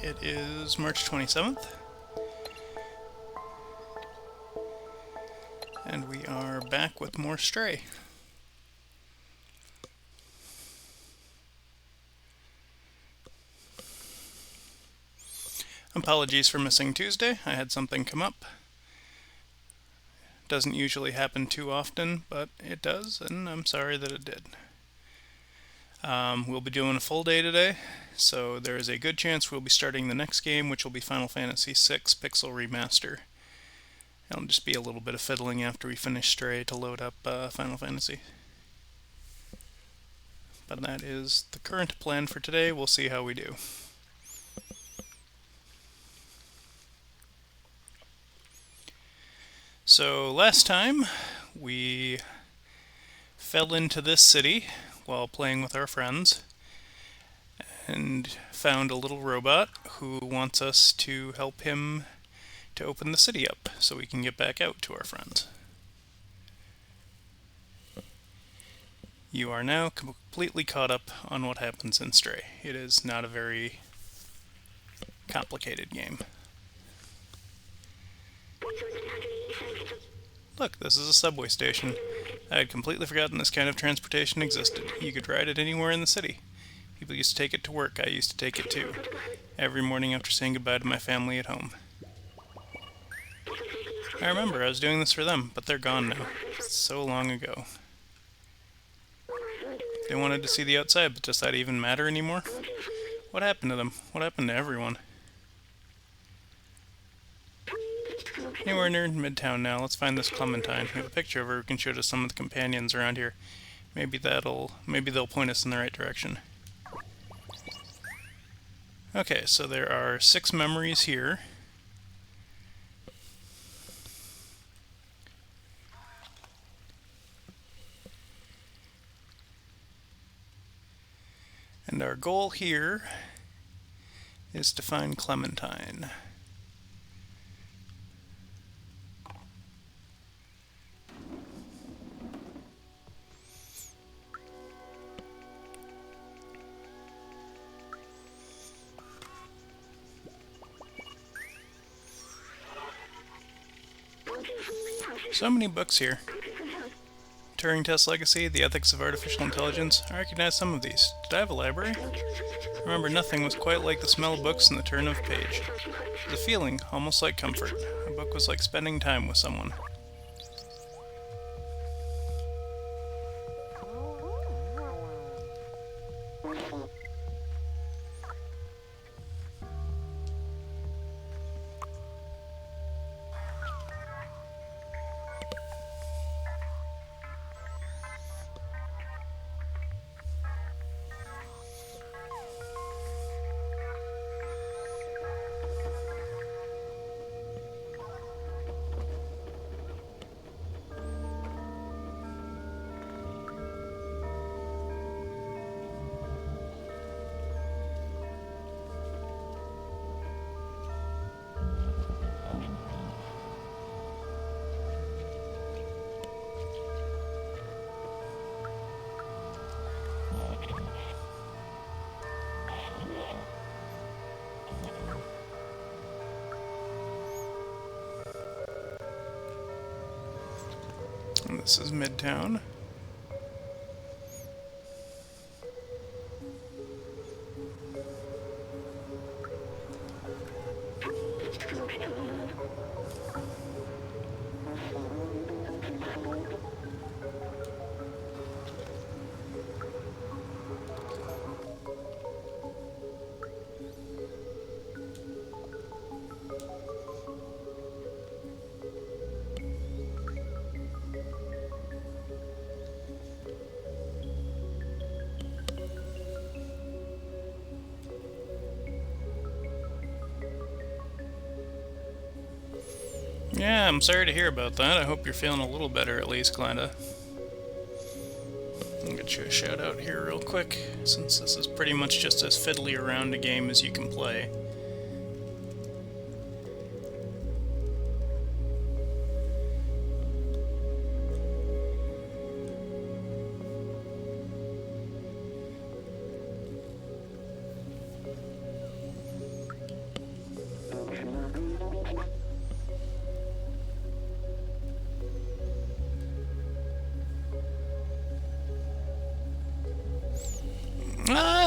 It is March 27th, and we are back with more Stray. Apologies for missing Tuesday. I had something come up. Doesn't usually happen too often, but it does, and I'm sorry that it did. We'll be doing a full day today, so there is a good chance we'll be starting the next game, which will be Final Fantasy VI Pixel Remaster. It'll just be a little bit of fiddling after we finish Stray to load up Final Fantasy. But that is the current plan for today. We'll see how we do. So last time we fell into this city while playing with our friends and found a little robot who wants us to help him to open the city up so we can get back out to our friends. You are now completely caught up on what happens in Stray. It is not a very complicated game. Look, this is a subway station. I had completely forgotten this kind of transportation existed. You could ride it anywhere in the city. People used to take it to work. I used to take it too. Every morning after saying goodbye to my family at home. I remember I was doing this for them, but they're gone now. So long ago. They wanted to see the outside, but does that even matter anymore? What happened to them? What happened to everyone? Anywhere near Midtown now. Let's find this Clementine. We have a picture of her who can show us some of the companions around here. Maybe they'll point us in the right direction. Okay, so there are 6 memories here. And our goal here is to find Clementine. So many books here. Turing Test Legacy, The Ethics of Artificial Intelligence. I recognize some of these. Did I have a library? I remember nothing was quite like the smell of books and the turn of page. The feeling, almost like comfort. A book was like spending time with someone. And this is Midtown. Yeah, I'm sorry to hear about that. I hope you're feeling a little better at least, Glenda. I'll get you a shout out here real quick, since this is pretty much just as fiddly around a game as you can play.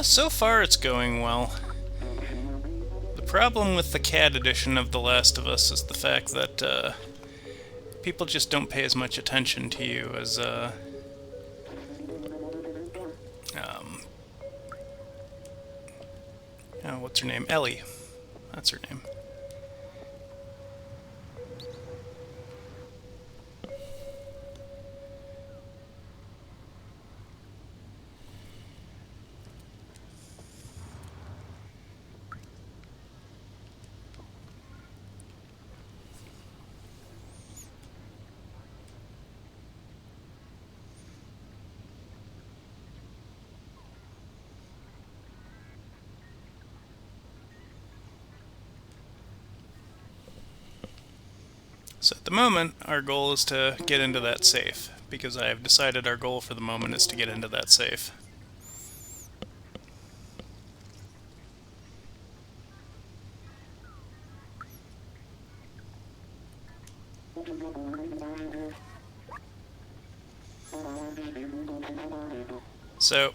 So far it's going well. The problem with the CAD edition of The Last of Us is the fact that people just don't pay as much attention to you as um, oh, what's her name? Ellie. That's her name. So at the moment, our goal is to get into that safe, because I have decided our goal for the moment is to get into that safe. So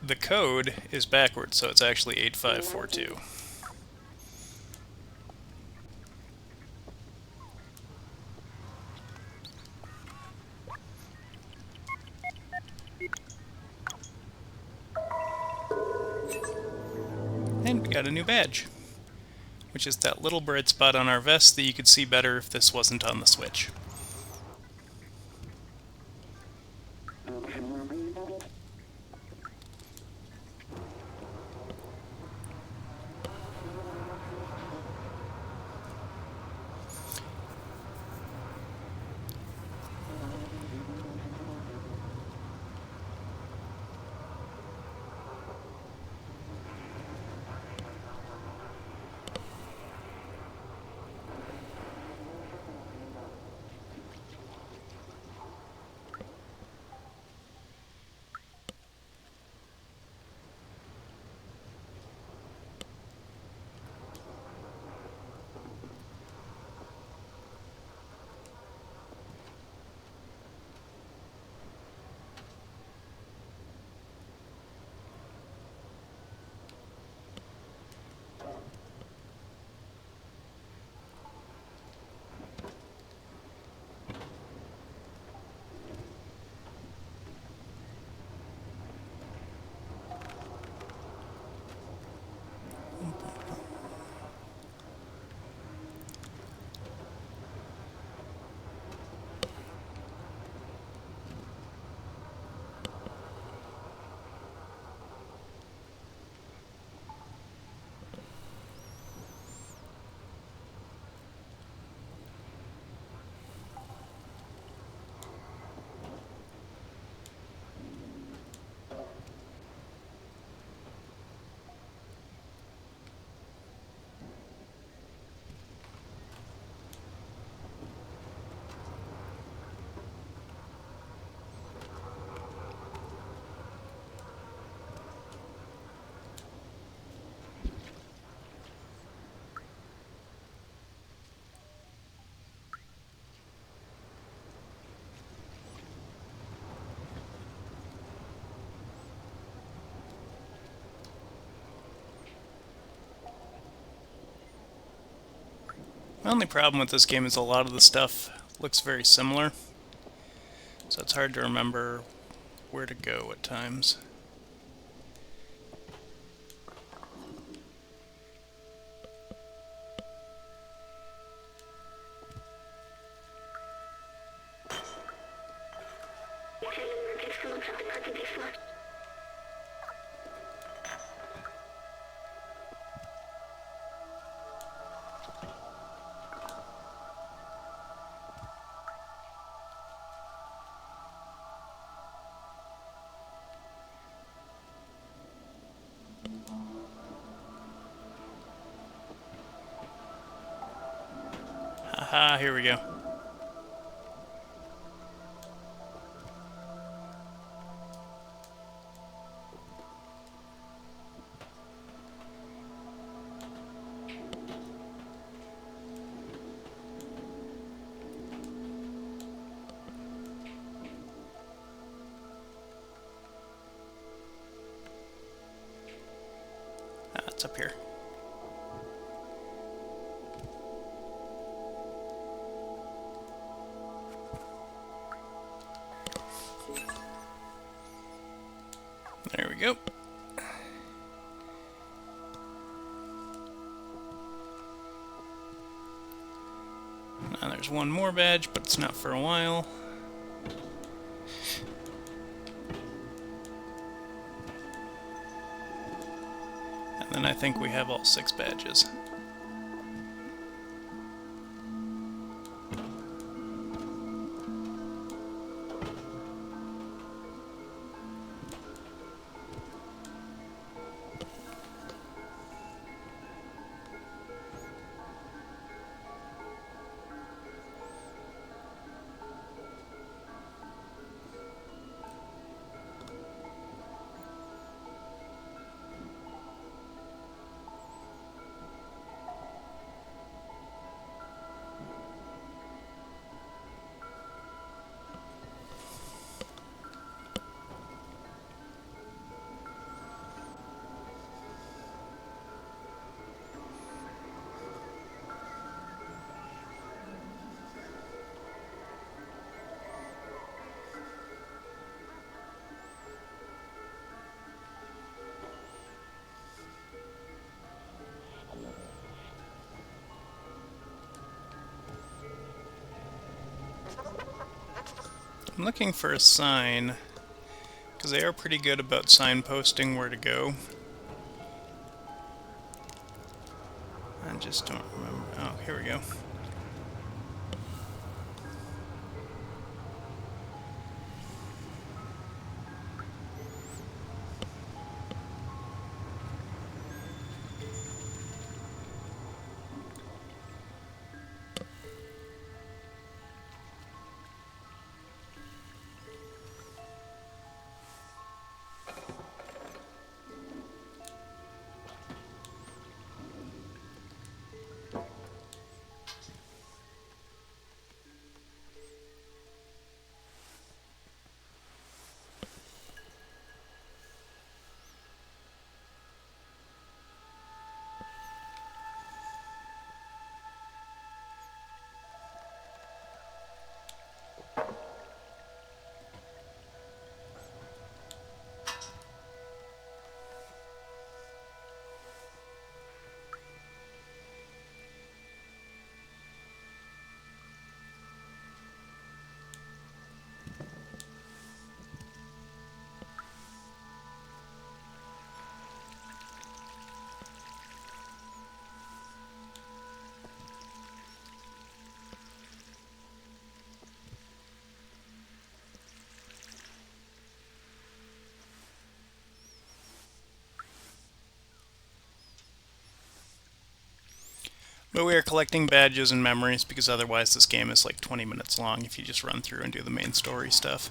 the code is backwards, so it's actually 8542. And we got a new badge, which is that little bright spot on our vest that you could see better if this wasn't on the Switch. The only problem with this game is a lot of the stuff looks very similar, so it's hard to remember where to go at times. Haha, here we go. up here? There we go. Now there's one more badge, but it's not for a while. And then I think we have all 6 badges. I'm looking for a sign, because they are pretty good about signposting where to go. I just don't remember. Oh, here we go. But we are collecting badges and memories because otherwise this game is like 20 minutes long if you just run through and do the main story stuff.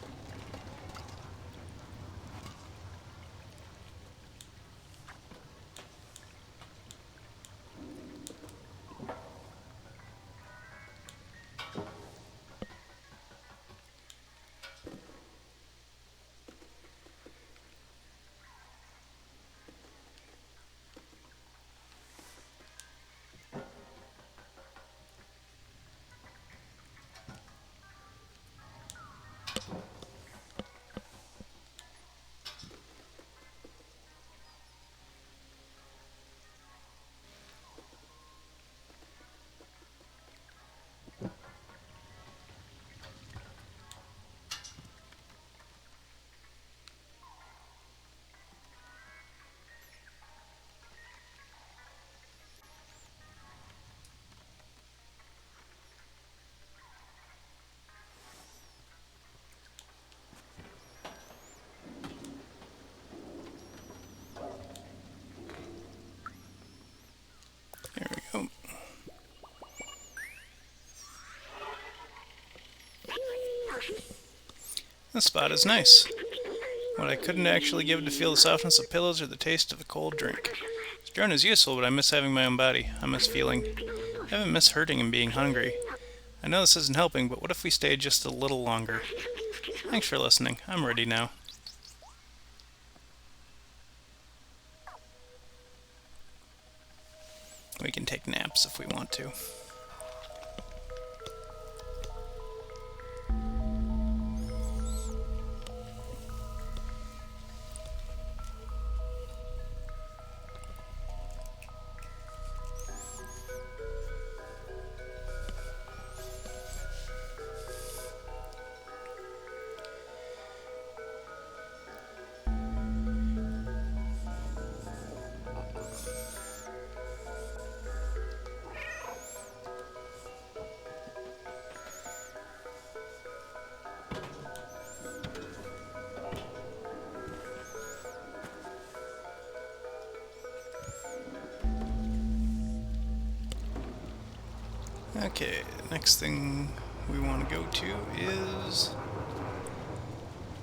There we go. This spot is nice. What I couldn't actually give to feel the softness of pillows or the taste of a cold drink. This drone is useful, but I miss having my own body. I miss feeling. I haven't missed hurting and being hungry. I know this isn't helping, but what if we stayed just a little longer? Thanks for listening. I'm ready now. We can take naps if we want to. Okay, next thing we want to go to is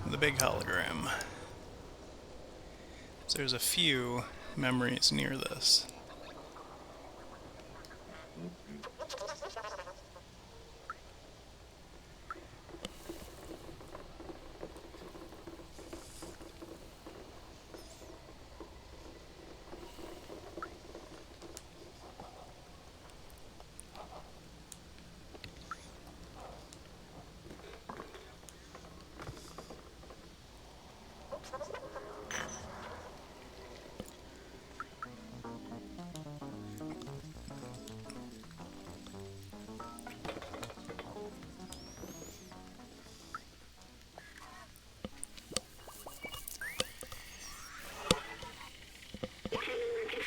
the big hologram. So there's a few memories near this.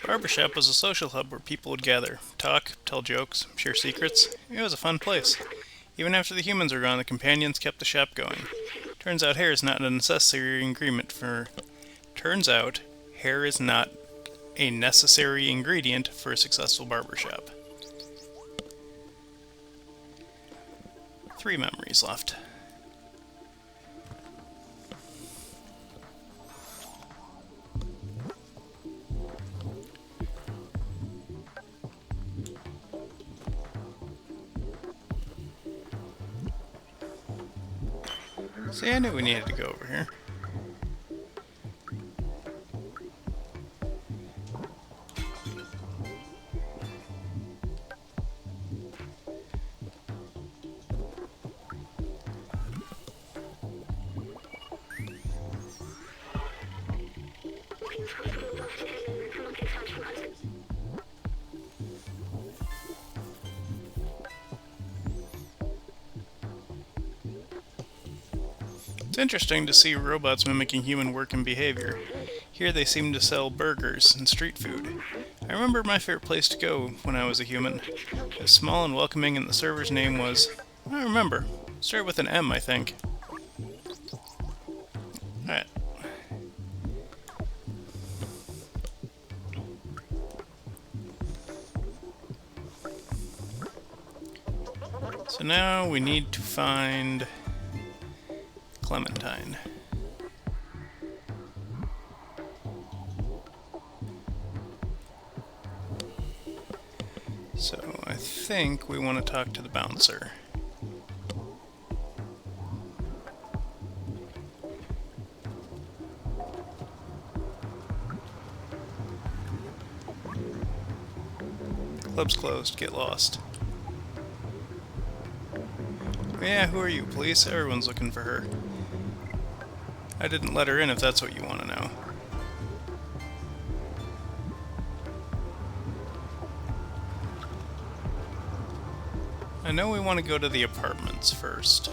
Barbershop was a social hub where people would gather, talk, tell jokes, share secrets. It was a fun place. Even after the humans were gone, the companions kept the shop going. Turns out hair is not a necessary ingredient for... Turns out, hair is not a necessary ingredient for a successful barbershop. 3 memories left. See, I knew we needed to go over here. It's interesting to see robots mimicking human work and behavior. Here they seem to sell burgers and street food. I remember my favorite place to go when I was a human. It was small and welcoming, and the server's name was... I don't remember. Started with an M, I think. Alright. So now we need to find Clementine. So I think we want to talk to the bouncer. Club's closed. Get lost. Yeah, who are you, police? Everyone's looking for her. I didn't let her in if that's what you want to know. I know we want to go to the apartments first.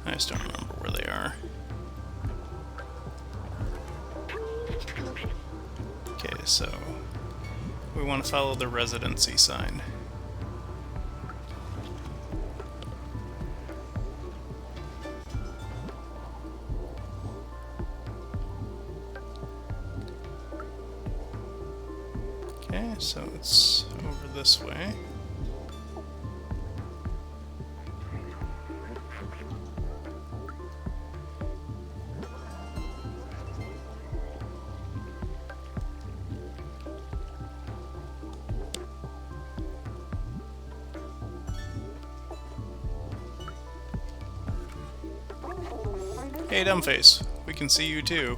I just don't remember where they are. Okay, so we want to follow the residency sign. Okay, so it's over this way. Hey, Dumbface, we can see you too.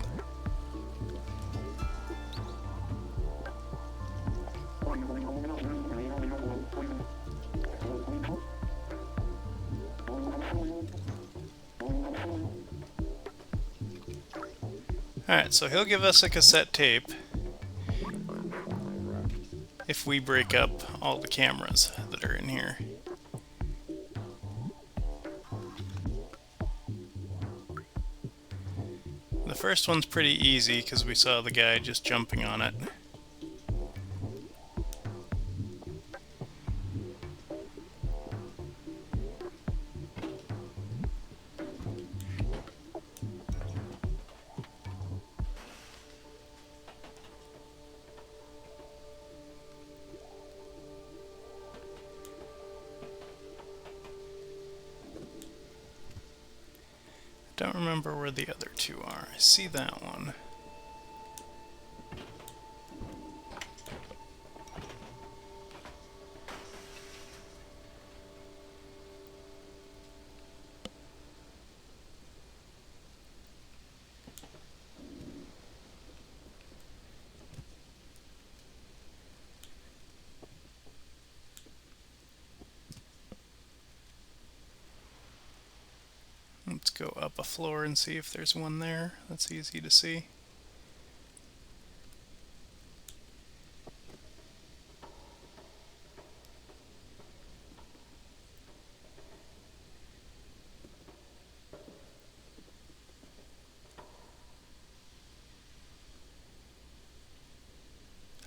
Alright, so he'll give us a cassette tape if we break up all the cameras that are in here. The first one's pretty easy because we saw the guy just jumping on it. Don't remember where the other two are. I see that one. Let's go up a floor and see if there's one there. That's easy to see.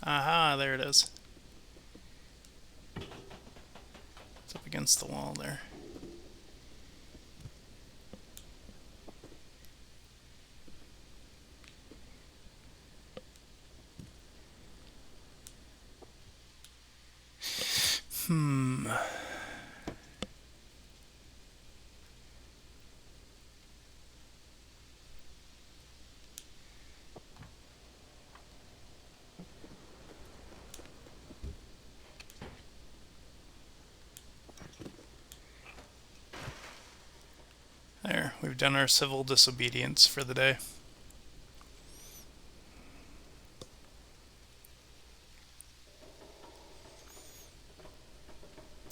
Aha, there it is. It's up against the wall there. There, we've done our civil disobedience for the day.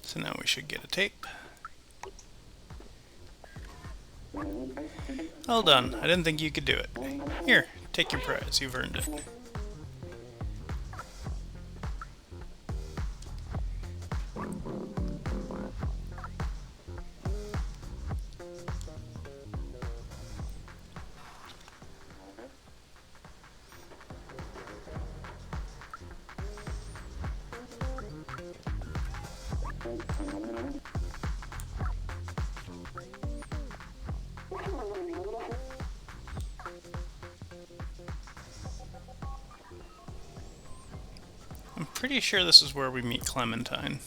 So now we should get a tape. Well done. I didn't think you could do it. Here, take your prize. You've earned it. I'm pretty sure this is where we meet Clementine.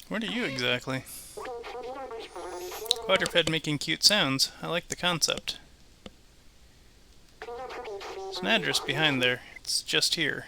What are you exactly? Quadruped making cute sounds. I like the concept. There's an address behind there. It's just here.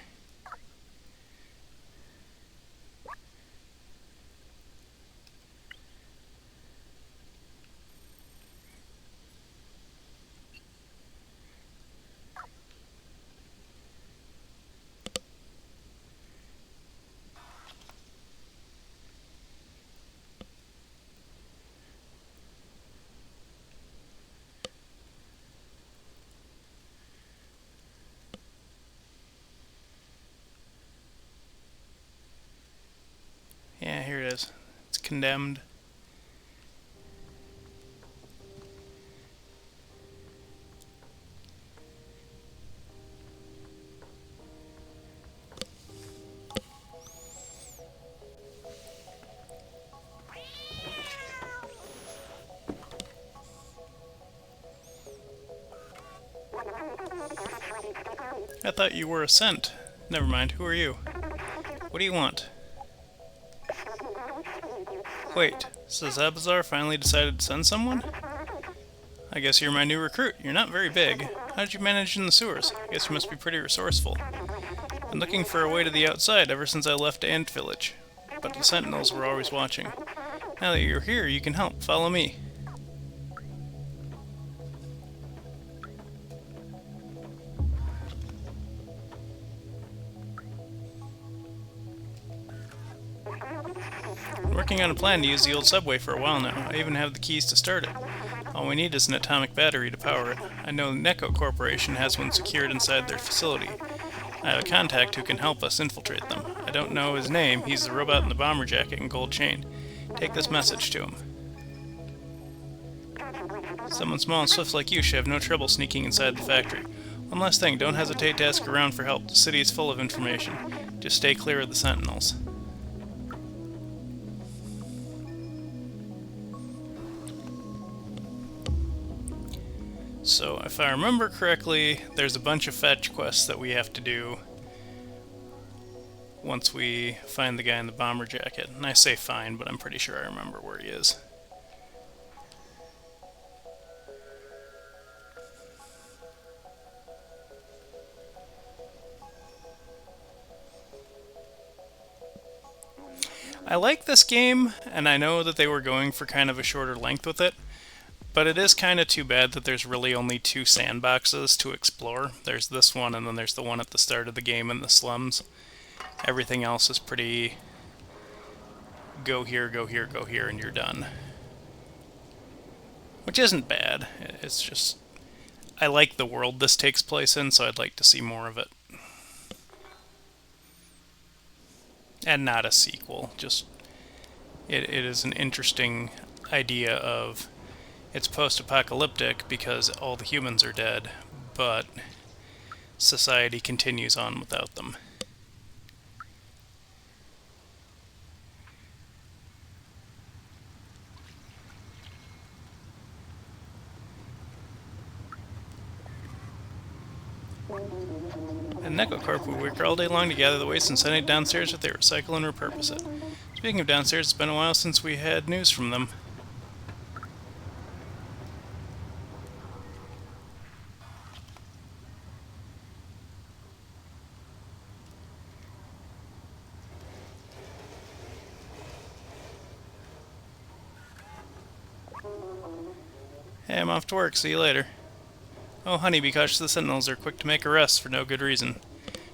Yeah, here it is. It's condemned. I thought you were a scent. Never mind, who are you? What do you want? Wait, so Zabazar finally decided to send someone? I guess you're my new recruit. You're not very big. How did you manage in the sewers? I guess you must be pretty resourceful. Been looking for a way to the outside ever since I left Ant Village, but the sentinels were always watching. Now that you're here, you can help. Follow me. Been working on a plan to use the old subway for a while now. I even have the keys to start it. All we need is an atomic battery to power it. I know Neko Corporation has one secured inside their facility. I have a contact who can help us infiltrate them. I don't know his name. He's the robot in the bomber jacket and gold chain. Take this message to him. Someone small and swift like you should have no trouble sneaking inside the factory. One last thing, don't hesitate to ask around for help. The city is full of information. Just stay clear of the sentinels. So, if I remember correctly, there's a bunch of fetch quests that we have to do once we find the guy in the bomber jacket. And I say find, but I'm pretty sure I remember where he is. I like this game, and I know that they were going for kind of a shorter length with it. But it is kind of too bad that there's really only 2 sandboxes to explore. There's this one, and then there's the one at the start of the game in the slums. Everything else is pretty go here, go here, go here, and you're done. Which isn't bad. It's just, I like the world this takes place in, so I'd like to see more of it. And not a sequel. Just, it is an interesting idea of, it's post-apocalyptic because all the humans are dead, but society continues on without them. At NecoCorp, we work all day long to gather the waste and send it downstairs if they recycle and repurpose it. Speaking of downstairs, it's been a while since we had news from them. Hey, I'm off to work. See you later. Oh, honey, be cautious. The sentinels are quick to make arrests for no good reason.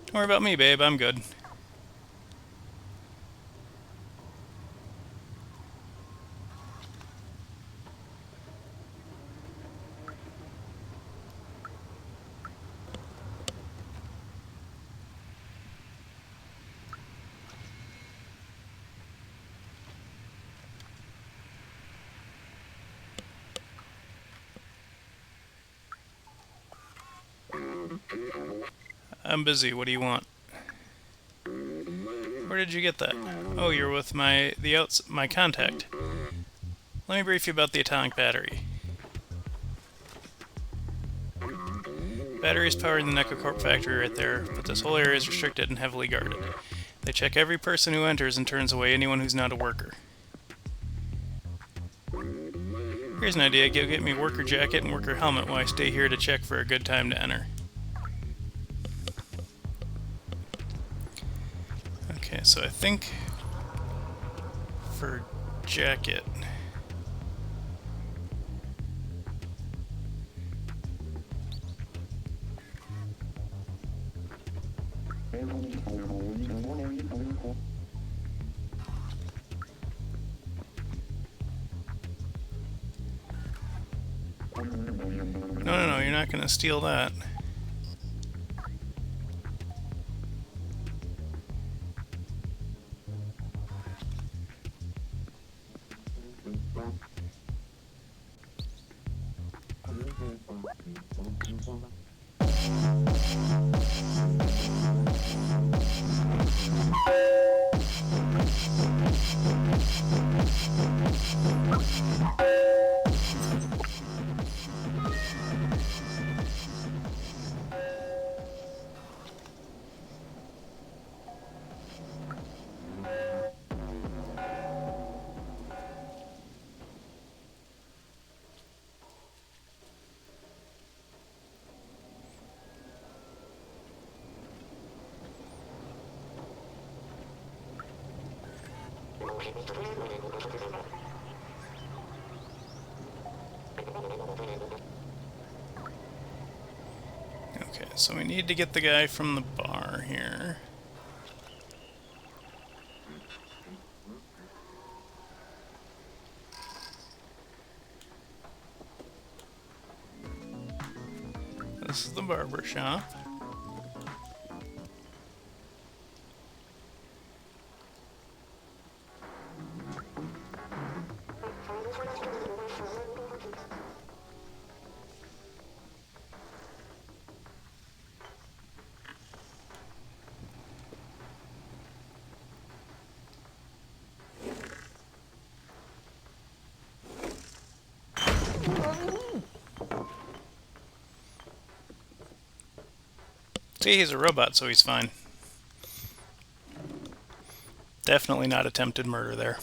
Don't worry about me, babe. I'm good. I'm busy. What do you want? Where did you get that? Oh, you're with my contact. Let me brief you about the atomic battery. Battery is powering the NecoCorp factory right there, but this whole area is restricted and heavily guarded. They check every person who enters and turns away anyone who's not a worker. Here's an idea. Go get me worker jacket and worker helmet while I stay here to check for a good time to enter. Okay, so I think for jacket, no, you're not going to steal that. Okay, so we need to get the guy from the bar here. This is the barber shop. See, he's a robot, so he's fine. Definitely not attempted murder there.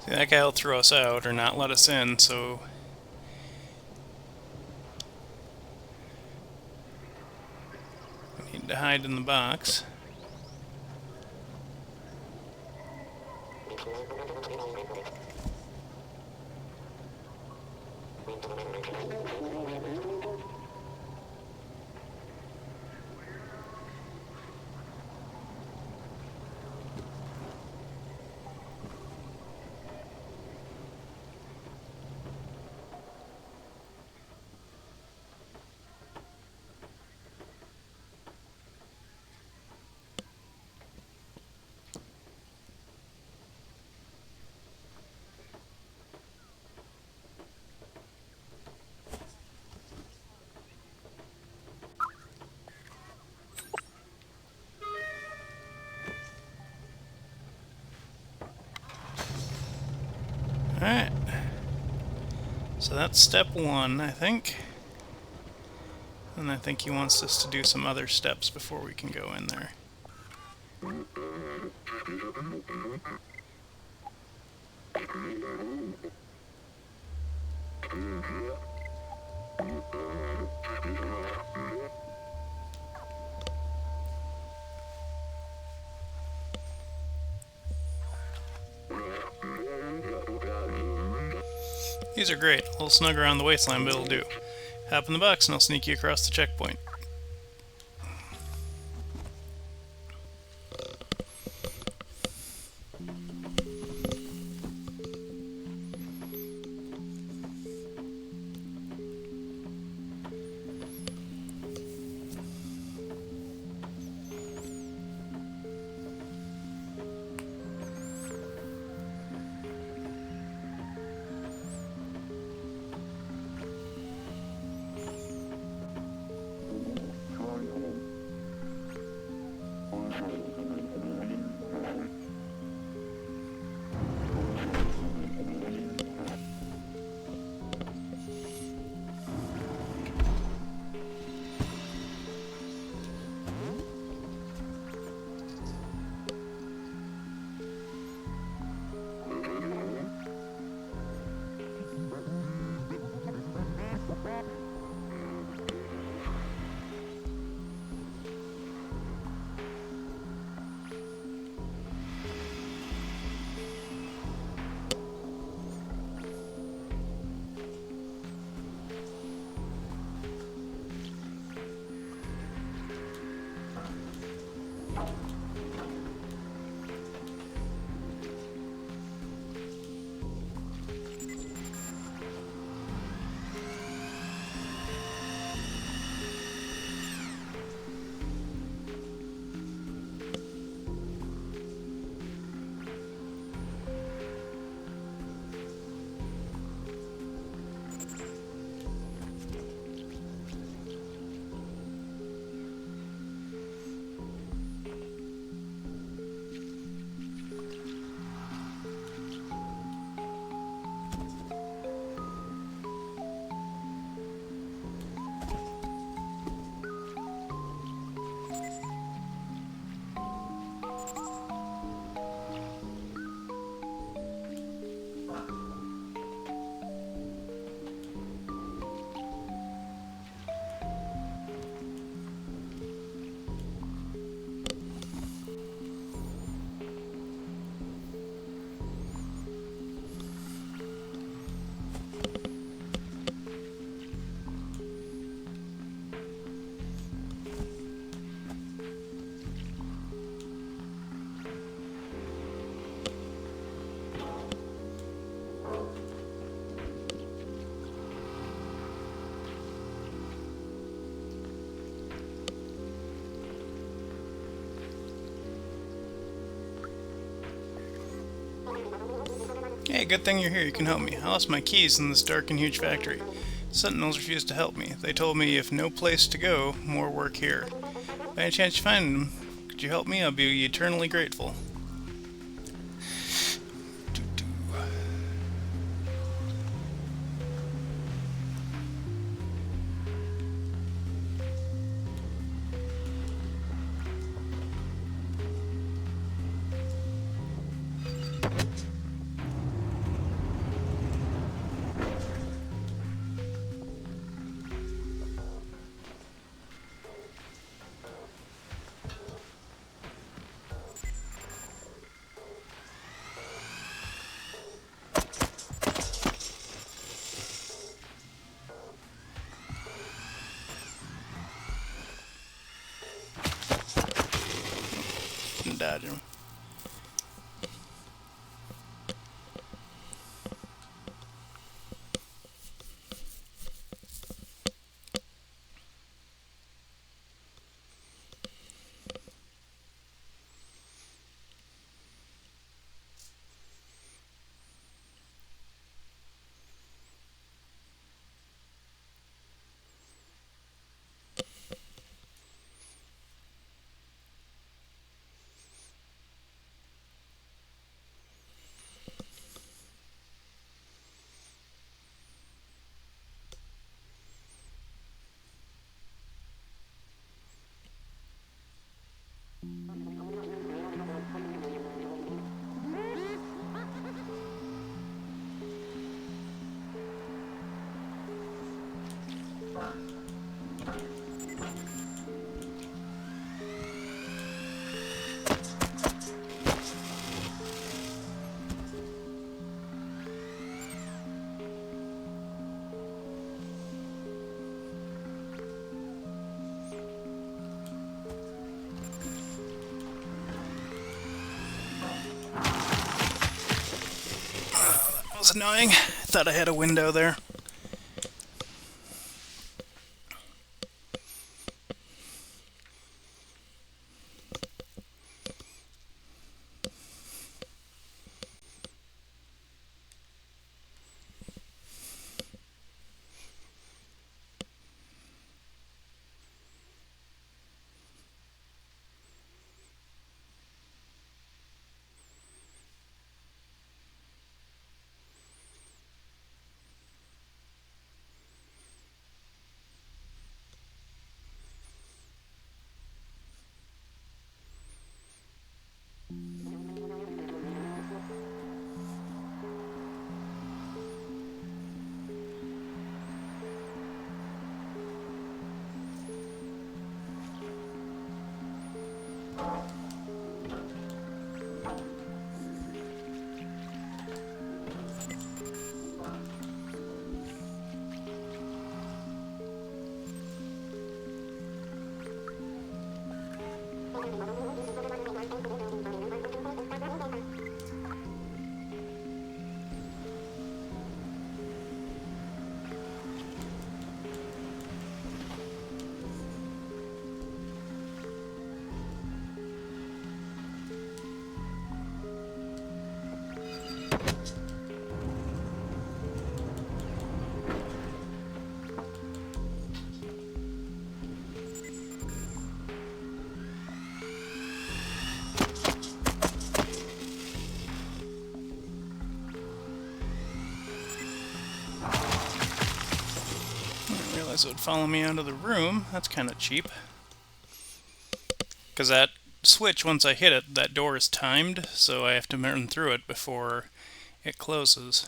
See, that guy will throw us out or not let us in, so we need to hide in the box. Alright. So that's step one, I think. And I think he wants us to do some other steps before we can go in there. These are great. A little snug around the waistline, but it'll do. Hop in the box and I'll sneak you across the checkpoint. Hey, good thing you're here. You can help me. I lost my keys in this dark and huge factory. Sentinels refused to help me. They told me if no place to go, more work here. By any chance you find them, could you help me? I'll be eternally grateful. Dodge him. That was annoying. I thought I had a window there. It would follow me out of the room. That's kind of cheap. Because that switch, once I hit it, that door is timed, so I have to run through it before it closes.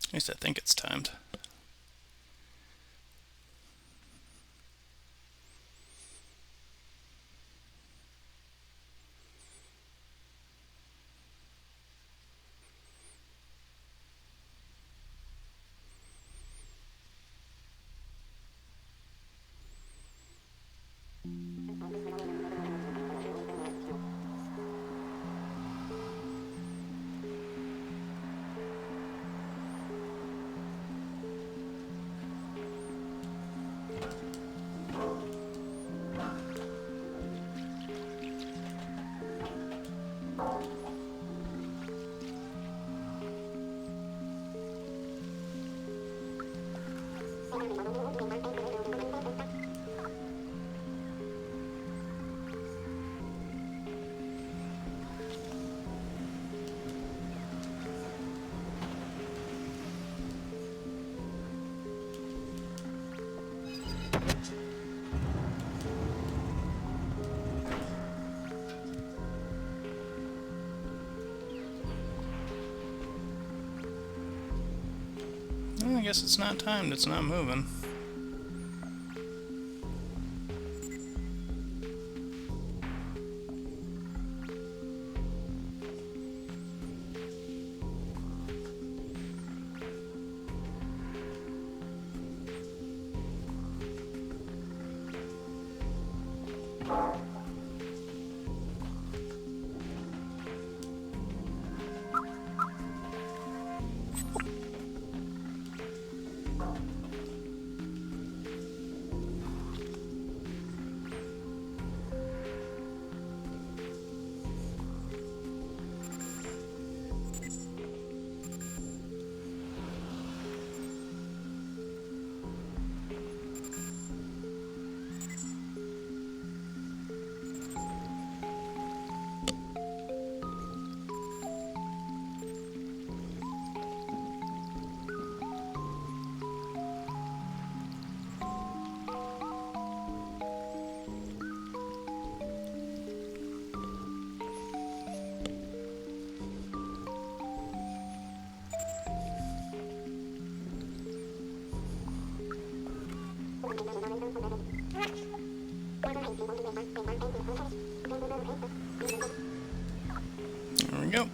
At least I think it's timed. Well, I guess it's not timed, it's not moving. There we go.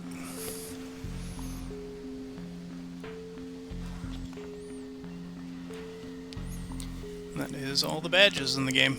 That is all the badges in the game.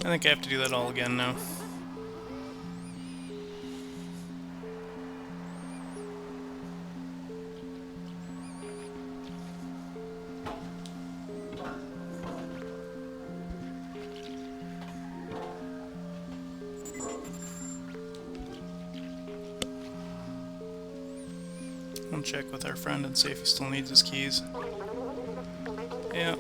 I think I have to do that all again now. I'll check with our friend and see if he still needs his keys. Yeah.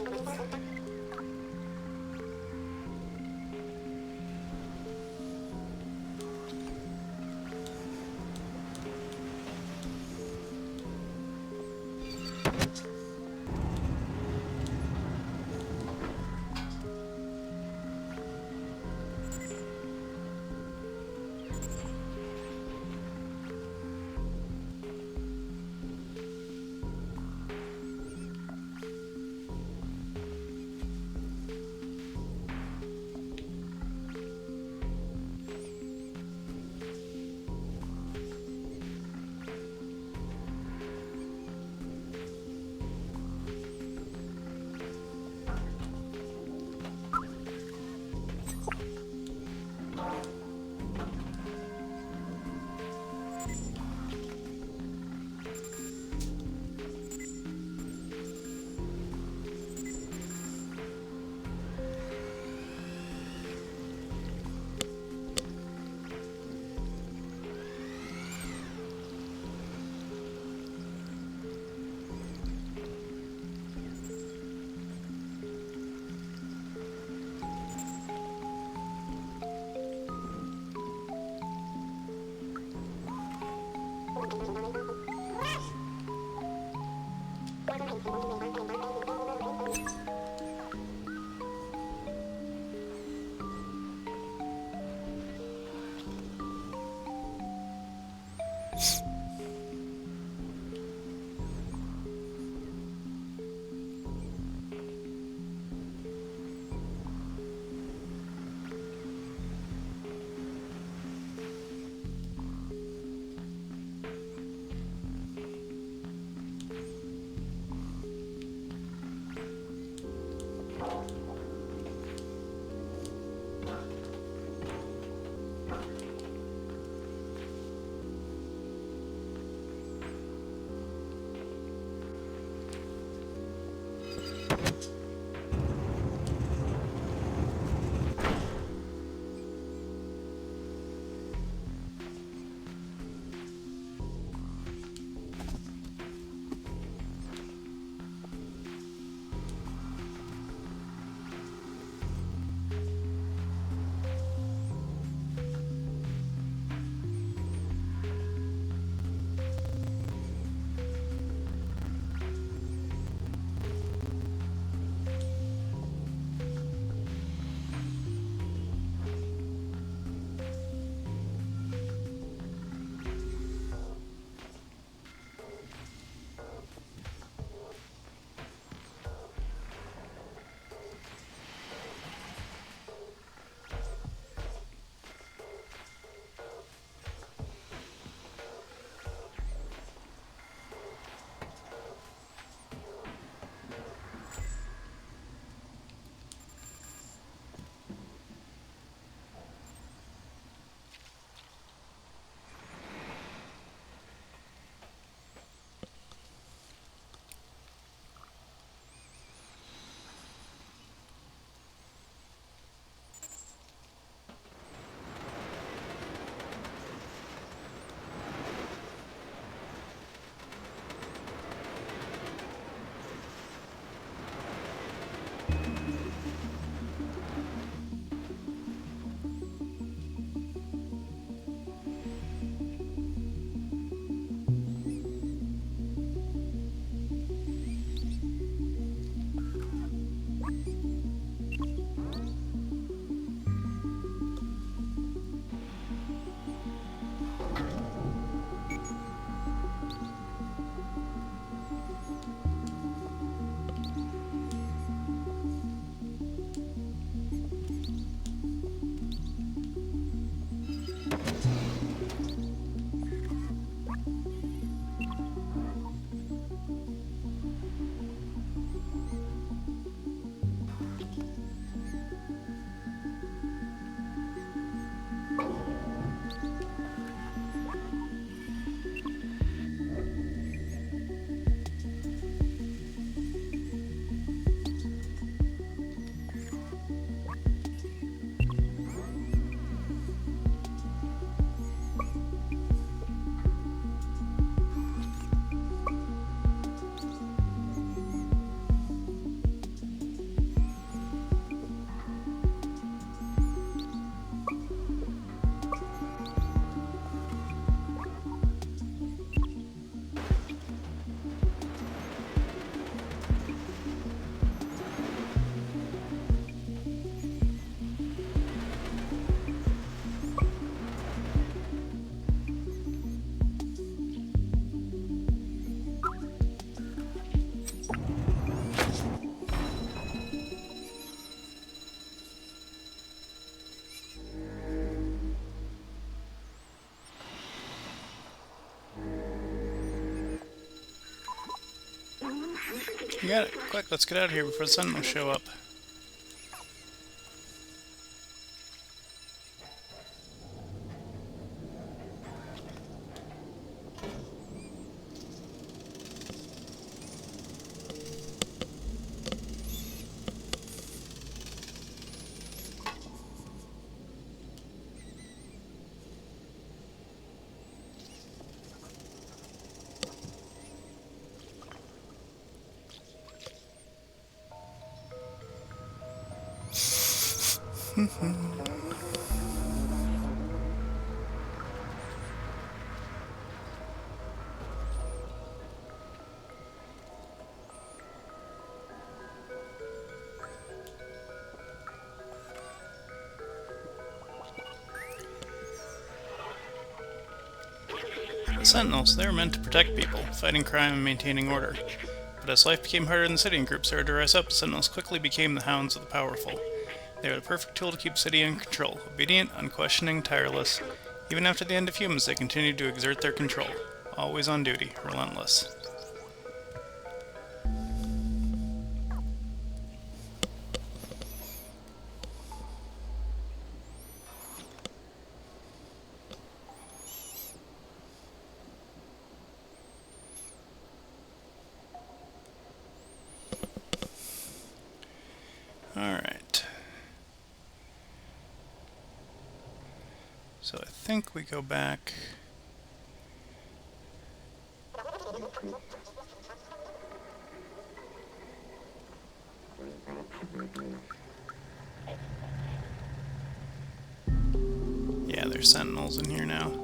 You got it. Quick, let's get out of here before the Sentinels show up. Sentinels, they were meant to protect people, fighting crime and maintaining order. But as life became harder in the city and groups started to rise up, Sentinels quickly became the hounds of the powerful. They were the perfect tool to keep the city in control, obedient, unquestioning, tireless. Even after the end of humans, they continued to exert their control. Always on duty, relentless. Alright. So I think we go back. Yeah, there's sentinels in here now.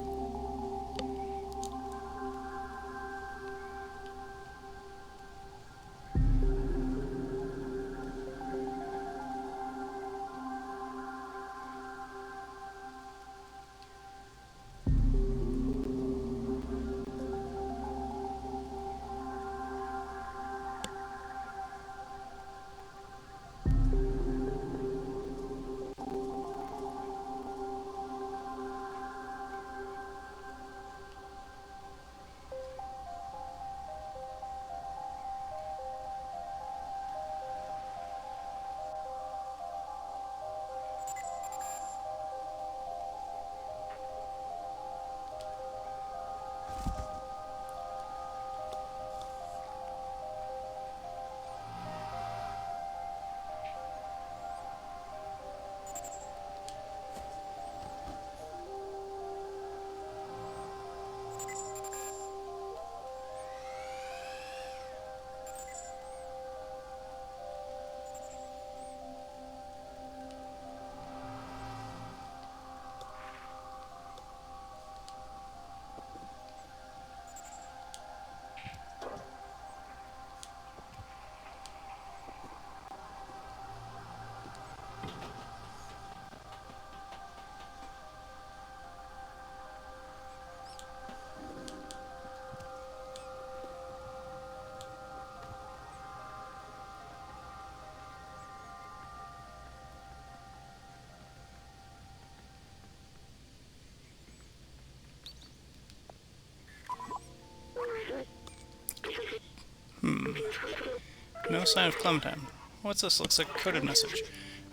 No sign of Clementine. What's this? Looks like a coded message.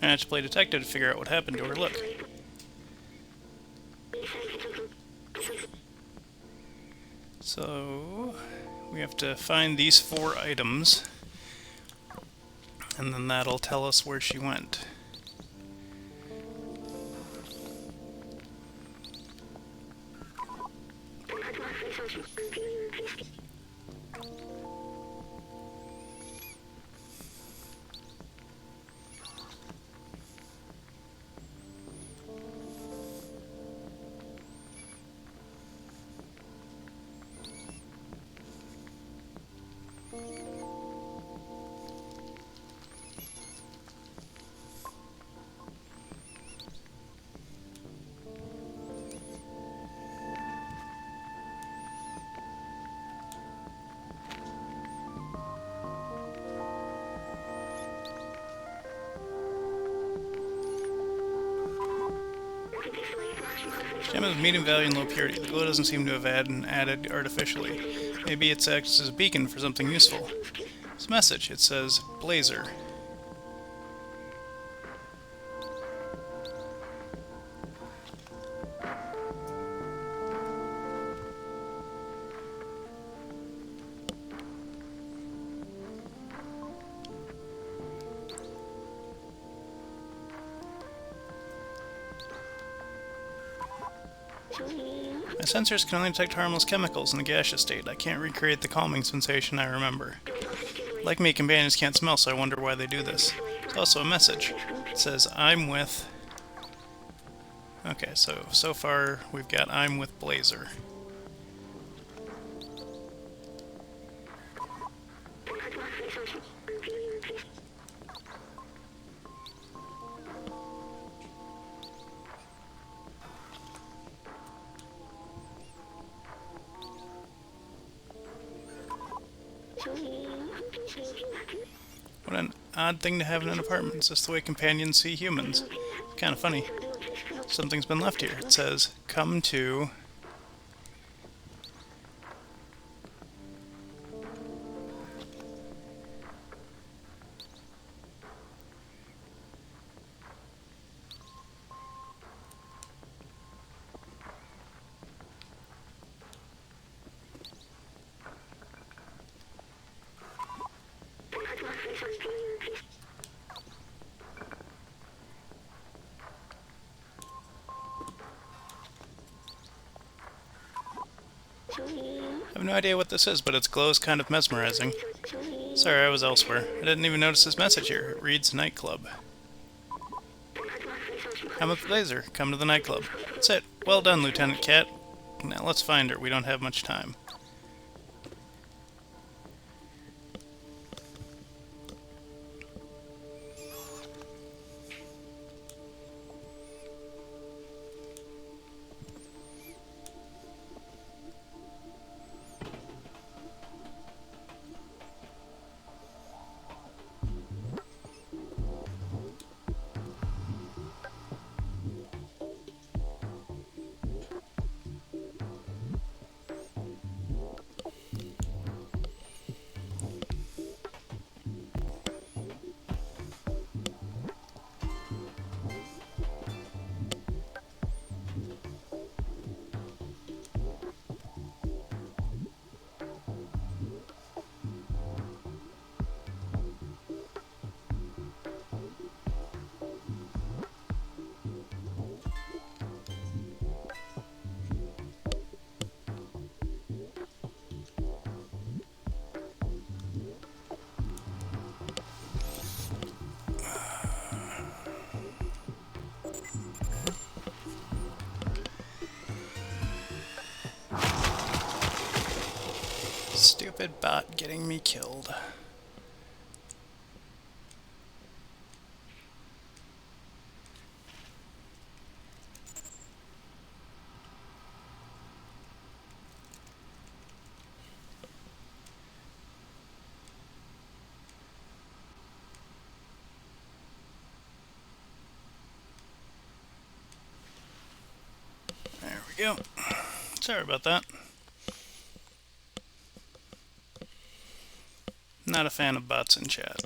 I have to play detective to figure out what happened to her. Look. So, we have to find these 4 items, and then that'll tell us where she went. Gem is medium value and low purity. The glow doesn't seem to have added artificially. Maybe it acts as a beacon for something useful. It's a message. It says, Blazer. My sensors can only detect harmless chemicals in the gaseous state. I can't recreate the calming sensation I remember. Like me, companions can't smell, so I wonder why they do this. It's also a message. It says, I'm with... Okay, so far we've got I'm with Blazer. What an odd thing to have in an apartment. Is this the way companions see humans? Kind of funny. Something's been left here. It says, come to... I have no idea what this is, but its glow is kind of mesmerizing. Sorry, I was elsewhere. I didn't even notice this message here. It reads nightclub. I'm with Blazer. Come to the nightclub. That's it. Well done, Lieutenant Cat. Now let's find her. We don't have much time. Stupid bot getting me killed. There we go. Sorry about that. Not a fan of bots in chat.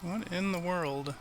What in the world?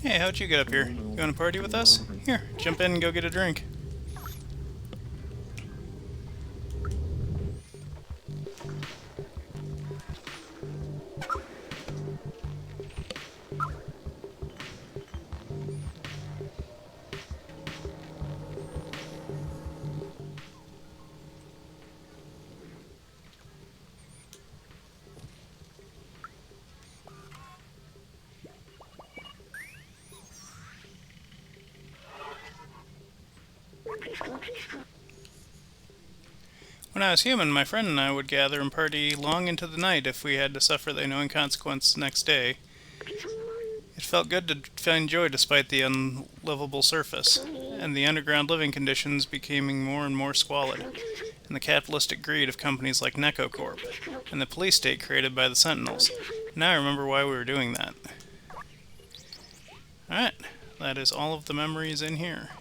Hey, how'd you get up here? You wanna party with us? Here, jump in and go get a drink. When I was human, my friend and I would gather and party long into the night if we had to suffer the annoying consequence the next day. It felt good to find joy despite the unlivable surface, and the underground living conditions becoming more and more squalid, and the capitalistic greed of companies like NecoCorp, and the police state created by the Sentinels. Now I remember why we were doing that. Alright, that is all of the memories in here.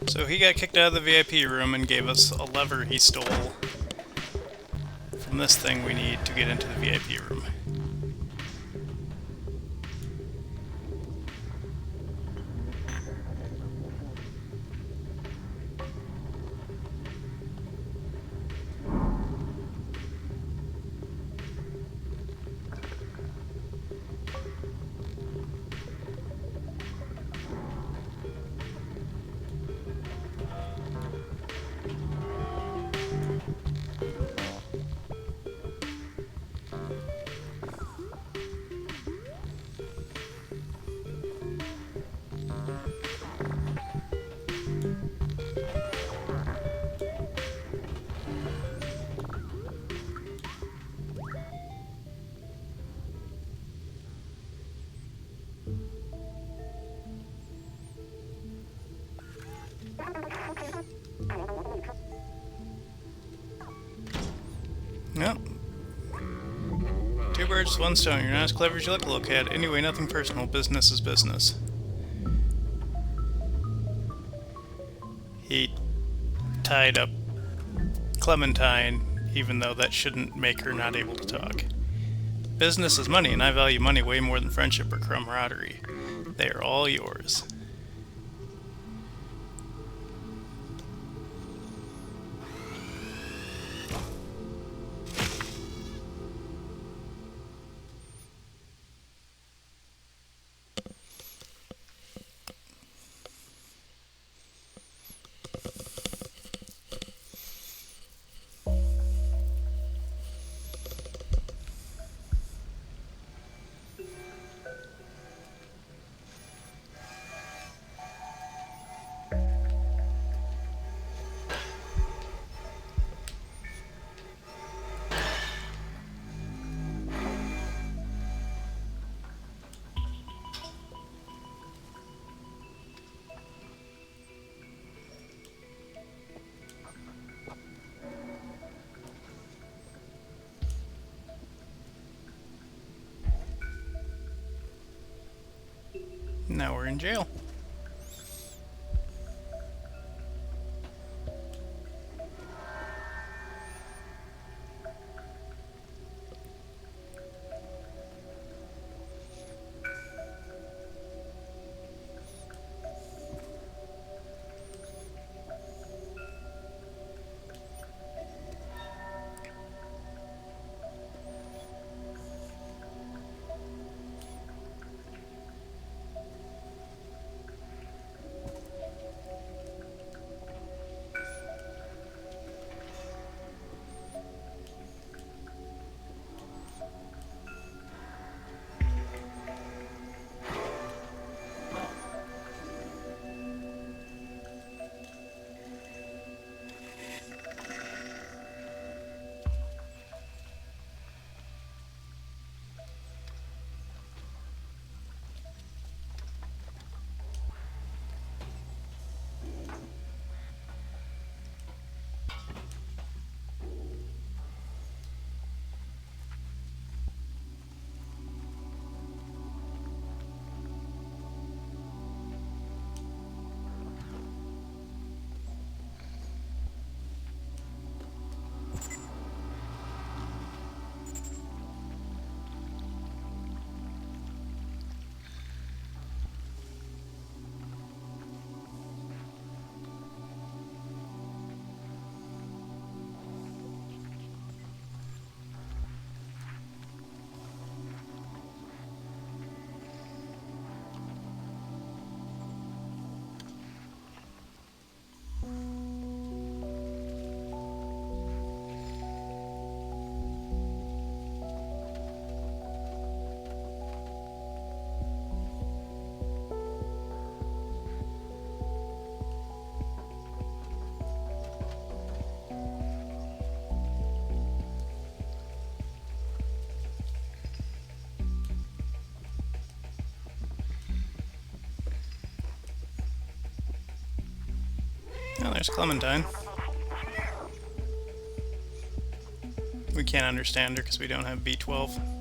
So he got kicked out of the VIP room and gave us a lever he stole from this thing we need to get into the VIP room. Yep. Two birds, one stone. You're not as clever as you look, little cat. Anyway, nothing personal. Business is business. He tied up Clementine, even though that shouldn't make her not able to talk. Business is money, and I value money way more than friendship or camaraderie. They are all yours. Now we're in jail. Oh, there's Clementine. We can't understand her because we don't have B12.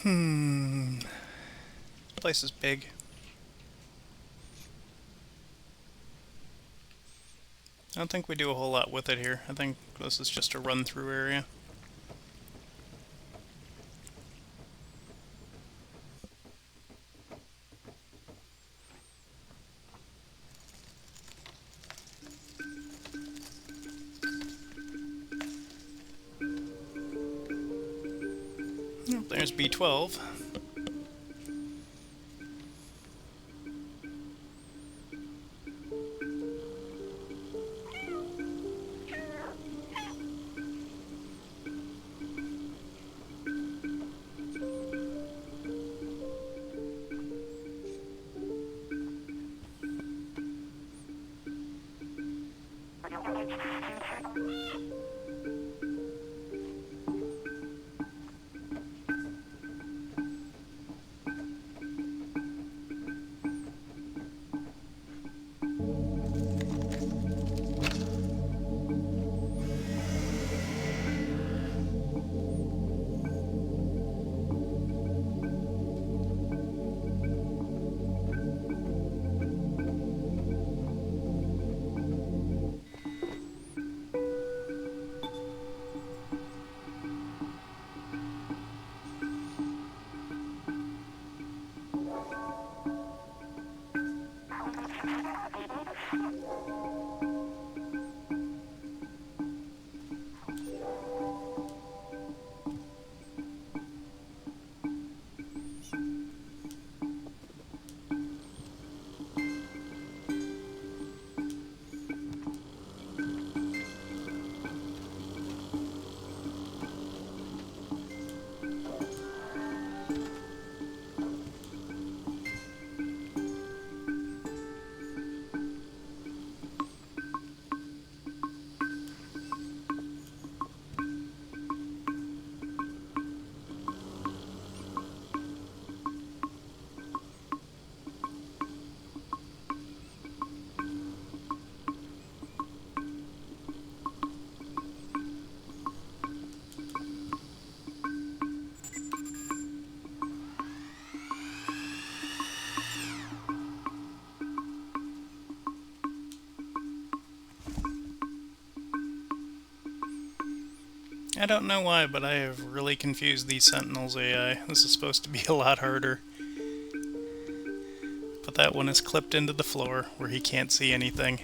This place is big. I don't think we do a whole lot with it here. I think this is just a run-through area. Oh, there's B12. I don't know why, but I have really confused these Sentinels AI. This is supposed to be a lot harder. But that one is clipped into the floor where he can't see anything.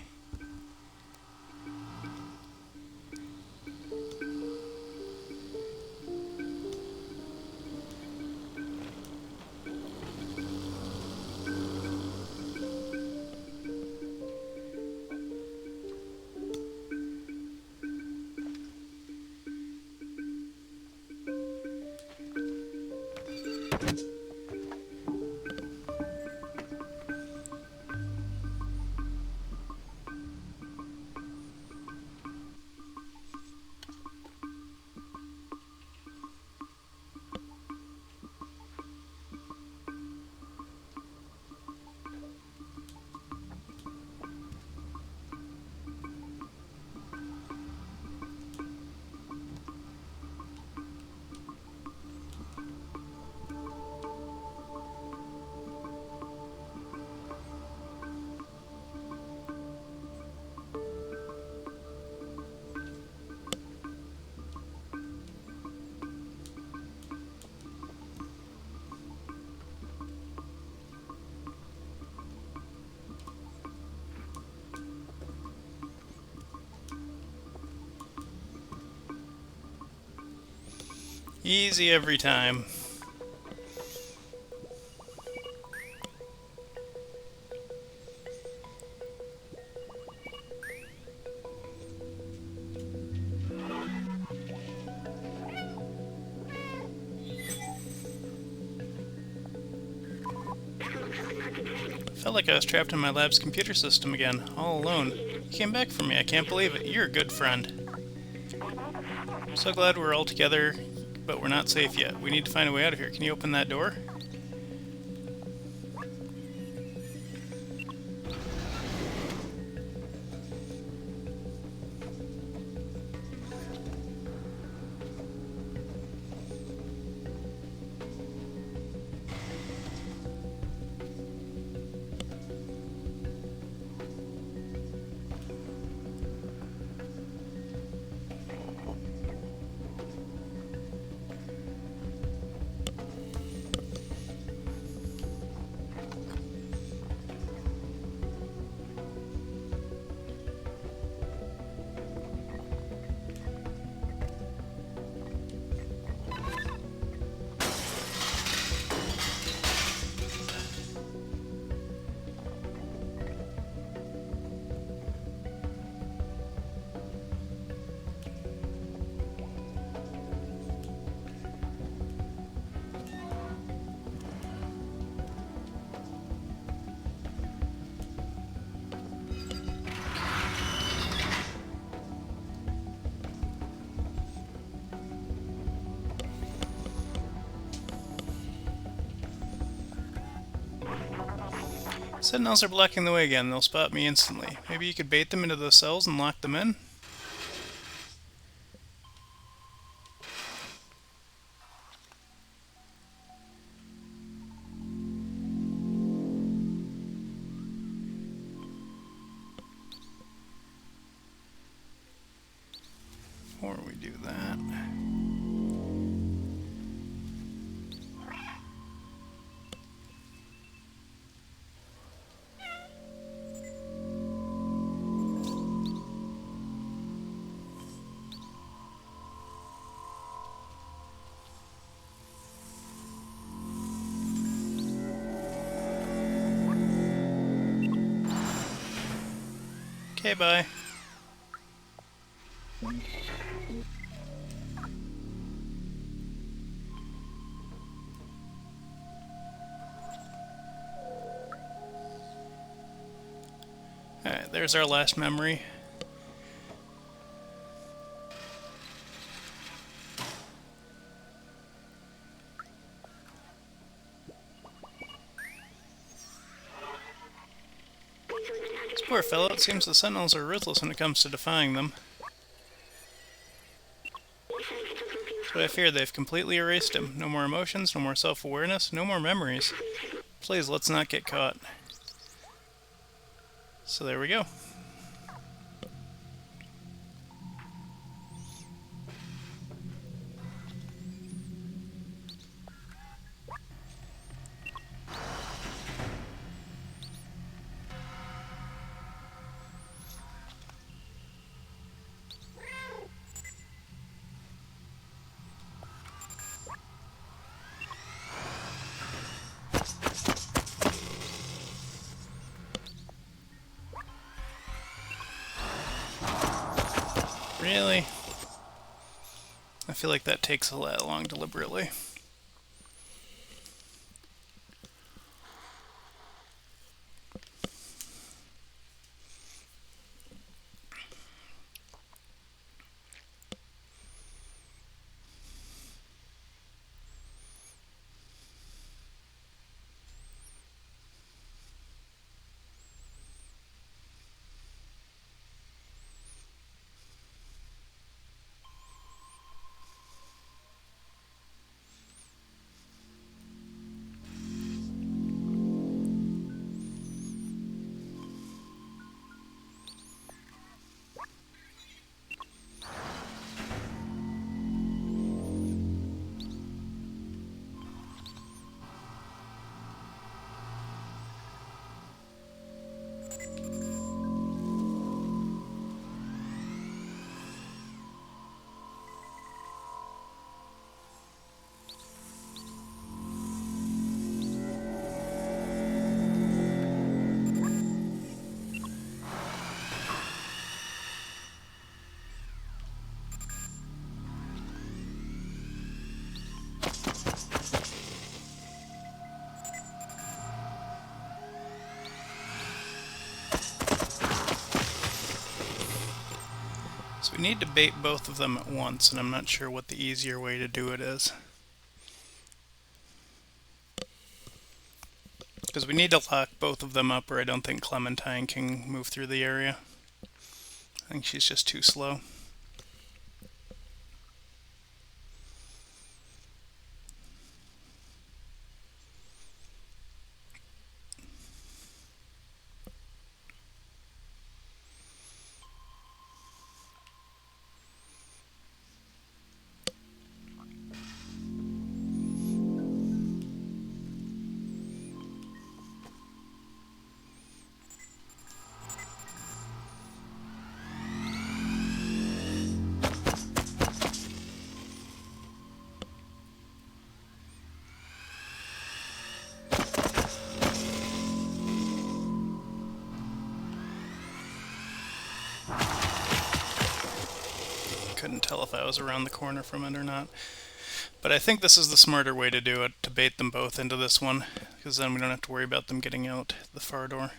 Easy every time. Felt like I was trapped in my lab's computer system again, all alone. You came back for me, I can't believe it. You're a good friend. I'm so glad we're all together, but we're not safe yet. We need to find a way out of here. Can you open that door? Sentinels are blocking the way again. They'll spot me instantly. Maybe you could bait them into those cells and lock them in? Before we do that... Okay, bye. Alright, there's our last memory. This poor fellow, it seems the Sentinels are ruthless when it comes to defying them. But I fear they've completely erased him. No more emotions, no more self-awareness, no more memories. Please, let's not get caught. So there we go. Really? I feel like that takes a lot long deliberately. So we need to bait both of them at once, and I'm not sure what the easier way to do it is. Because we need to lock both of them up, or I don't think Clementine can move through the area. I think she's just too slow. Couldn't tell if I was around the corner from it or not. But I think this is the smarter way to do it, to bait them both into this one, because then we don't have to worry about them getting out the far door.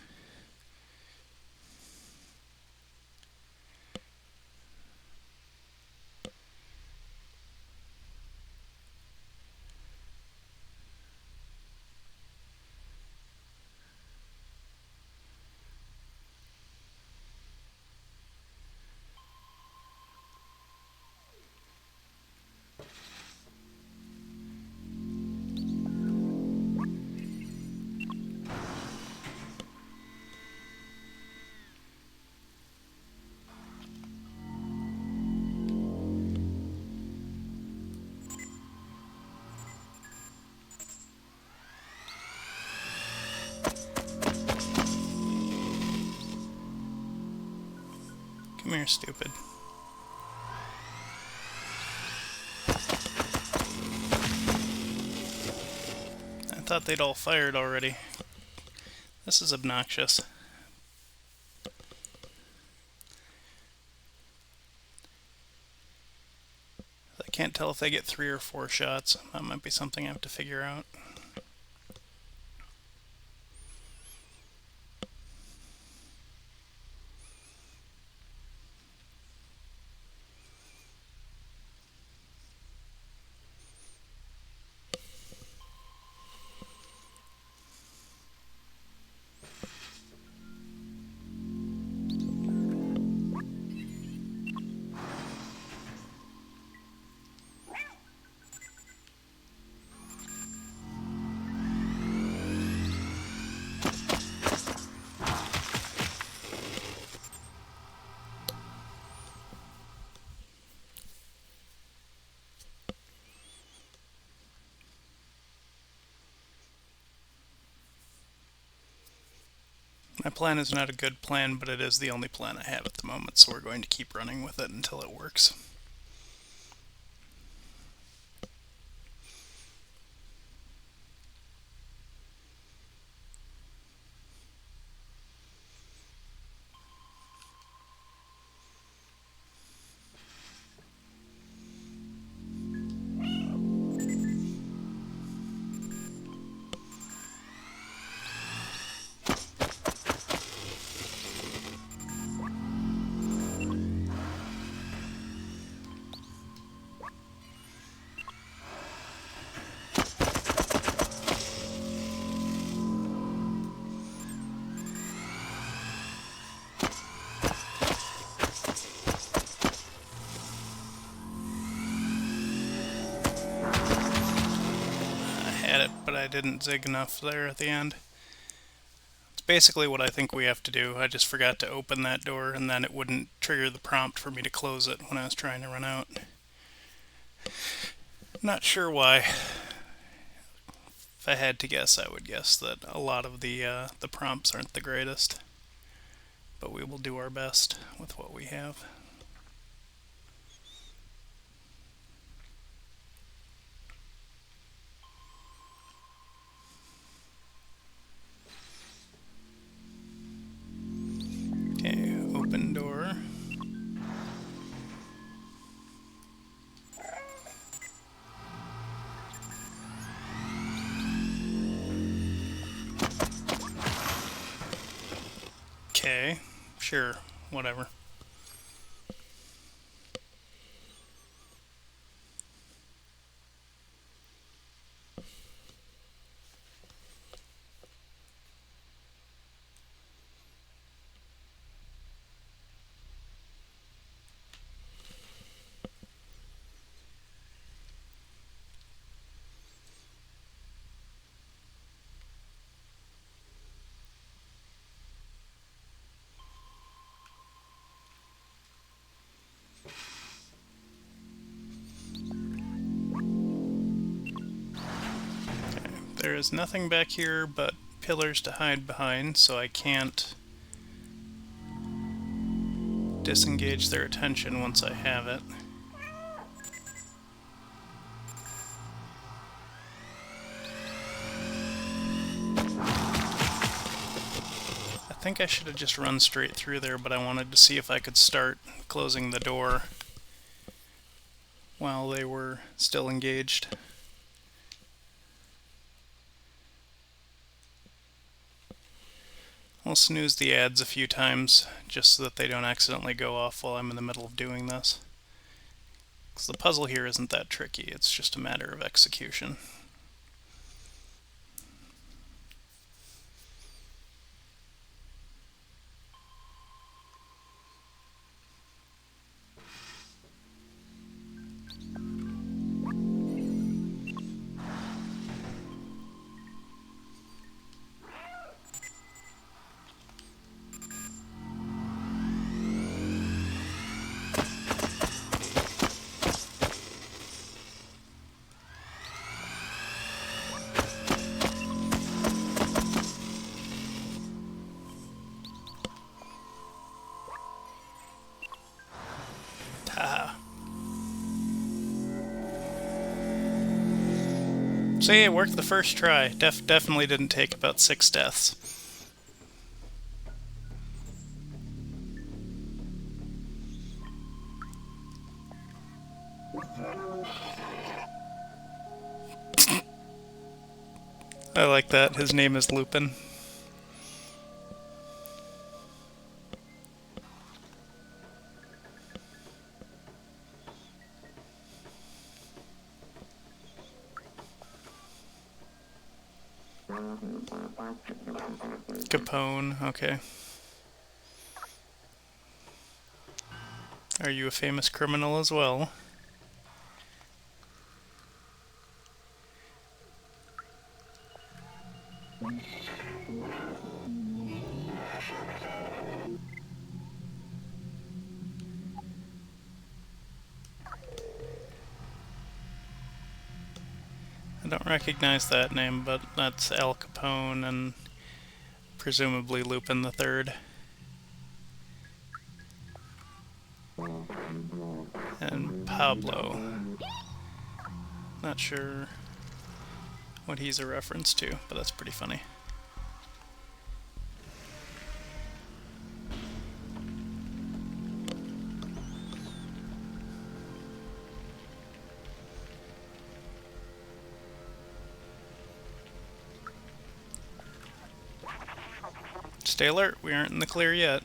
Come here, stupid. I thought they'd all fired already. This is obnoxious. I can't tell if they get 3 or 4 shots. That might be something I have to figure out. My plan is not a good plan, but it is the only plan I have at the moment, so we're going to keep running with it until it works. had it, but I didn't zig enough there at the end. It's basically what I think we have to do. I just forgot to open that door, and then it wouldn't trigger the prompt for me to close it when I was trying to run out. Not sure why. If I had to guess, I would guess that a lot of the prompts aren't the greatest. But we will do our best with what we have. Okay, open door. Okay, sure, whatever. There is nothing back here but pillars to hide behind, so I can't disengage their attention once I have it. I think I should have just run straight through there, but I wanted to see if I could start closing the door while they were still engaged. I'll snooze the ads a few times just so that they don't accidentally go off while I'm in the middle of doing this. Because the puzzle here isn't that tricky, it's just a matter of execution. See, it worked the first try. Definitely didn't take about 6 deaths. I like that. His name is Lupin. Capone, okay. Are you a famous criminal as well? I don't recognize that name, but that's Al Capone and presumably Lupin the Third. And Pablo. Not sure what he's a reference to, but that's pretty funny. Stay alert, we aren't in the clear yet.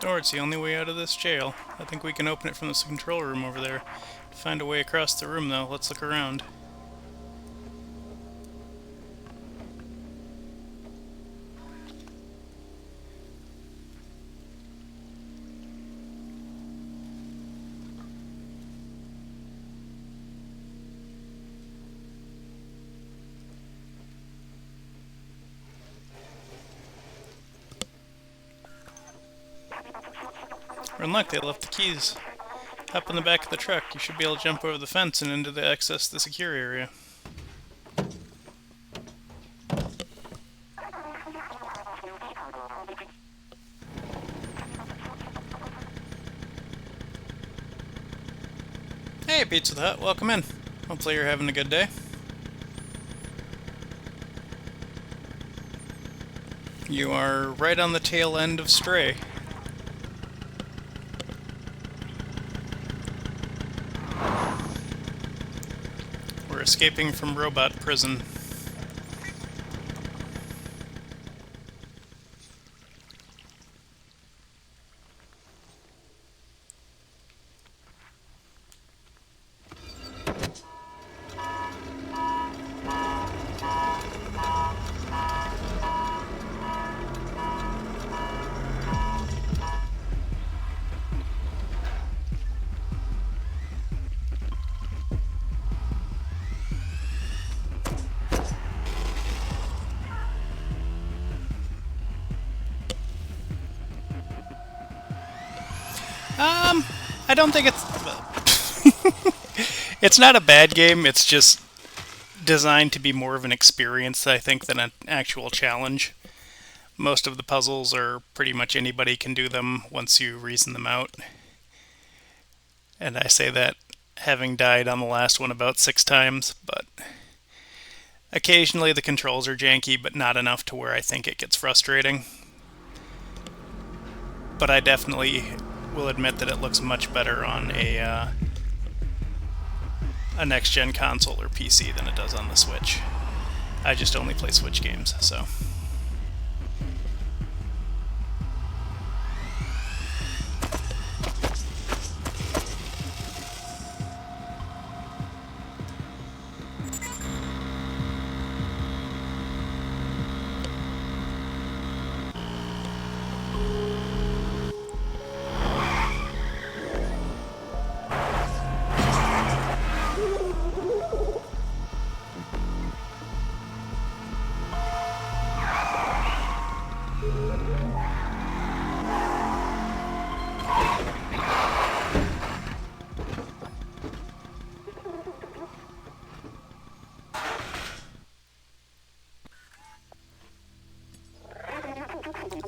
Or it's the only way out of this jail. I think we can open it from this control room over there. To find a way across the room, though, let's look around. We're in luck, they left the keys. Hop in the back of the truck. You should be able to jump over the fence and into the access the secure area. Hey, Pizza the Hut, welcome in. Hopefully you're having a good day. You are right on the tail end of Stray. We're escaping from robot prison. I don't think it's... It's not a bad game, it's just designed to be more of an experience, I think, than an actual challenge. Most of the puzzles are pretty much anybody can do them once you reason them out. And I say that having died on the last one about 6 times, but occasionally the controls are janky, but not enough to where I think it gets frustrating. But I definitely will admit that it looks much better on a next-gen console or PC than it does on the Switch. I just only play Switch games, so...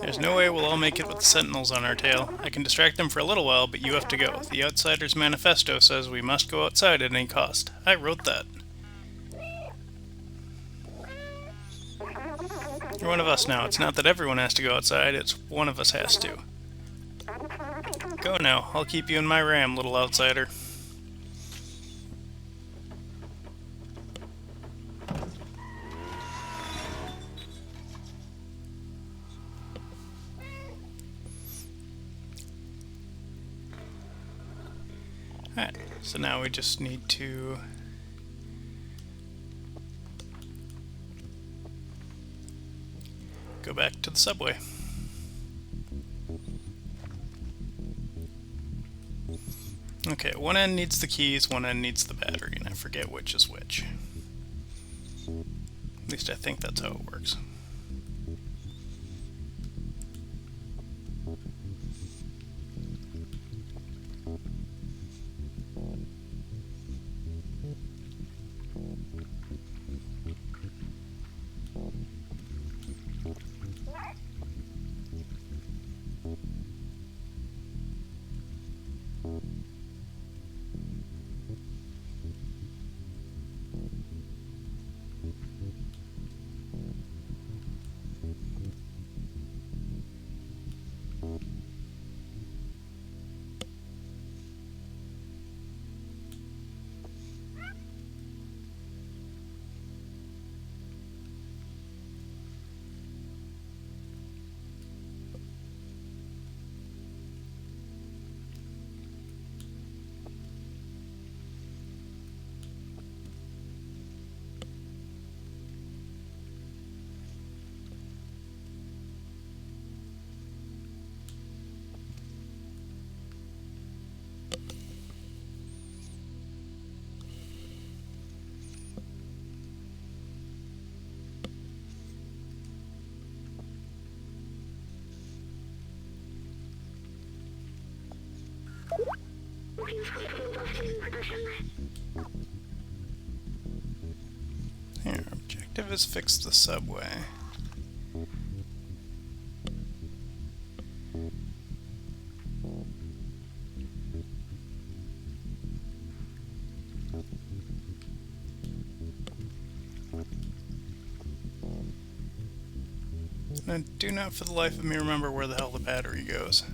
There's no way we'll all make it with the Sentinels on our tail. I can distract them for a little while, but you have to go. The Outsider's Manifesto says we must go outside at any cost. I wrote that. You're one of us now. It's not that everyone has to go outside, it's one of us has to. Go now. I'll keep you in my ram, little outsider. Alright, so now we just need to go back to the subway. Okay, one end needs the keys, one end needs the battery, and I forget which is which. At least I think that's how it works. Here, objective is fix the subway. I do not for the life of me remember where the hell the battery goes.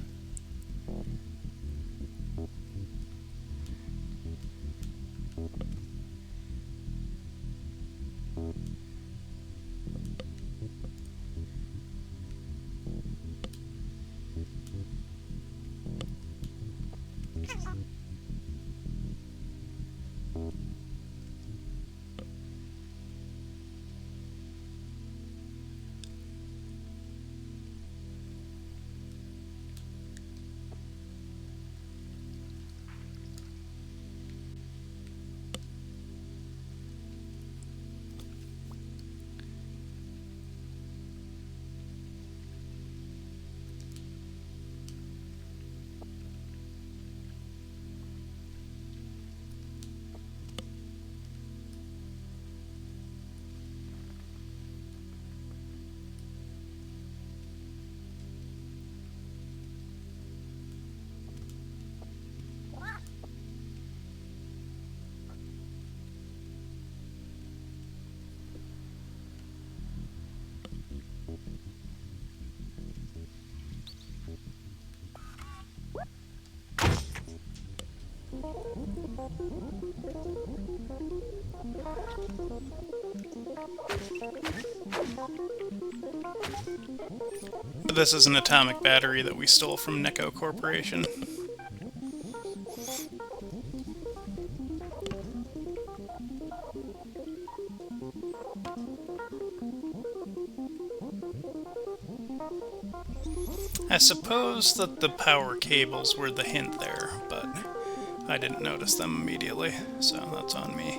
This is an atomic battery that we stole from Necco Corporation. I suppose that the power cables were the hint there, but I didn't notice them immediately, so that's on me.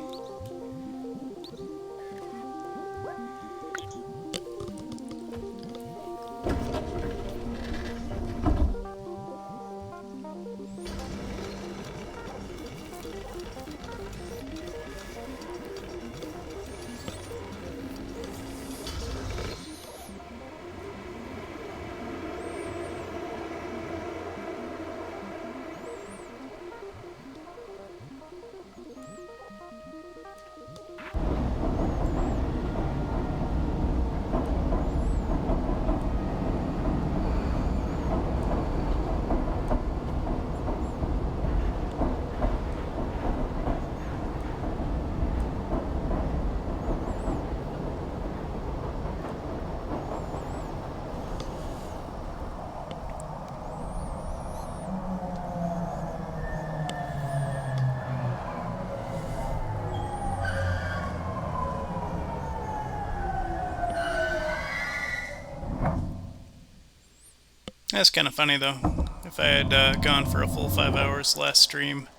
That's kind of funny, though. If I had gone for a full 5 hours last stream,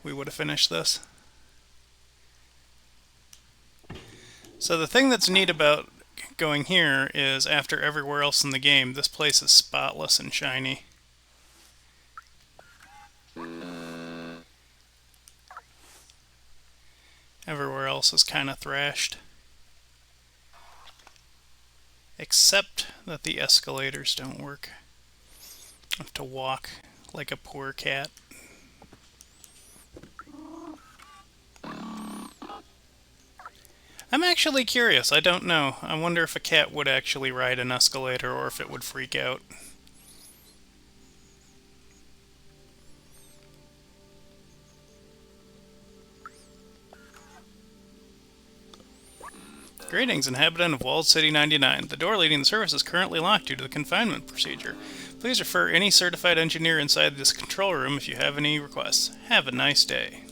we would have finished this. So the thing that's neat about going here is, after everywhere else in the game, this place is spotless and shiny. Everywhere else is kind of thrashed. Except that the escalators don't work. I have to walk like a poor cat. I'm actually curious. I don't know. I wonder if a cat would actually ride an escalator or if it would freak out. Greetings, inhabitant of Walled City 99. The door leading to the surface is currently locked due to the confinement procedure. Please refer any certified engineer inside this control room if you have any requests. Have a nice day.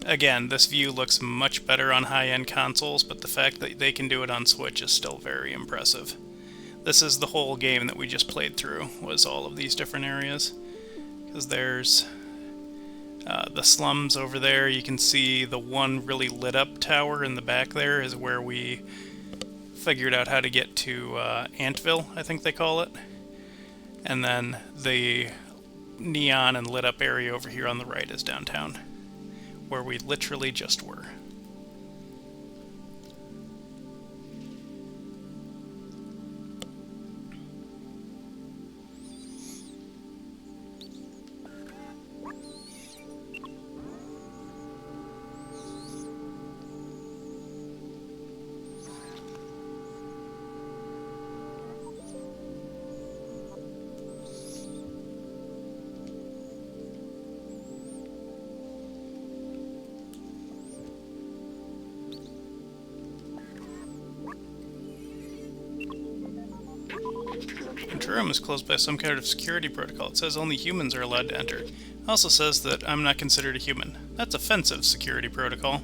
Again, this view looks much better on high-end consoles, but the fact that they can do it on Switch is still very impressive. This is the whole game that we just played through, was all of these different areas. Because there's the slums over there. You can see the one really lit up tower in the back there is where we figured out how to get to Antville, I think they call it. And then the neon and lit up area over here on the right is downtown, where we literally just were. The room is closed by some kind of security protocol. It says only humans are allowed to enter. It also says that I'm not considered a human. That's offensive, security protocol.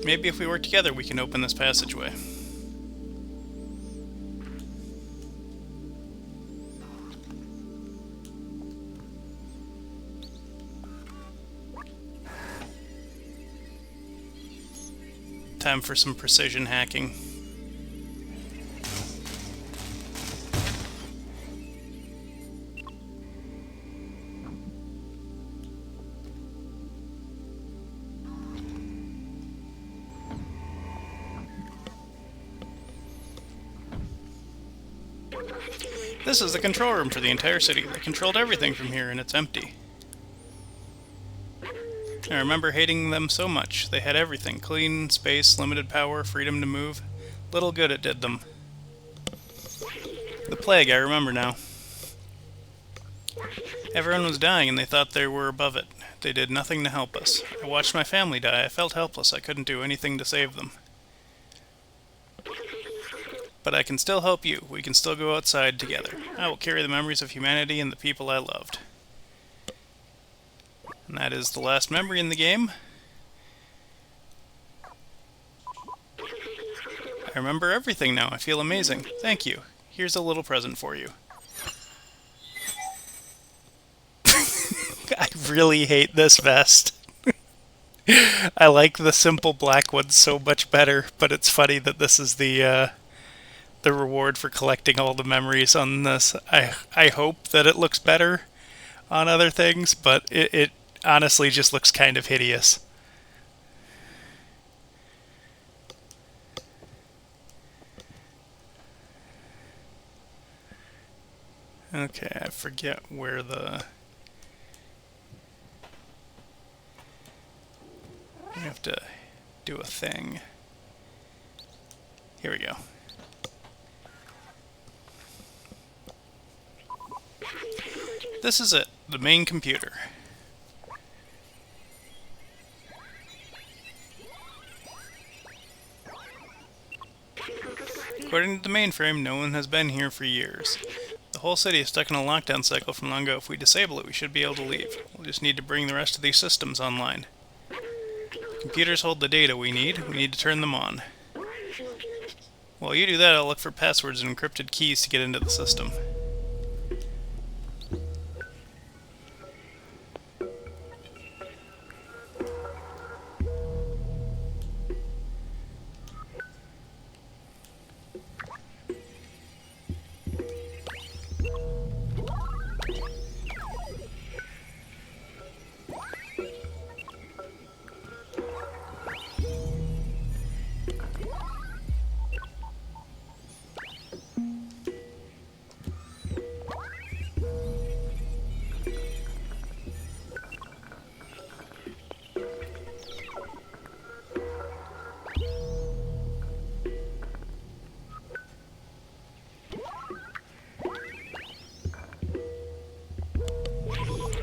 Maybe if we work together we can open this passageway. Time for some precision hacking. This is the control room for the entire city. They controlled everything from here, and it's empty. I remember hating them so much. They had everything. Clean space, limited power, freedom to move. Little good it did them. The plague, I remember now. Everyone was dying and they thought they were above it. They did nothing to help us. I watched my family die. I felt helpless. I couldn't do anything to save them. But I can still help you. We can still go outside together. I will carry the memories of humanity and the people I loved. And that is the last memory in the game. I remember everything now. I feel amazing. Thank you. Here's a little present for you. I really hate this vest. I like the simple black one so much better, but it's funny that this is the reward for collecting all the memories on this. I hope that it looks better on other things, but it honestly just looks kind of hideous. Okay, I forget where we have to do a thing. Here we go. This is it, the main computer. According to the mainframe, no one has been here for years. The whole city is stuck in a lockdown cycle from long ago. If we disable it, we should be able to leave. We'll just need to bring the rest of these systems online. Computers hold the data we need. We need to turn them on. While you do that, I'll look for passwords and encrypted keys to get into the system.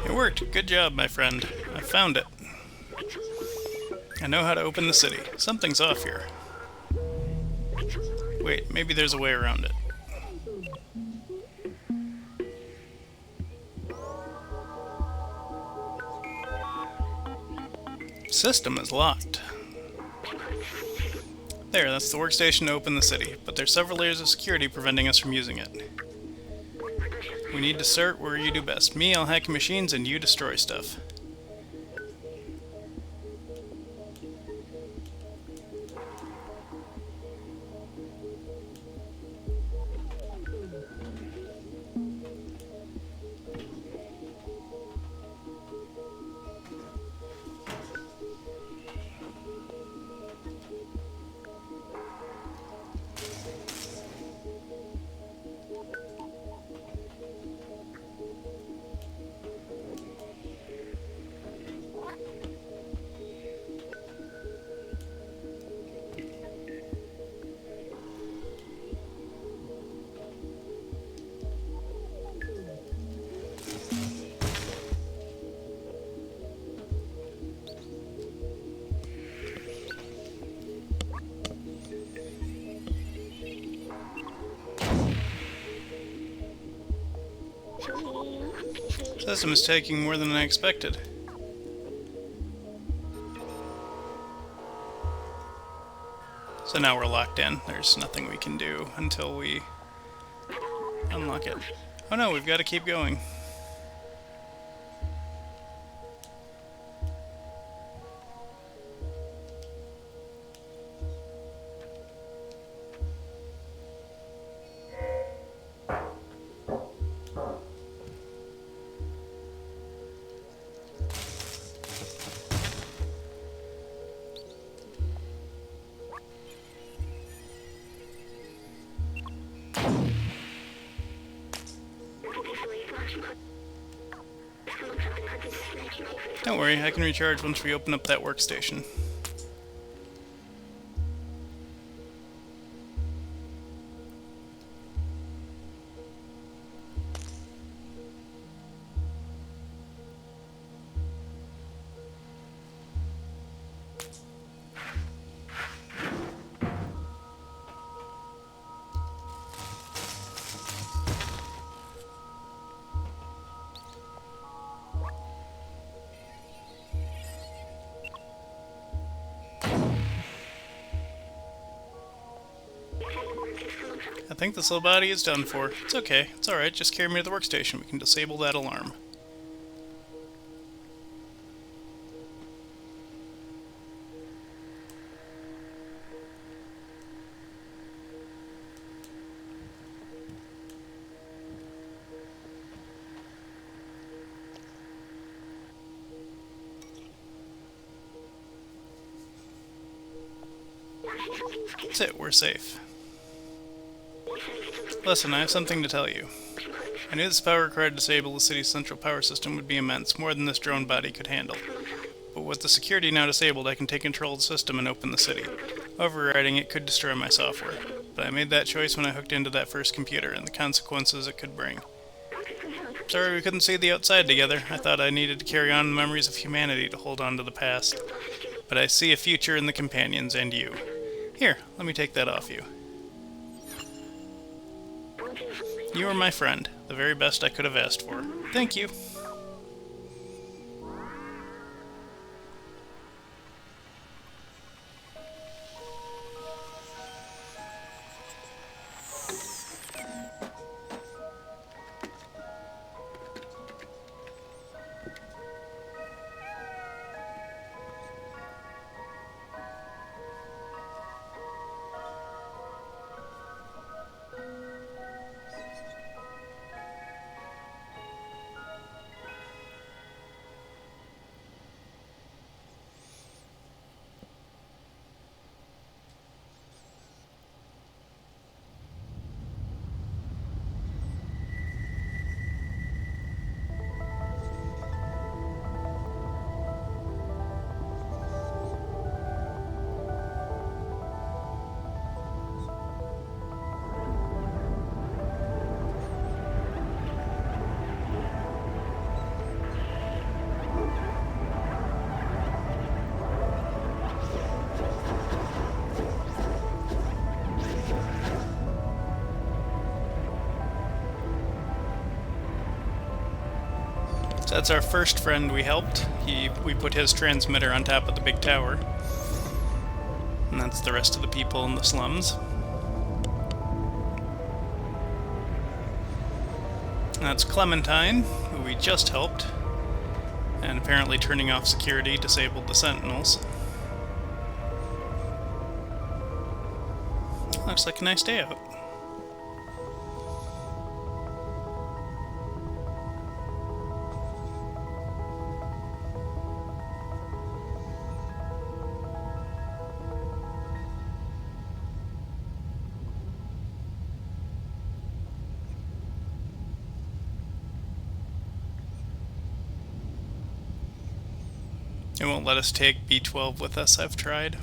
It worked. Good job, my friend. I found it. I know how to open the city. Something's off here. Wait, maybe there's a way around it. System is locked. There, that's the workstation to open the city, but there's several layers of security preventing us from using it. We need to start where you do best. Me, I'll hack machines, and you destroy stuff. System is taking more than I expected. So now we're locked in. There's nothing we can do until we unlock it. Oh no, we've got to keep going. Don't worry, I can recharge once we open up that workstation. I think this little body is done for. It's okay. It's alright. Just carry me to the workstation. We can disable that alarm. That's it. We're safe. Listen, I have something to tell you. I knew this power required to disable the city's central power system would be immense, more than this drone body could handle. But with the security now disabled, I can take control of the system and open the city. Overriding it could destroy my software. But I made that choice when I hooked into that first computer, and the consequences it could bring. Sorry we couldn't see the outside together. I thought I needed to carry on the memories of humanity to hold on to the past. But I see a future in the companions and you. Here, let me take that off you. You are my friend, the very best I could have asked for. Thank you. So that's our first friend we helped. We put his transmitter on top of the big tower. And that's the rest of the people in the slums. That's Clementine, who we just helped. And apparently turning off security disabled the sentinels. Looks like a nice day out. It won't let us take B12 with us, I've tried.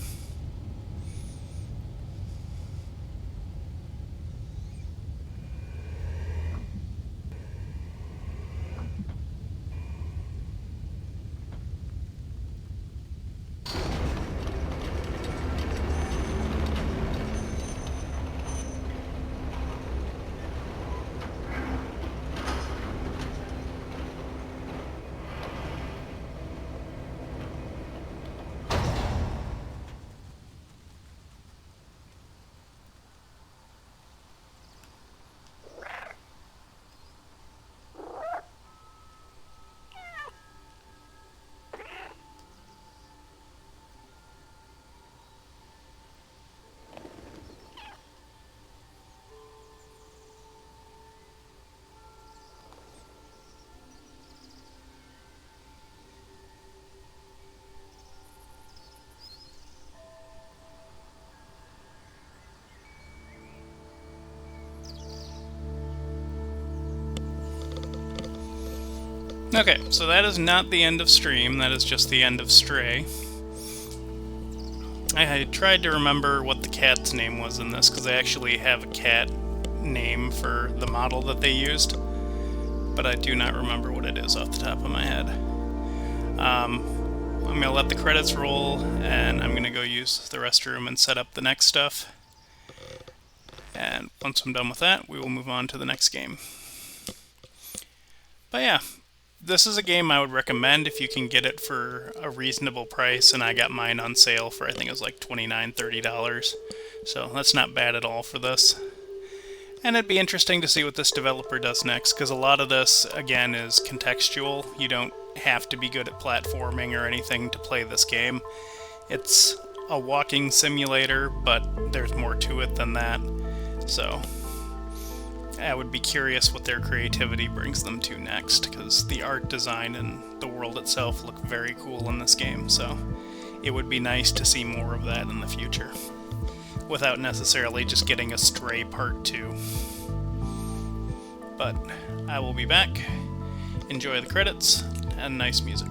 Okay, so that is not the end of Stream, that is just the end of Stray. I tried to remember what the cat's name was in this, because I actually have a cat name for the model that they used, but I do not remember what it is off the top of my head. I'm going to let the credits roll, and I'm going to go use the restroom and set up the next stuff. And once I'm done with that, we will move on to the next game. But yeah, this is a game I would recommend if you can get it for a reasonable price, and I got mine on sale for, I think it was like $29, $30. So that's not bad at all for this. And it'd be interesting to see what this developer does next, because a lot of this, again, is contextual. You don't have to be good at platforming or anything to play this game. It's a walking simulator, but there's more to it than that. So I would be curious what their creativity brings them to next, because the art design and the world itself look very cool in this game, so it would be nice to see more of that in the future, without necessarily just getting a Stray Part 2. But I will be back. Enjoy the credits and nice music.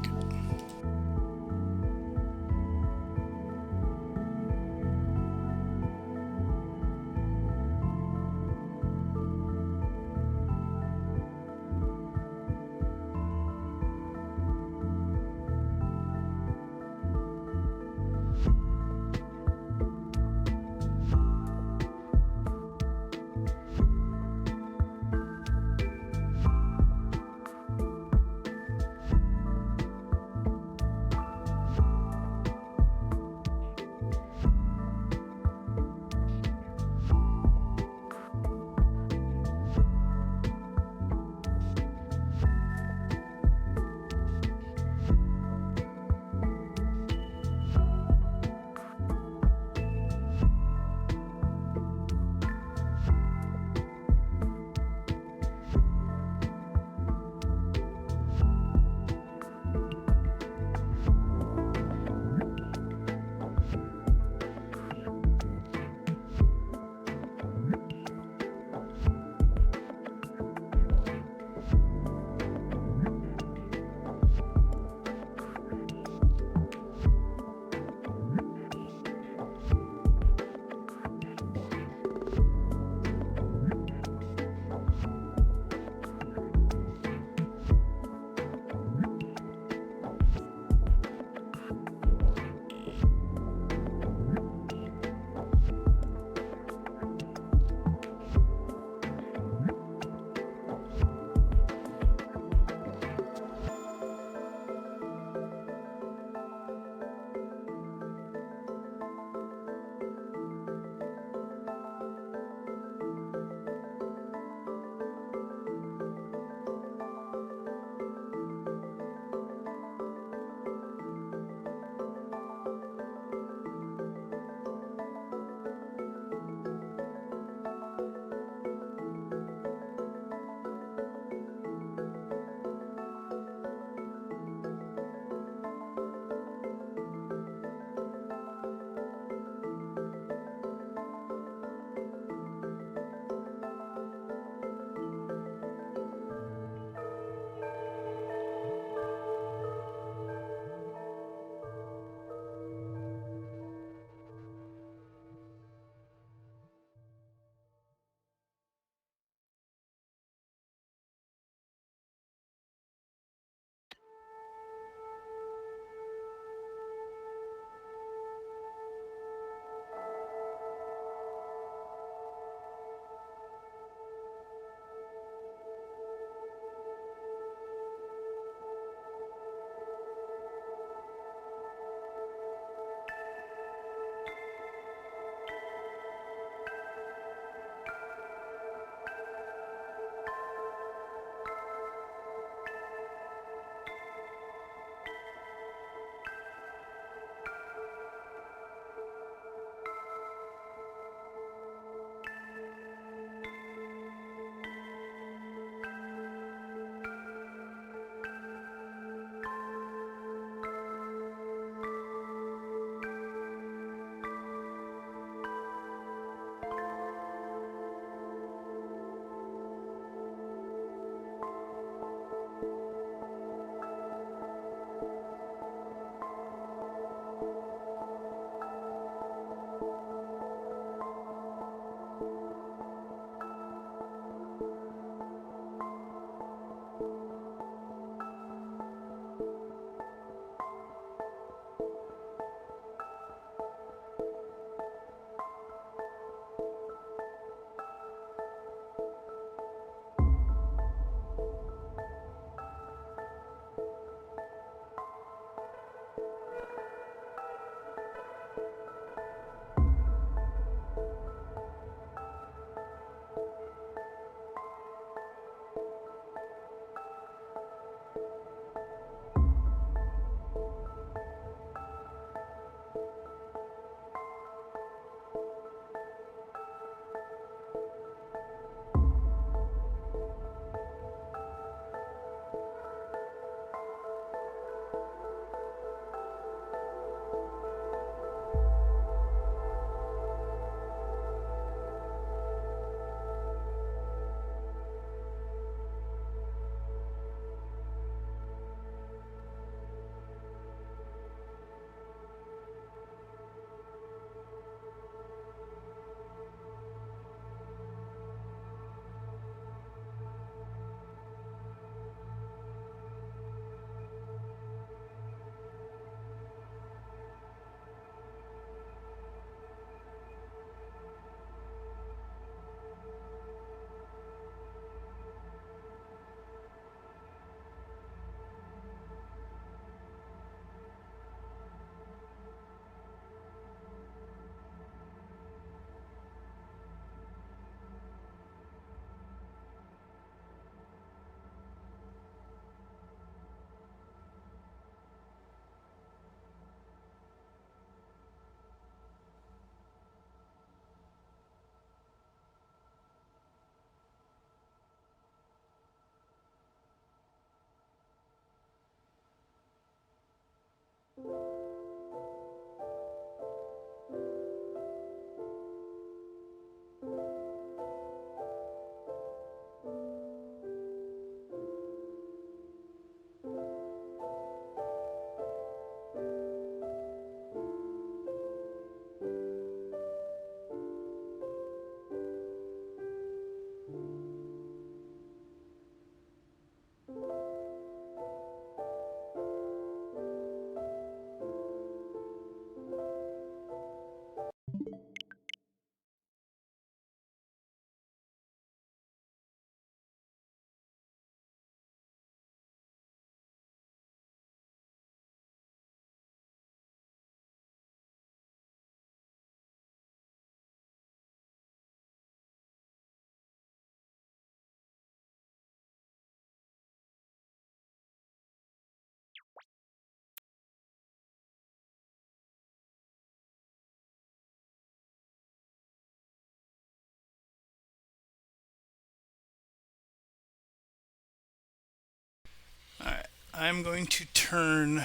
I'm going to turn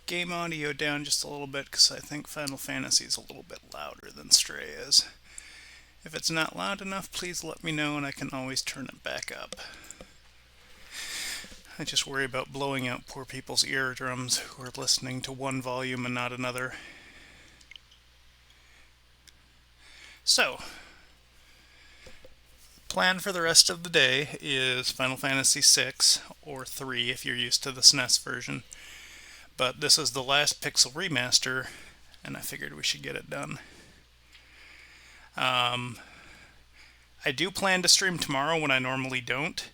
game audio down just a little bit because I think Final Fantasy is a little bit louder than Stray is. If it's not loud enough, please let me know and I can always turn it back up. I just worry about blowing out poor people's eardrums who are listening to one volume and not another. So, plan for the rest of the day is Final Fantasy VI, or 3 if you're used to the SNES version. But this is the last Pixel remaster, and I figured we should get it done. I do plan to stream tomorrow when I normally don't,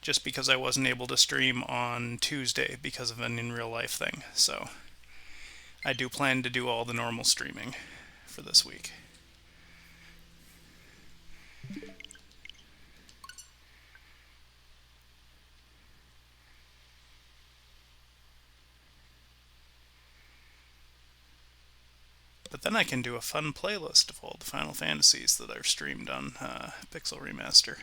just because I wasn't able to stream on Tuesday because of an in-real-life thing. So, I do plan to do all the normal streaming for this week. But then I can do a fun playlist of all the Final Fantasies that I've streamed on Pixel Remaster.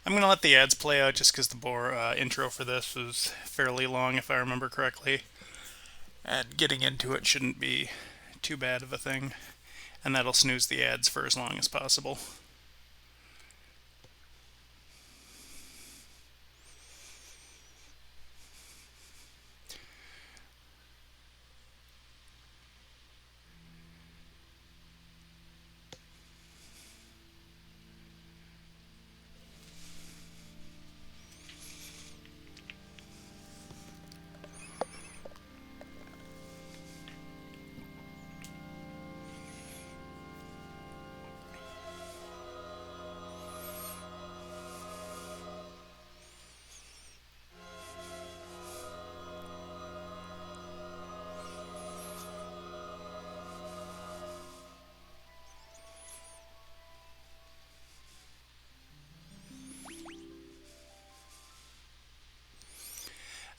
I'm going to let the ads play out just because the intro for this was fairly long, if I remember correctly. And getting into it shouldn't be too bad of a thing. And that'll snooze the ads for as long as possible.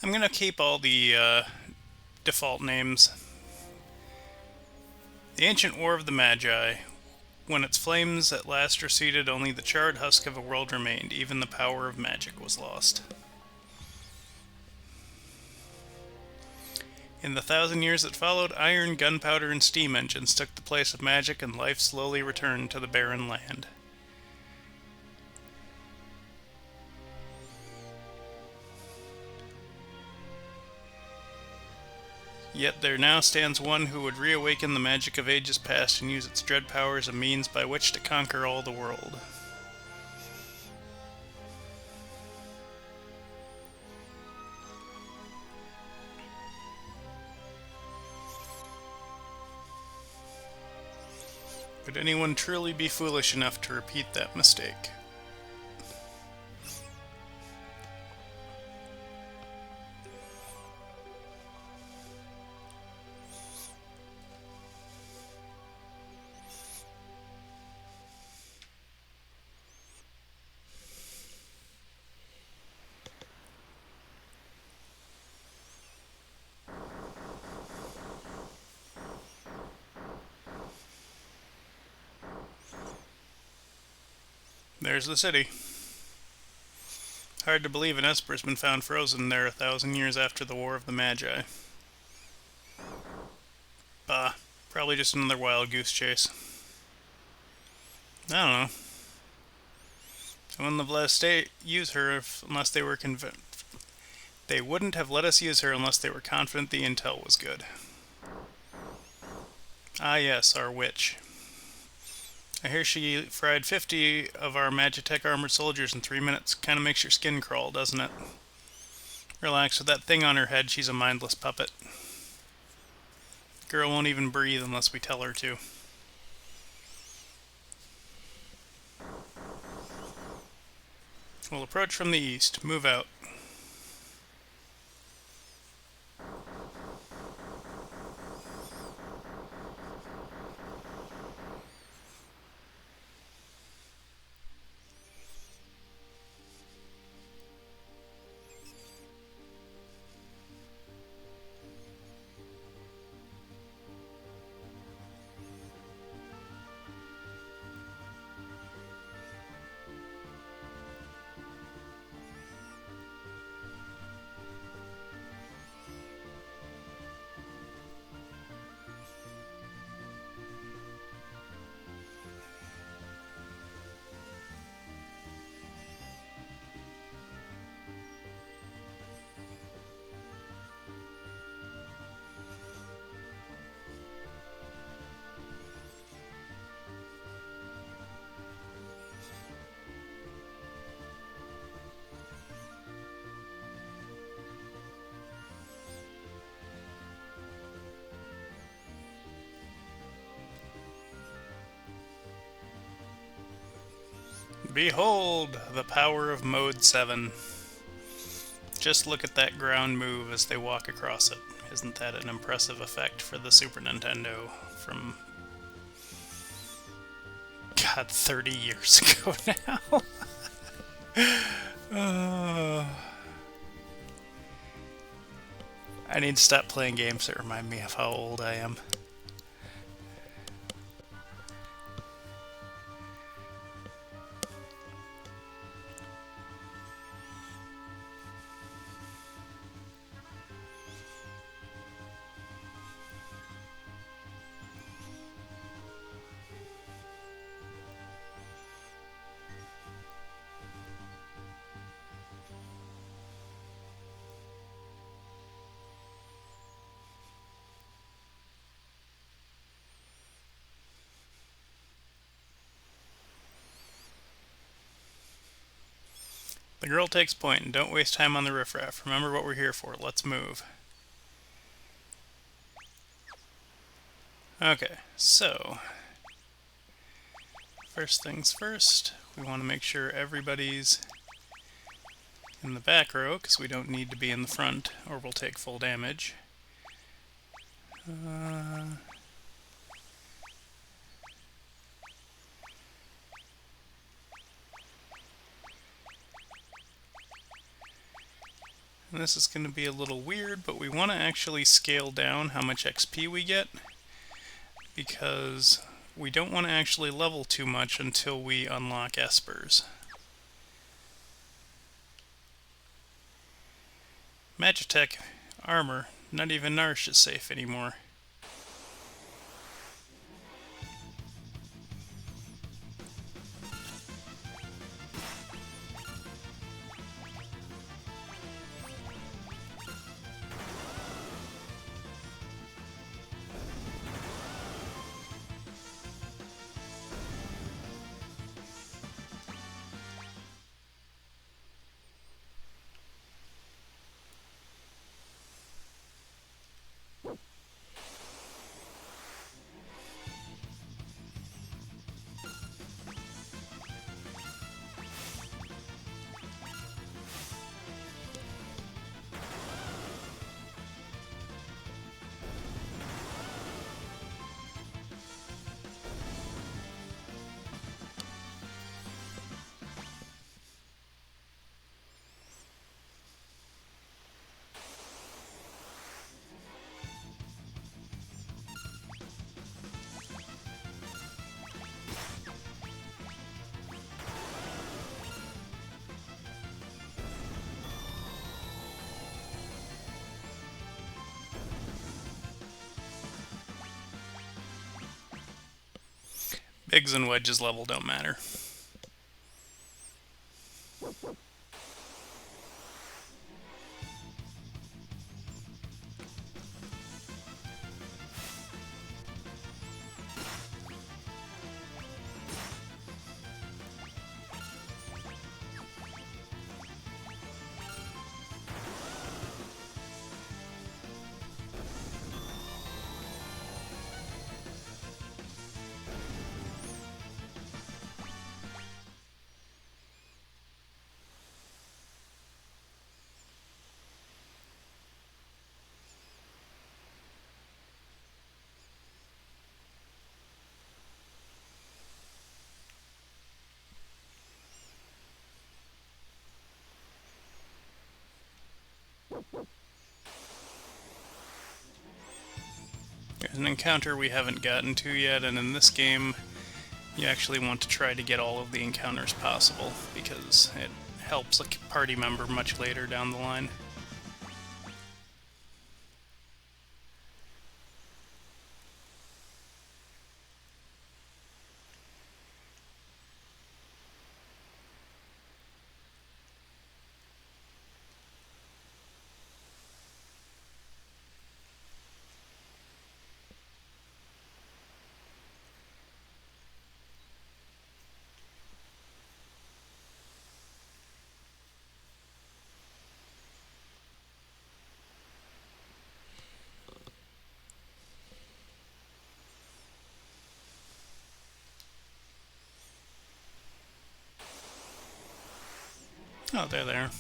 I'm going to keep all the default names. The Ancient War of the Magi. When its flames at last receded, only the charred husk of a world remained. Even the power of magic was lost. In the 1,000 years that followed, iron, gunpowder, and steam engines took the place of magic, and life slowly returned to the barren land. Yet there now stands one who would reawaken the magic of ages past and use its dread power as a means by which to conquer all the world. Could anyone truly be foolish enough to repeat that mistake? There's the city. Hard to believe an Esper's been found frozen there 1,000 years after the War of the Magi. Bah, probably just another wild goose chase. I don't know. They wouldn't have let us use her unless they were convinced. They wouldn't have let us use her unless they were confident the intel was good. Ah yes, our witch. I hear she fried 50 of our Magitech armored soldiers in 3 minutes. Kinda makes your skin crawl, doesn't it? Relax, with that thing on her head, she's a mindless puppet. Girl won't even breathe unless we tell her to. We'll approach from the east. Move out. Behold the power of Mode 7. Just look at that ground move as they walk across it. Isn't that an impressive effect for the Super Nintendo from, God, 30 years ago now? I need to stop playing games that remind me of how old I am. The girl takes point, and don't waste time on the riffraff. Remember what we're here for. Let's move. Okay, so first things first, we want to make sure everybody's in the back row, because we don't need to be in the front, or we'll take full damage. And this is going to be a little weird, but we want to actually scale down how much XP we get, because we don't want to actually level too much until we unlock Espers. Magitech armor, not even Narshe is safe anymore. Biggs and Wedge's level don't matter. There's an encounter we haven't gotten to yet, and in this game you actually want to try to get all of the encounters possible, because it helps a party member much later down the line. Oh, they're there.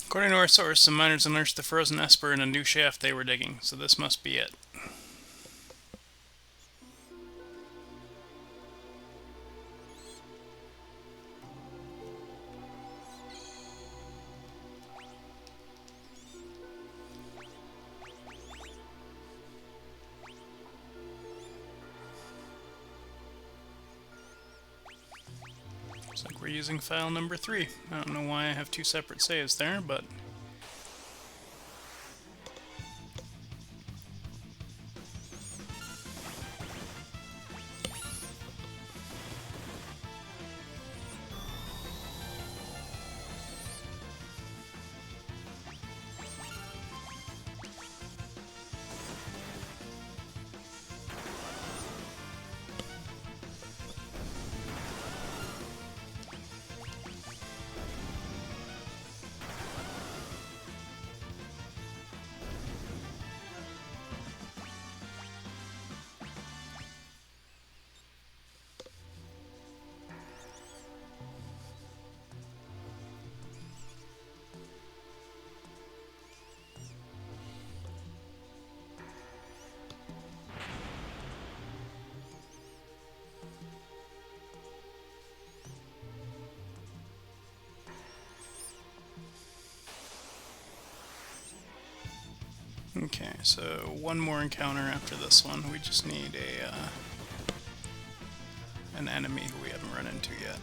According to our source, some miners unearthed the frozen Esper in a new shaft they were digging, so this must be it. Looks like we're using file number 3. I don't know why I have 2 separate saves there, but... Okay, so one more encounter after this one. We just need an enemy who we haven't run into yet.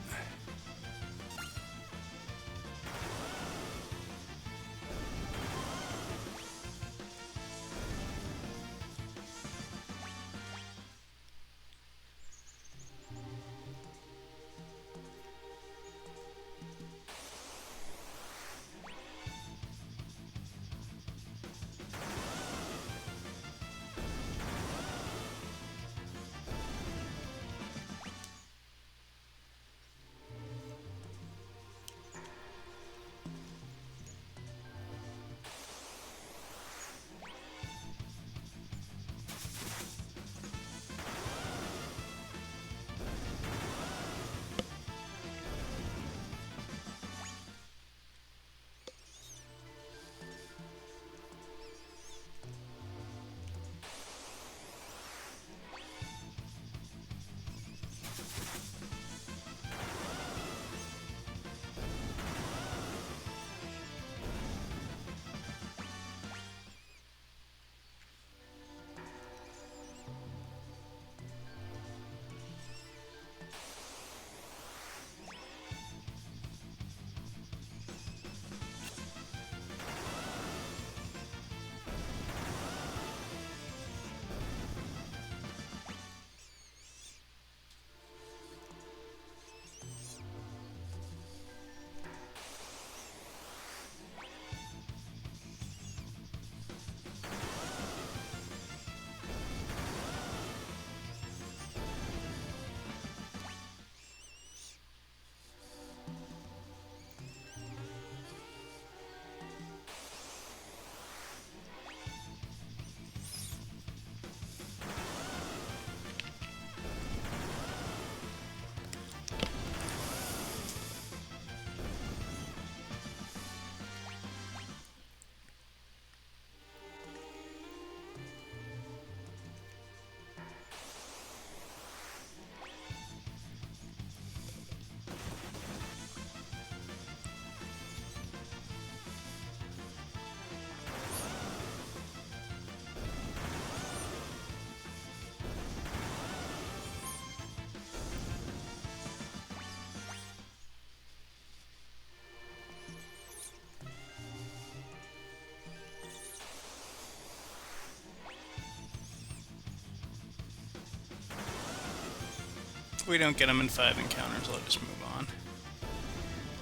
we don't get them in 5 encounters, I'll just move on.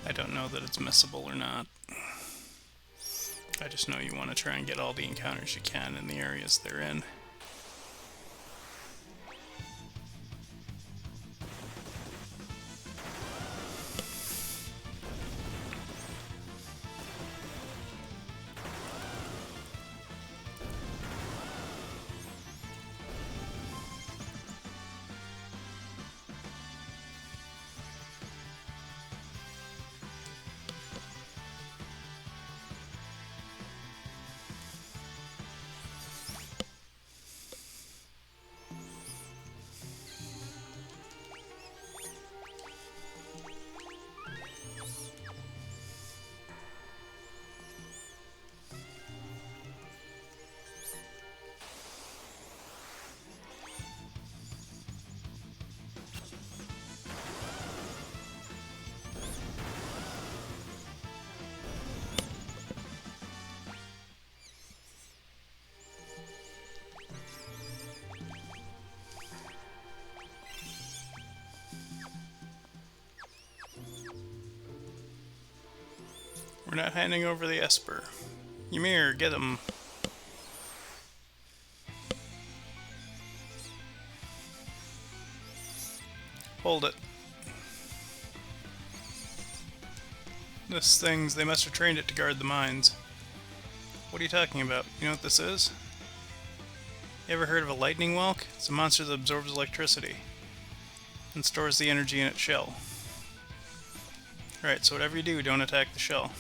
I don't know that it's missable or not. I just know you want to try and get all the encounters you can in the areas they're in. We're not handing over the Esper. Ymir, get him. Hold it. This thing's... they must have trained it to guard the mines. What are you talking about? You know what this is? You ever heard of a lightning whelk? It's a monster that absorbs electricity and stores the energy in its shell. Alright, so whatever you do, don't attack the shell.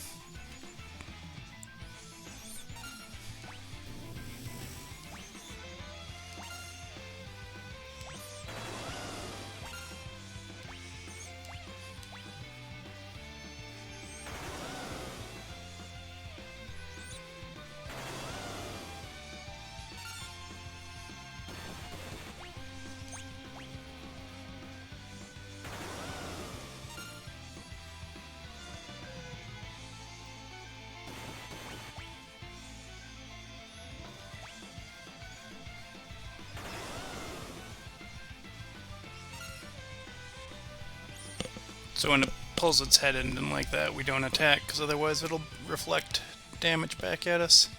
So when it pulls its head in like that, we don't attack, because otherwise it'll reflect damage back at us.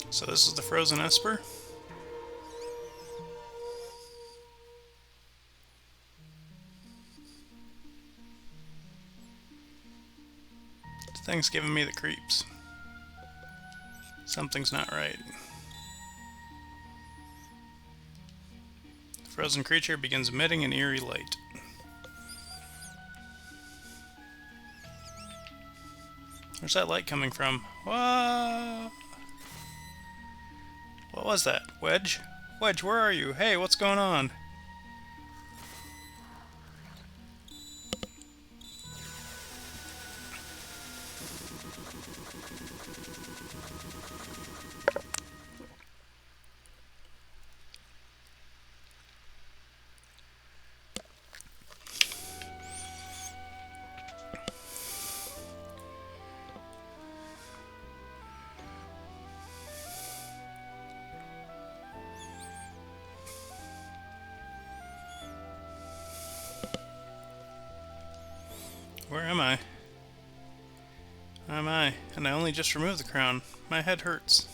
So this is the Frozen Esper. This thing's giving me the creeps. Something's not right. The frozen creature begins emitting an eerie light. Where's that light coming from? Whoa! What was that? Wedge? Wedge, where are you? Hey, what's going on? My, my. And I only just removed the crown. My head hurts.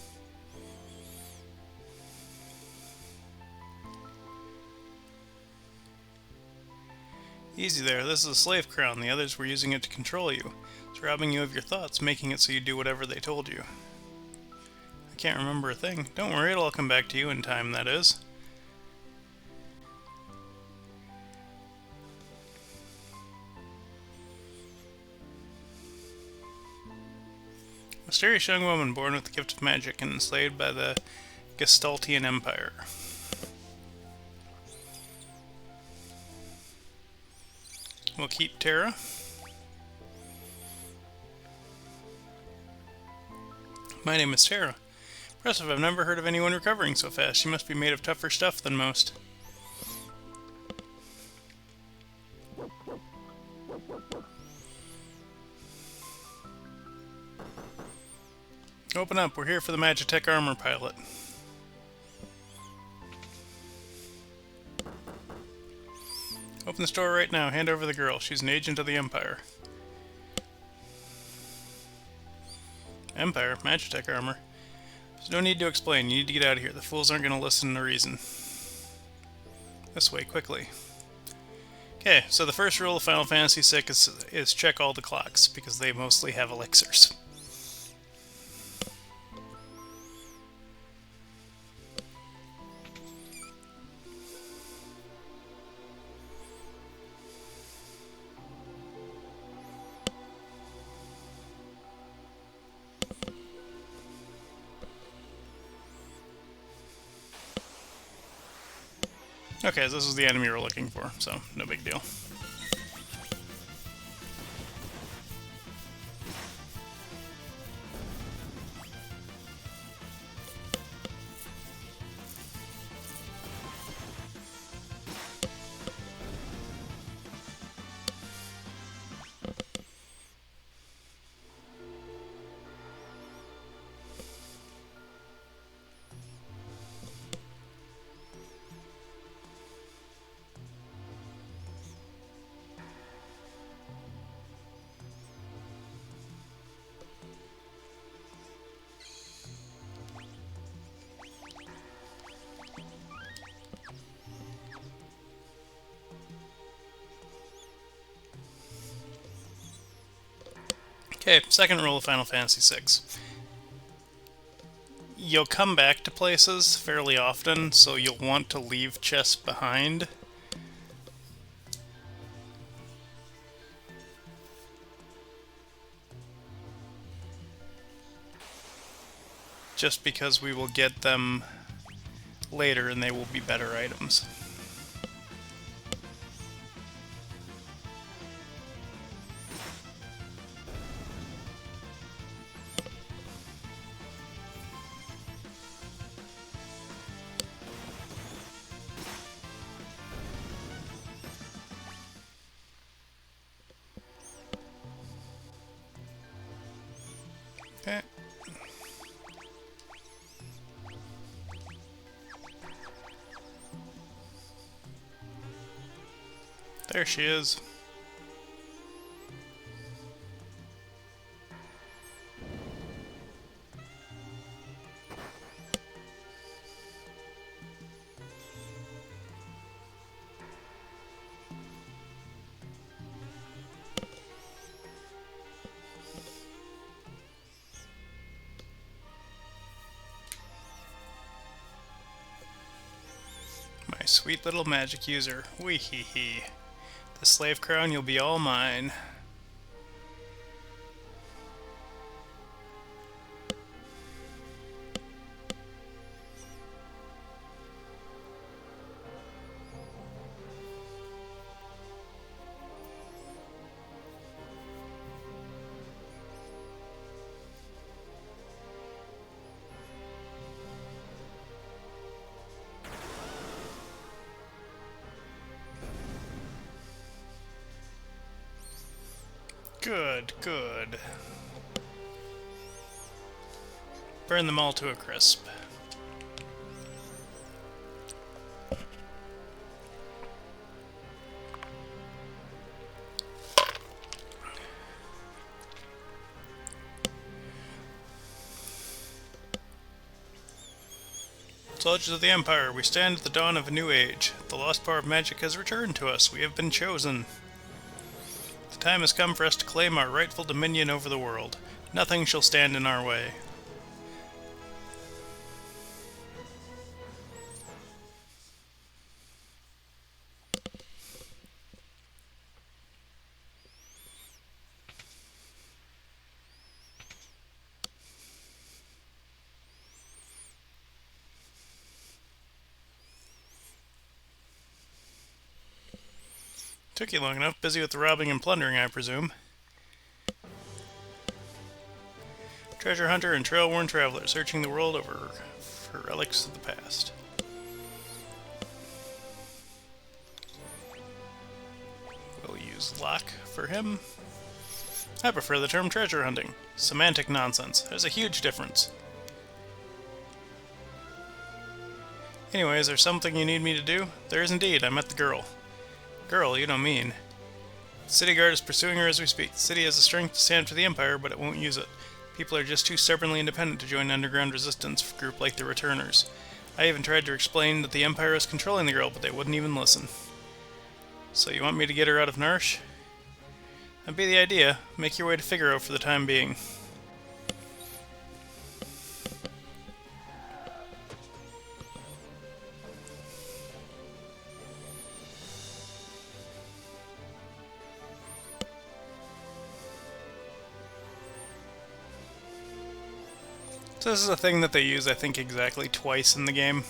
Easy there, this is a slave crown. The others were using it to control you. It's robbing you of your thoughts, making it so you do whatever they told you. I can't remember a thing. Don't worry, it'll all come back to you in time, that is. Mysterious young woman born with the gift of magic and enslaved by the Gestaltian Empire. We'll keep Terra. My name is Terra. Impressive, I've never heard of anyone recovering so fast. She must be made of tougher stuff than most. Open up, we're here for the Magitech armor pilot. Open the store right now, hand over the girl. She's an agent of the Empire. Empire? Magitech armor? There's no need to explain, you need to get out of here. The fools aren't going to listen to reason. This way, quickly. Okay, so the first rule of Final Fantasy VI is check all the clocks, because they mostly have elixirs. Okay, so this is the enemy we're looking for, so no big deal. Okay, second rule of Final Fantasy VI. You'll come back to places fairly often, so you'll want to leave chests behind. Just because we will get them later and they will be better items. Okay. There she is. My sweet little magic user. Wee hee hee. The slave crown, you'll be all mine. Good, good. Burn them all to a crisp. Soldiers of the Empire, we stand at the dawn of a new age. The lost power of magic has returned to us. We have been chosen. The time has come for us to claim our rightful dominion over the world. Nothing shall stand in our way. Took you long enough. Busy with the robbing and plundering, I presume. Treasure hunter and trail-worn traveler, searching the world over for relics of the past. We'll use lock for him. I prefer the term treasure hunting. Semantic nonsense. There's a huge difference. Anyway, is there something you need me to do? There is indeed. I met the girl. Girl, you don't mean. The city guard is pursuing her as we speak. The city has the strength to stand for the Empire, but it won't use it. People are just too stubbornly independent to join an underground resistance group like the Returners. I even tried to explain that the Empire is controlling the girl, but they wouldn't even listen. So you want me to get her out of Narshe? That'd be the idea. Make your way to Figaro for the time being. So this is a thing that they use, I think, exactly twice in the game.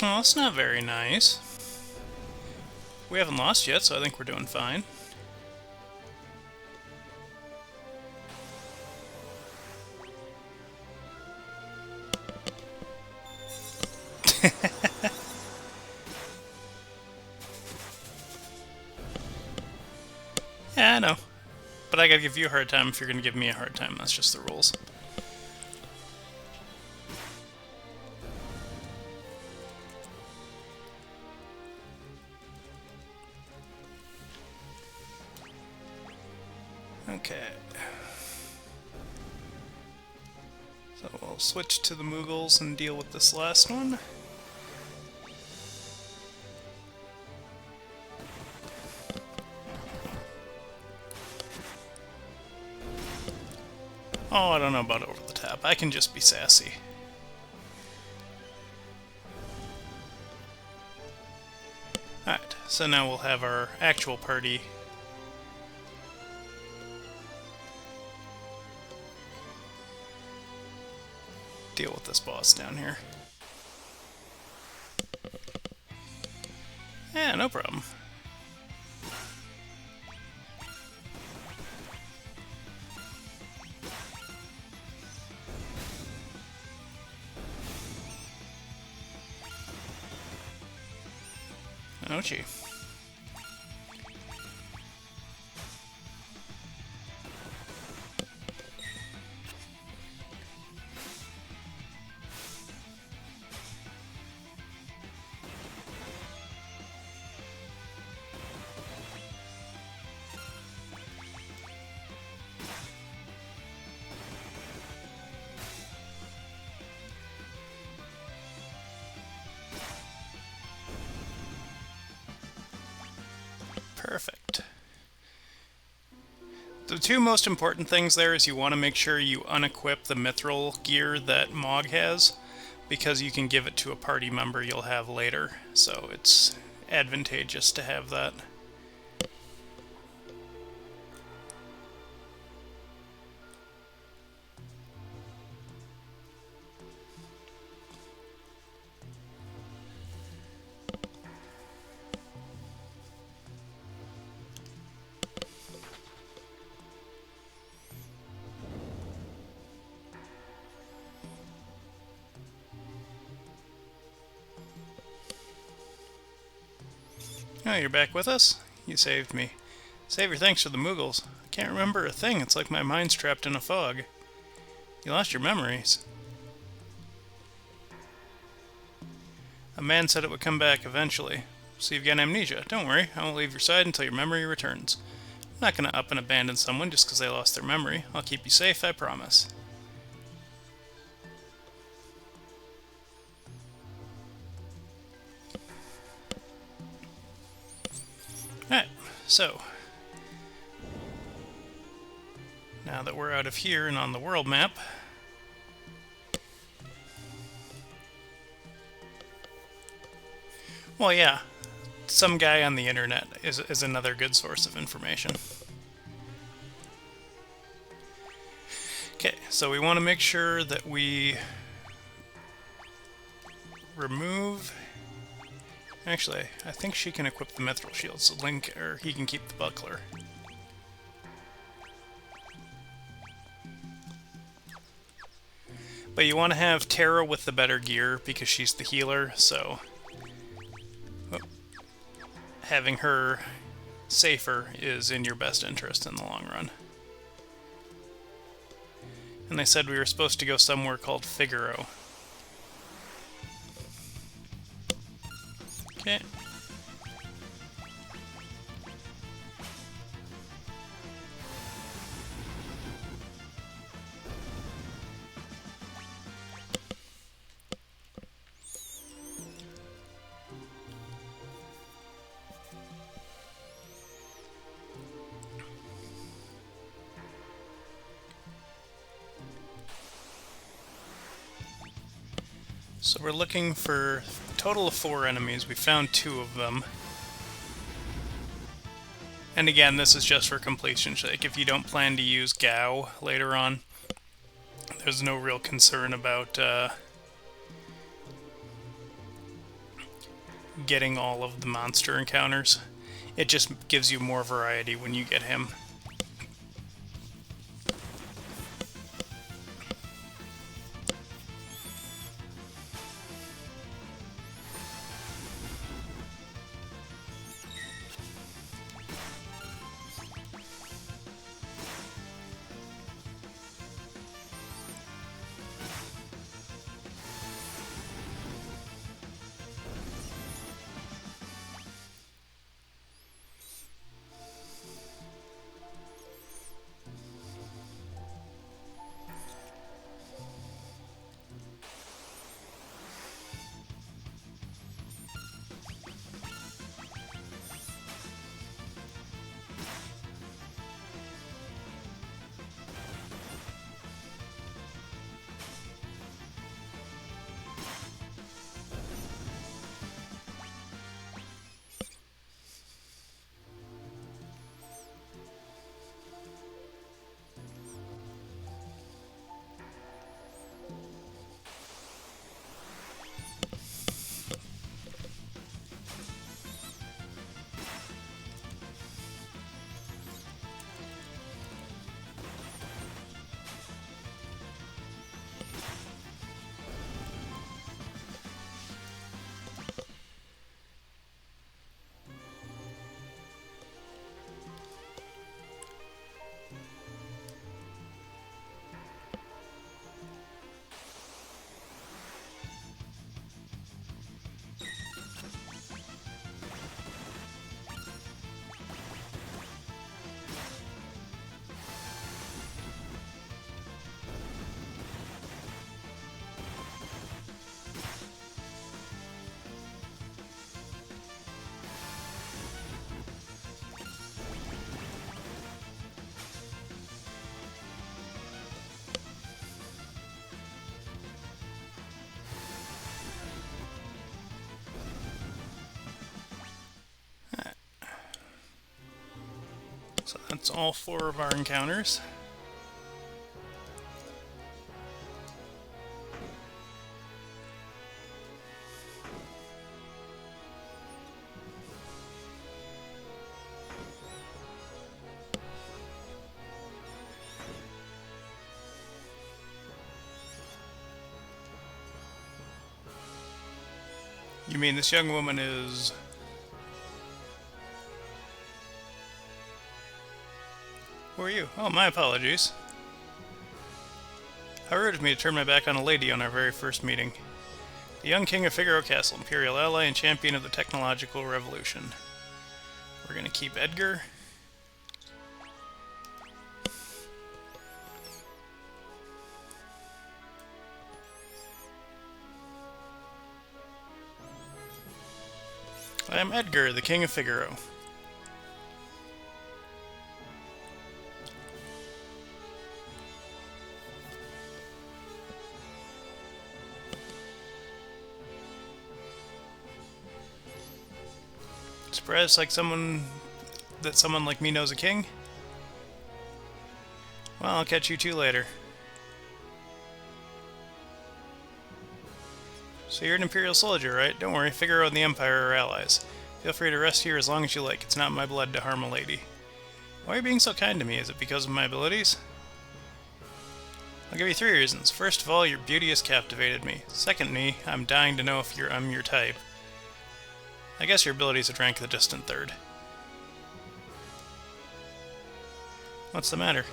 Oh, that's not very nice. We haven't lost yet, so I think we're doing fine. Yeah, I know. But I gotta give you a hard time if you're gonna give me a hard time. That's just the rules. Okay. So we'll switch to the Moogles and deal with this last one. Oh, I don't know about over the top. I can just be sassy. Alright, so now we'll have our actual party deal with this boss down here. Yeah, no problem. Oh, gee. Perfect. The two most important things there is you want to make sure you unequip the mithril gear that Mog has, because you can give it to a party member you'll have later, so it's advantageous to have that. Oh, you're back with us? You saved me. Save your thanks for the Moogles. I can't remember a thing. It's like my mind's trapped in a fog. You lost your memories. A man said it would come back eventually. So you've got amnesia. Don't worry, I won't leave your side until your memory returns. I'm not going to up and abandon someone just because they lost their memory. I'll keep you safe, I promise. Alright, so now that we're out of here and on the world map, well, yeah, some guy on the internet is another good source of information. Okay, so we want to make sure that we remove... Actually, I think she can equip the mithril shield, so Link, or he can keep the buckler. But you want to have Terra with the better gear because she's the healer, so having her safer is in your best interest in the long run. And they said we were supposed to go somewhere called Figaro. Okay. So we're looking for a total of 4 enemies. We found 2 of them. And again, this is just for completion's sake. If you don't plan to use Gao later on, there's no real concern about getting all of the monster encounters. It just gives you more variety when you get him. That's all 4 of our encounters. You mean this young woman is... Who are you? Oh, my apologies. How rude of me to turn my back on a lady on our very first meeting. The young king of Figaro Castle, imperial ally and champion of the technological revolution. We're gonna keep Edgar. I am Edgar, the king of Figaro. Surprised someone like me knows a king? Well, I'll catch you two later. So you're an Imperial soldier, right? Don't worry, Figaro and the Empire are allies. Feel free to rest here as long as you like. It's not in my blood to harm a lady. Why are you being so kind to me? Is it because of my abilities? I'll give you 3 reasons. First of all, your beauty has captivated me. Secondly, I'm dying to know if I'm your type. I guess your abilities would rank the distant third. What's the matter?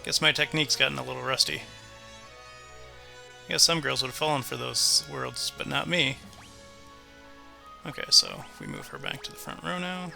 Guess my technique's gotten a little rusty. Guess some girls would have fallen for those worlds, but not me. Okay, so we move her back to the front row now.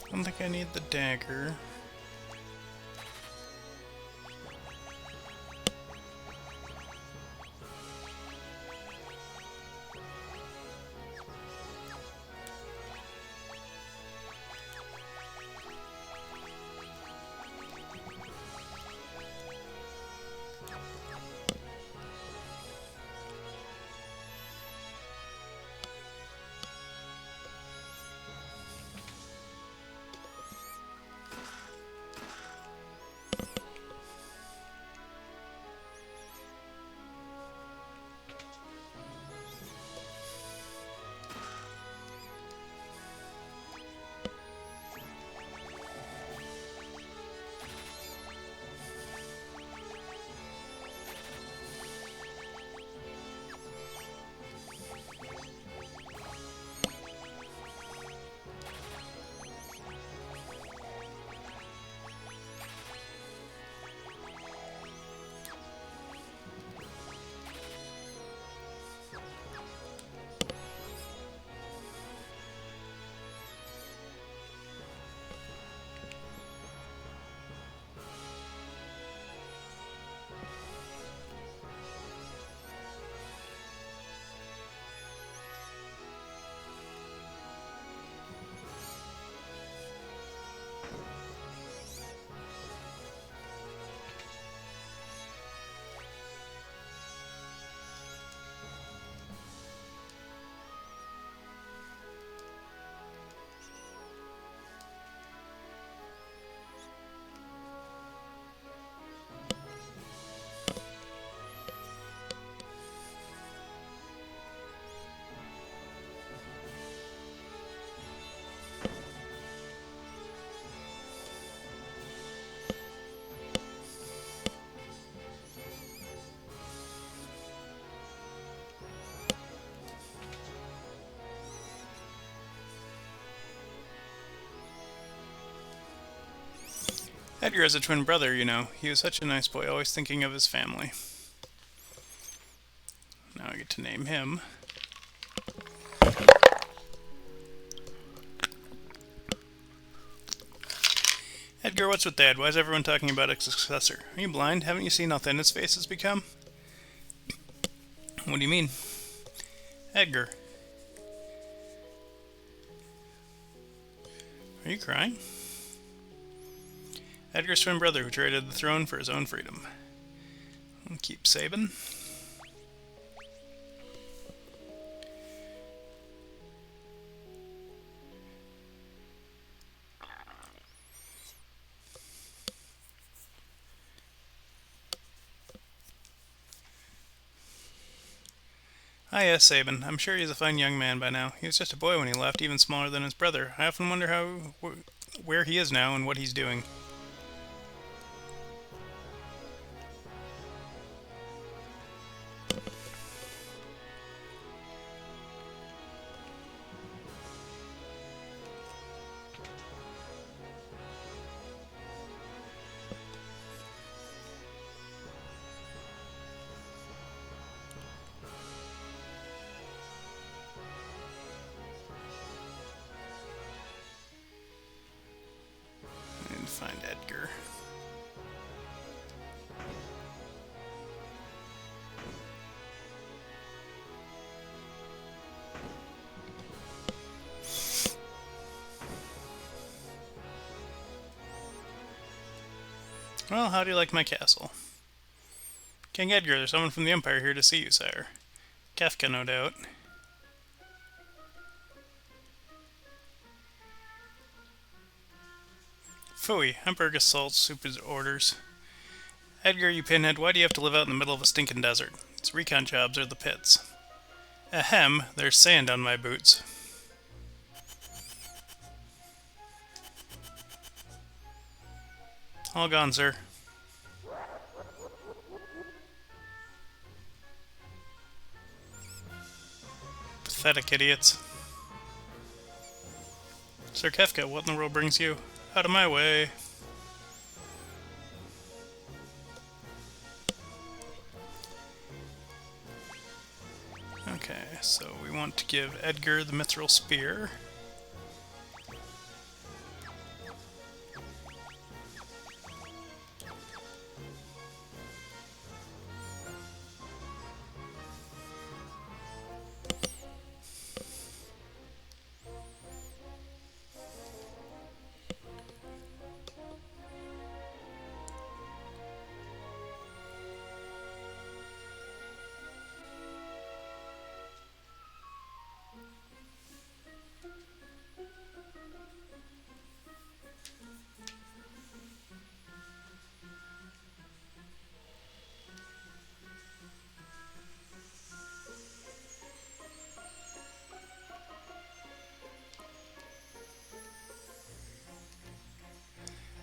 I don't think I need the dagger. Edgar has a twin brother, you know. He was such a nice boy, always thinking of his family. Now Now I get to name him. Edgar, what's with Dad? Why is everyone talking about a successor? Are you blind? Haven't you seen how thin his face has become? What do you mean? Edgar. Are you crying? Edgar's twin brother who traded the throne for his own freedom. I'll keep Sabin. Ah yes, Sabin. I'm sure he's a fine young man by now. He was just a boy when he left, even smaller than his brother. I often wonder where he is now and what he's doing. Find Edgar. Well, how do you like my castle? King Edgar, there's someone from the Empire here to see you, sire. Kefka, no doubt. Phooey, Emperor Gasalt's super orders. Edgar, you pinhead, why do you have to live out in the middle of a stinking desert? It's recon jobs or the pits. Ahem, there's sand on my boots. All gone, sir. Pathetic idiots. Sir Kefka, what in the world brings you? Out of my way. Okay, so we want to give Edgar the Mithril Spear.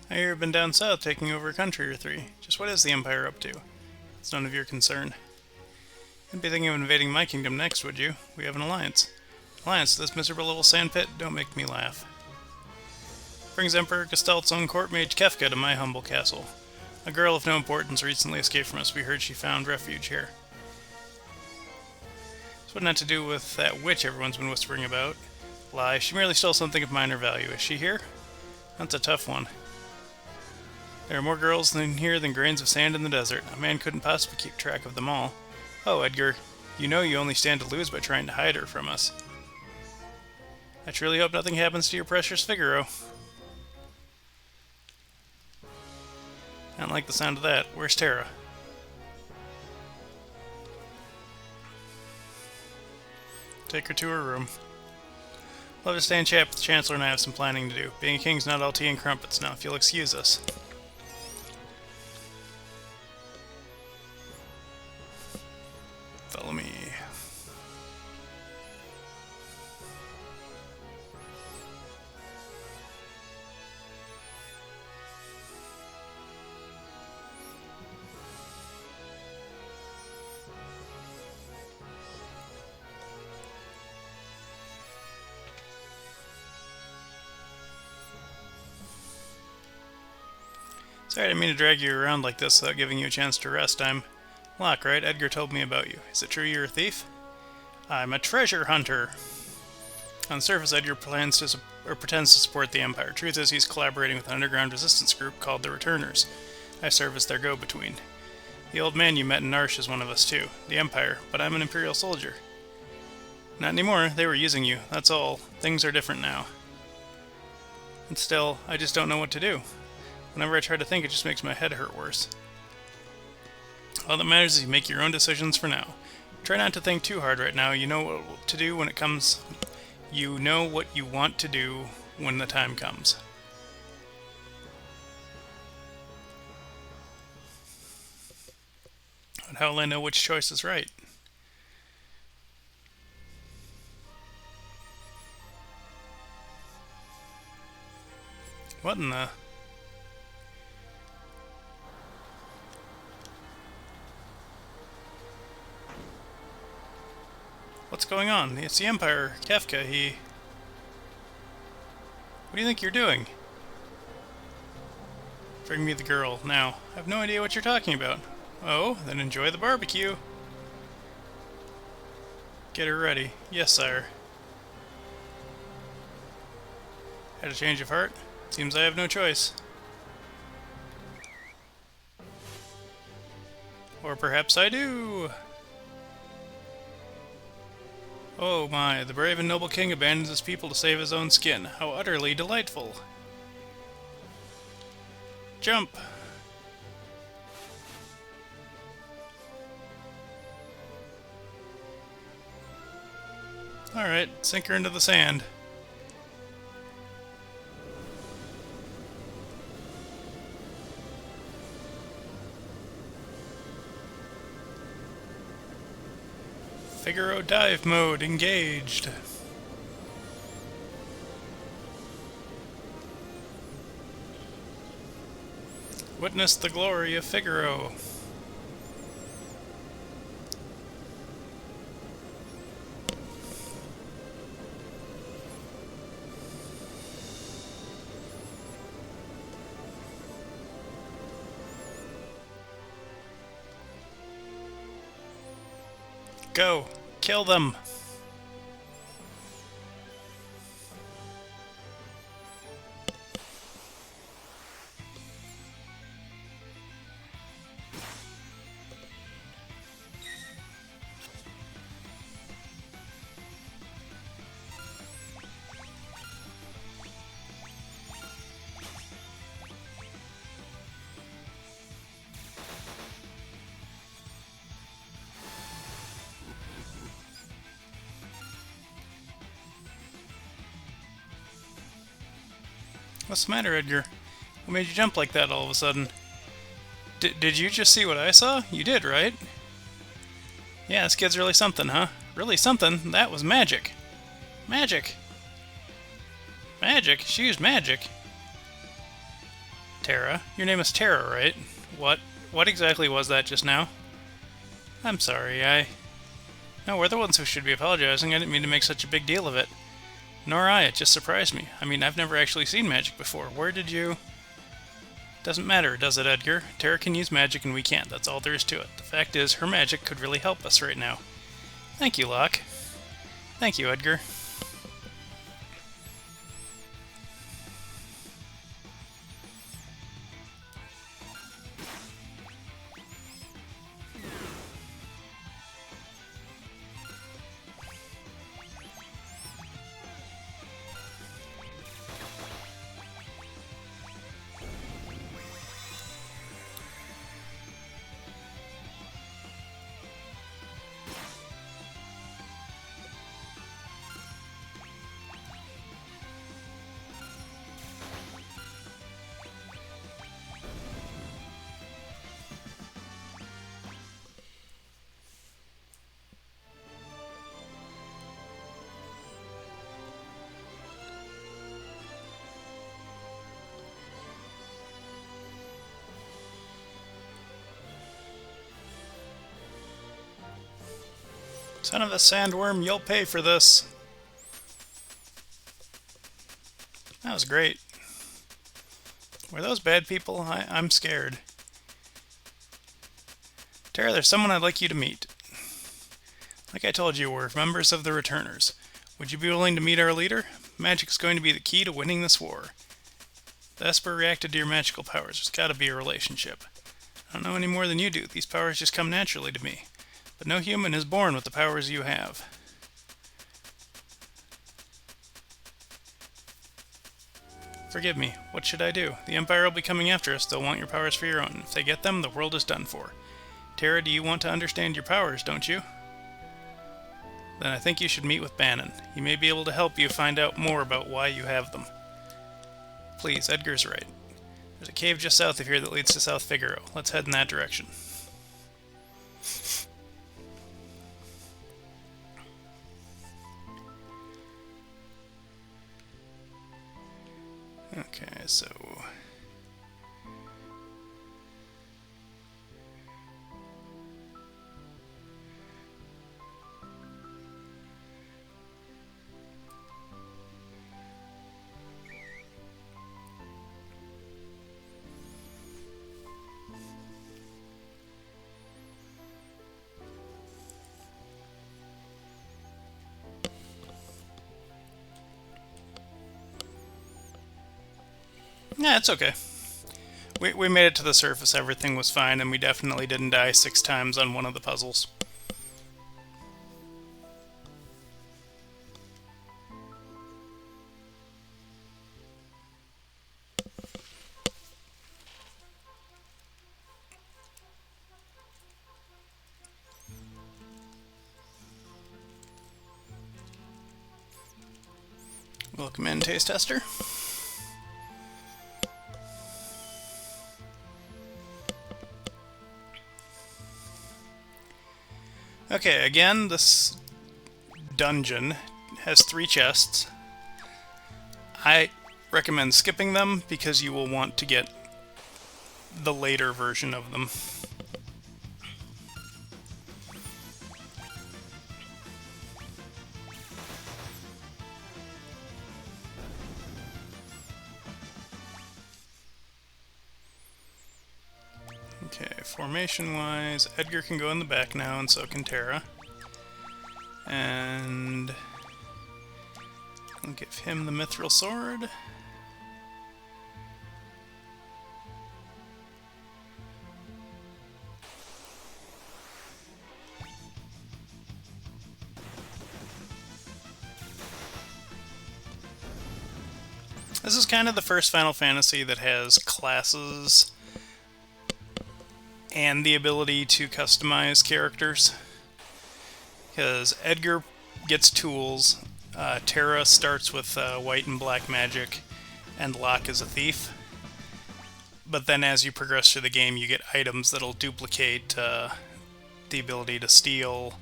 I hear you've been down south taking over a country or three. Just what is the Empire up to? It's none of your concern. You'd be thinking of invading my kingdom next, would you? We have an alliance. Alliance to this miserable little sandpit? Don't make me laugh. Brings Emperor Gestalt's own court mage Kefka to my humble castle. A girl of no importance recently escaped from us. We heard she found refuge here. It's what not to do with that witch everyone's been whispering about. Lie, she merely stole something of minor value. Is she here? That's a tough one. There are more girls in here than grains of sand in the desert. A man couldn't possibly keep track of them all. Oh, Edgar, you know you only stand to lose by trying to hide her from us. I truly hope nothing happens to your precious Figaro. I don't like the sound of that. Where's Terra? Take her to her room. Love to stay and chat with the Chancellor and I have some planning to do. Being a king's not all tea and crumpets now, if you'll excuse us. Follow me. Sorry, I didn't mean to drag you around like this without giving you a chance to rest. I'm Locke, right? Edgar told me about you. Is it true you're a thief? I'm a treasure hunter. On the surface, Edgar plans to pretends to support the Empire. Truth is, he's collaborating with an underground resistance group called the Returners. I serve as their go-between. The old man you met in Narsh is one of us too, the Empire, but I'm an Imperial soldier. Not anymore, they were using you, that's all. Things are different now. And still, I just don't know what to do. Whenever I try to think, it just makes my head hurt worse. All that matters is you make your own decisions for now. Try not to think too hard right now. You know what to do when it comes. You know what you want to do when the time comes. And how will I know which choice is right? What in the... What's going on? It's the Empire. Kefka, he... What do you think you're doing? Bring me the girl, now. I have no idea what you're talking about. Oh, then enjoy the barbecue. Get her ready. Yes, sire. Had a change of heart? Seems I have no choice. Or perhaps I do. Oh my, the brave and noble king abandons his people to save his own skin. How utterly delightful. Jump! Alright, sink her into the sand. Figaro dive mode engaged. Witness the glory of Figaro. Go! Kill them! What's the matter, Edgar? What made you jump like that all of a sudden? Did you just see what I saw? You did, right? Yeah, this kid's really something, huh? Really something? That was magic. Magic! Magic? She used magic. Terra? Your name is Terra, right? What exactly was that just now? I'm sorry, No, we're the ones who should be apologizing. I didn't mean to make such a big deal of it. Nor I, it just surprised me. I mean, I've never actually seen magic before. Where did you... Doesn't matter, does it, Edgar? Terra can use magic and we can't. That's all there is to it. The fact is, her magic could really help us right now. Thank you, Locke. Thank you, Edgar. Son of a sandworm, you'll pay for this. That was great. Were those bad people? I'm scared. Terra, there's someone I'd like you to meet. Like I told you, we're members of the Returners. Would you be willing to meet our leader? Magic's going to be the key to winning this war. The Esper reacted to your magical powers. There's gotta be a relationship. I don't know any more than you do. These powers just come naturally to me. But no human is born with the powers you have. Forgive me. What should I do? The Empire will be coming after us. They'll want your powers for your own. If they get them, the world is done for. Terra, do you want to understand your powers, don't you? Then I think you should meet with Bannon. He may be able to help you find out more about why you have them. Please, Edgar's right. There's a cave just south of here that leads to South Figaro. Let's head in that direction. Okay, so... yeah, it's okay. We made it to the surface, everything was fine, and we definitely didn't die 6 times on one of the puzzles. Welcome in, Taste Tester. Okay, again, this dungeon has 3 chests. I recommend skipping them because you will want to get the later version of them. Okay, formation-wise, Edgar can go in the back now, and so can Terra. And I'll give him the Mithril Sword. This is kind of the first Final Fantasy that has classes and the ability to customize characters. Because Edgar gets tools, Terra starts with white and black magic, and Locke is a thief. But then as you progress through the game, you get items that'll duplicate the ability to steal,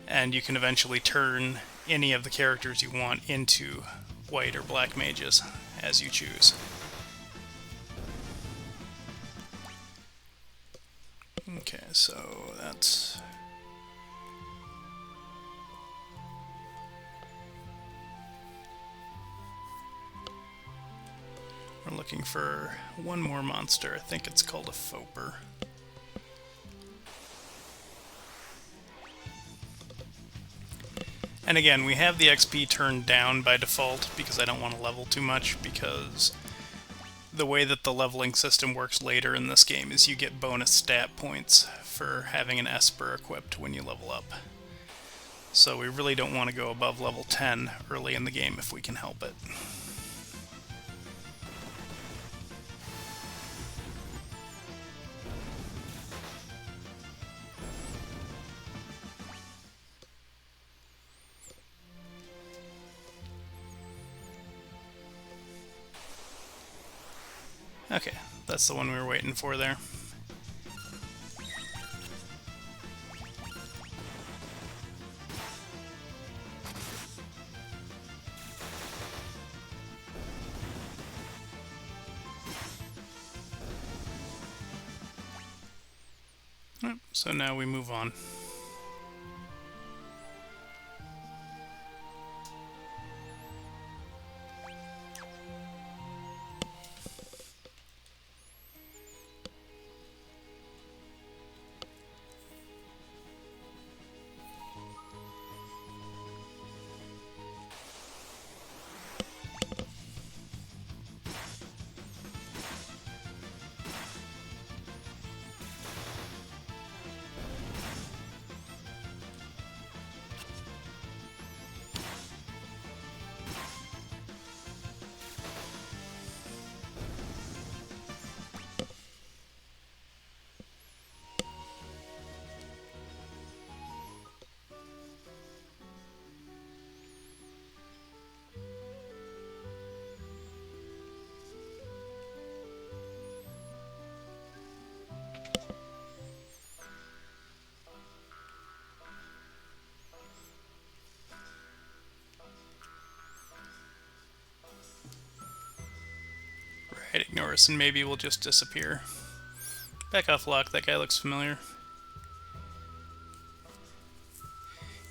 and you can eventually turn any of the characters you want into white or black mages, as you choose. Okay, so that's... We're looking for one more monster. I think it's called a Foper. And again, we have the XP turned down by default because I don't want to level too much, because the way that the leveling system works later in this game is you get bonus stat points for having an Esper equipped when you level up. So we really don't want to go above level 10 early in the game if we can help it. Okay, that's the one we were waiting for there. So now we move on. Alright, ignore us and maybe we'll just disappear. Back off, Locke. That guy looks familiar.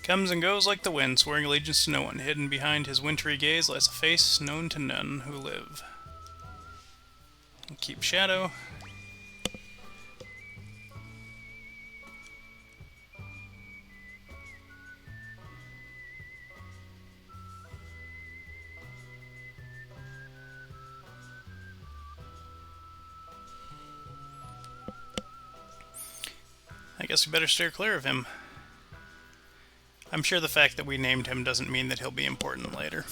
Comes and goes like the wind, swearing allegiance to no one. Hidden behind his wintry gaze lies a face known to none who live. We'll keep Shadow. I guess we better steer clear of him. I'm sure the fact that we named him doesn't mean that he'll be important later.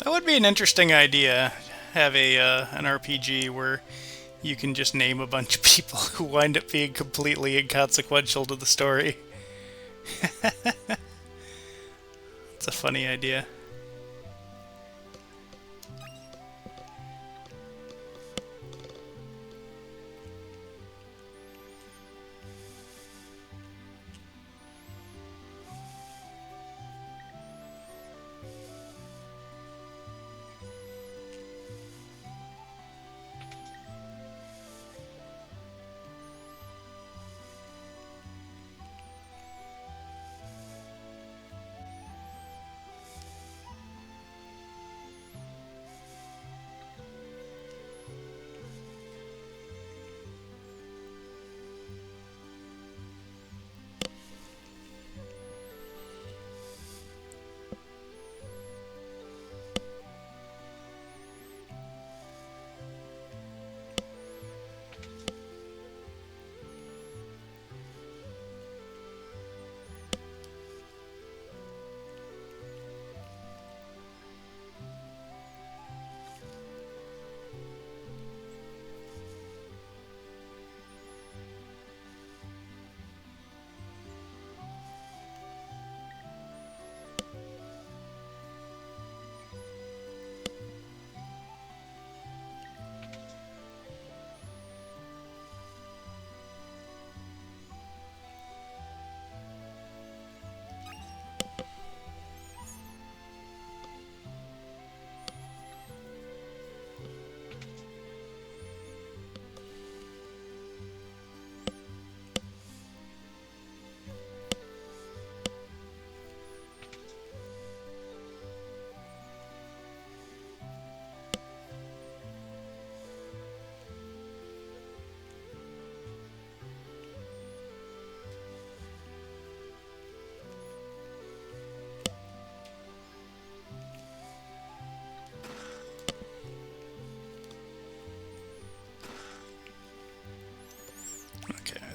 That would be an interesting idea. Have an RPG where you can just name a bunch of people who wind up being completely inconsequential to the story. It's a funny idea.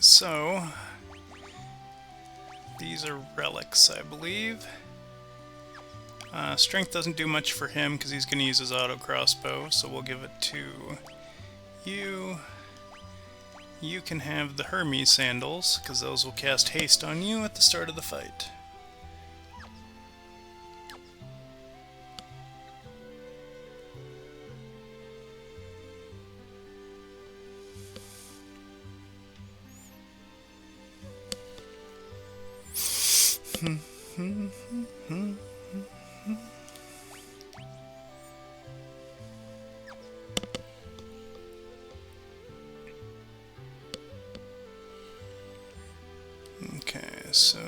So, these are relics, I believe. Strength doesn't do much for him because he's going to use his auto crossbow, so we'll give it to you. You can have the Hermes sandals, because those will cast haste on you at the start of the fight. Okay, so...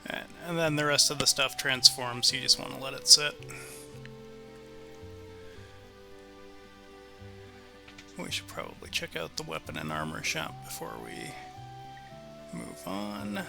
And then the rest of the stuff transforms, so you just want to let it sit. We should probably check out the weapon and armor shop before we move on.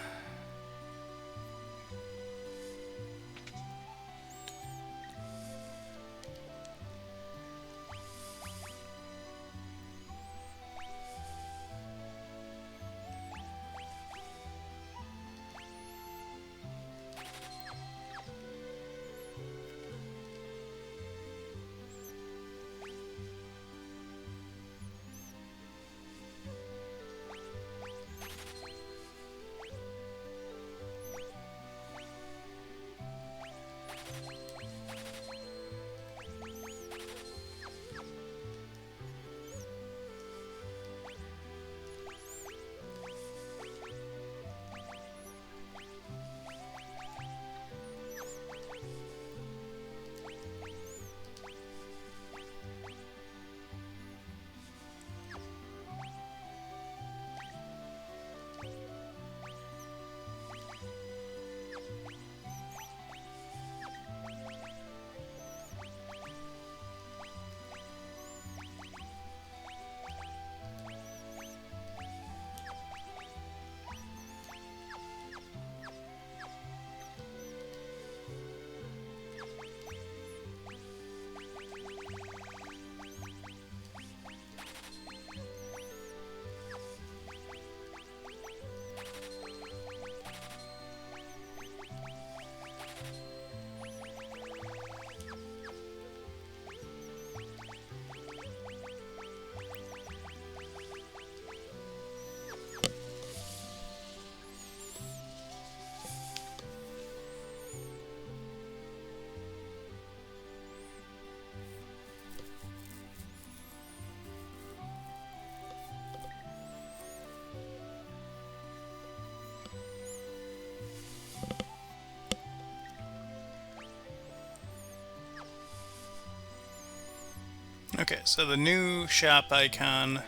Okay, so the new shop icon,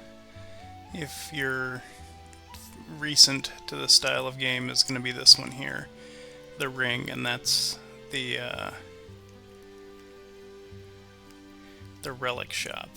if you're recent to the style of game, is going to be this one here, the ring, and that's the relic shop.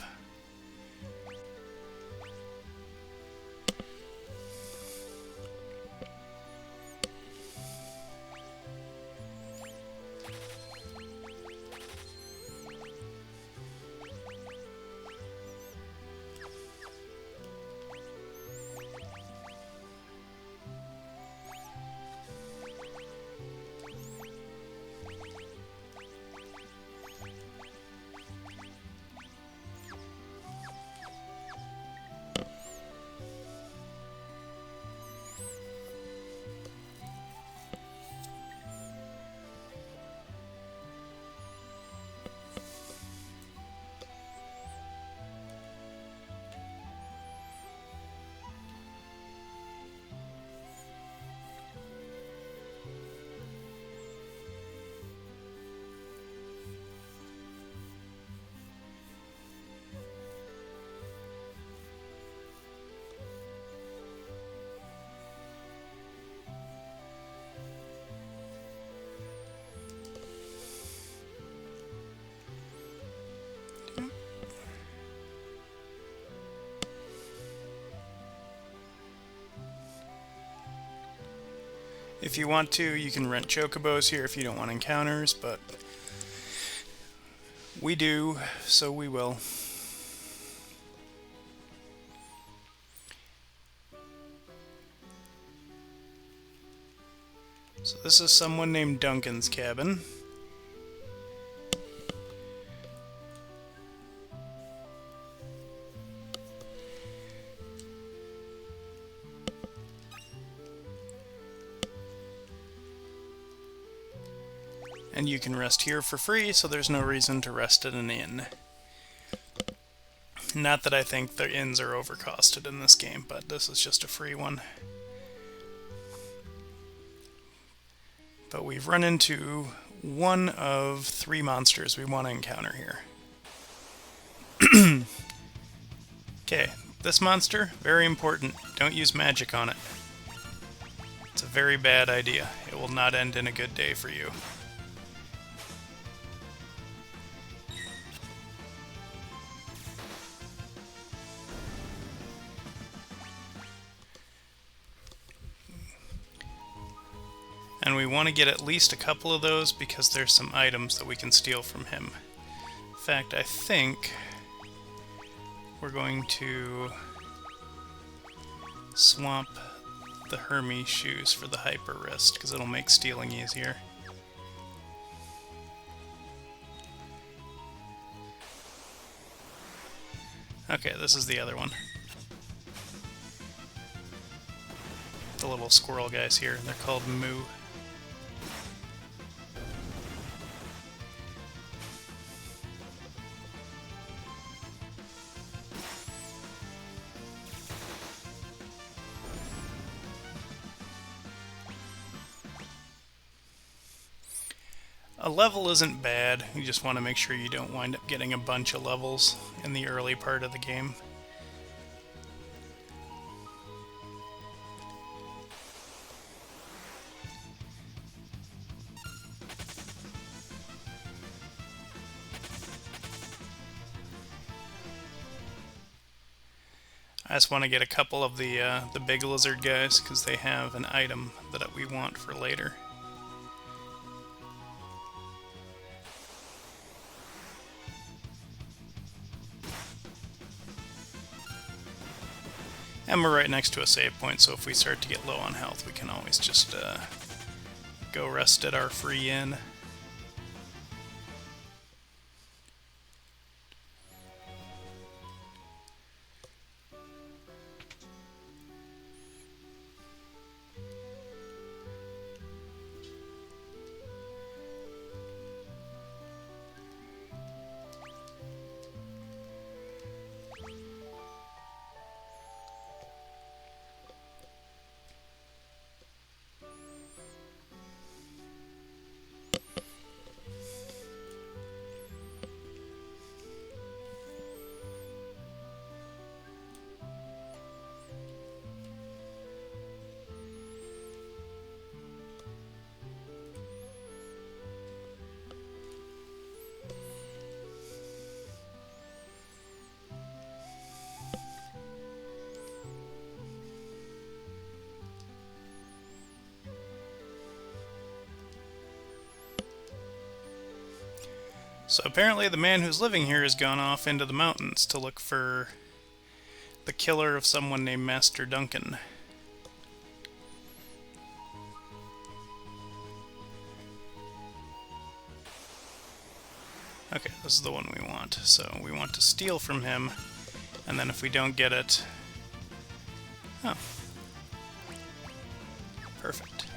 If you want to, you can rent chocobos here if you don't want encounters, but we do, so we will. So this is someone named Duncan's cabin. And you can rest here for free, so there's no reason to rest at an inn. Not that I think the inns are overcosted in this game, but this is just a free one. But we've run into one of 3 monsters we want to encounter here. Okay, this monster, very important. Don't use magic on it. It's a very bad idea. It will not end in a good day for you. And we want to get at least a couple of those because there's some items that we can steal from him. In fact, I think we're going to swap the Hermes shoes for the Hyper Wrist because it'll make stealing easier. Okay, this is the other one. The little squirrel guys here, they're called Moo. A level isn't bad, you just want to make sure you don't wind up getting a bunch of levels in the early part of the game. I just want to get a couple of the big lizard guys because they have an item that we want for later. And we're right next to a save point, so if we start to get low on health, we can always just go rest at our free inn. So apparently the man who's living here has gone off into the mountains to look for the killer of someone named Master Duncan. Okay, this is the one we want. So we want to steal from him, and then if we don't get it... Oh. Perfect.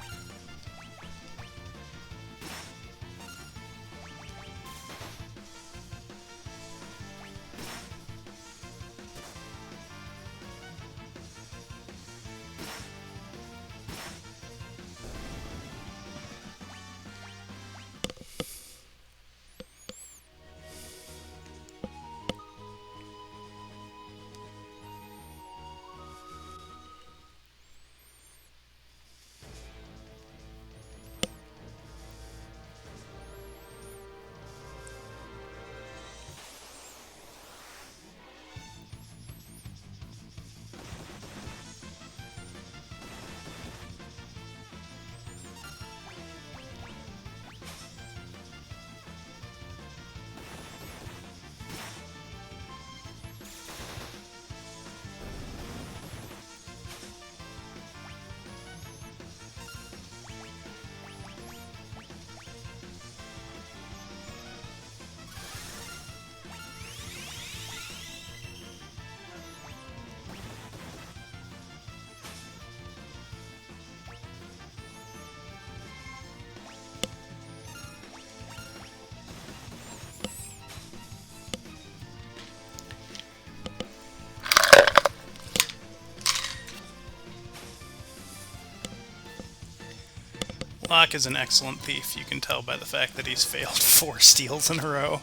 Locke is an excellent thief, you can tell by the fact that he's failed 4 steals in a row.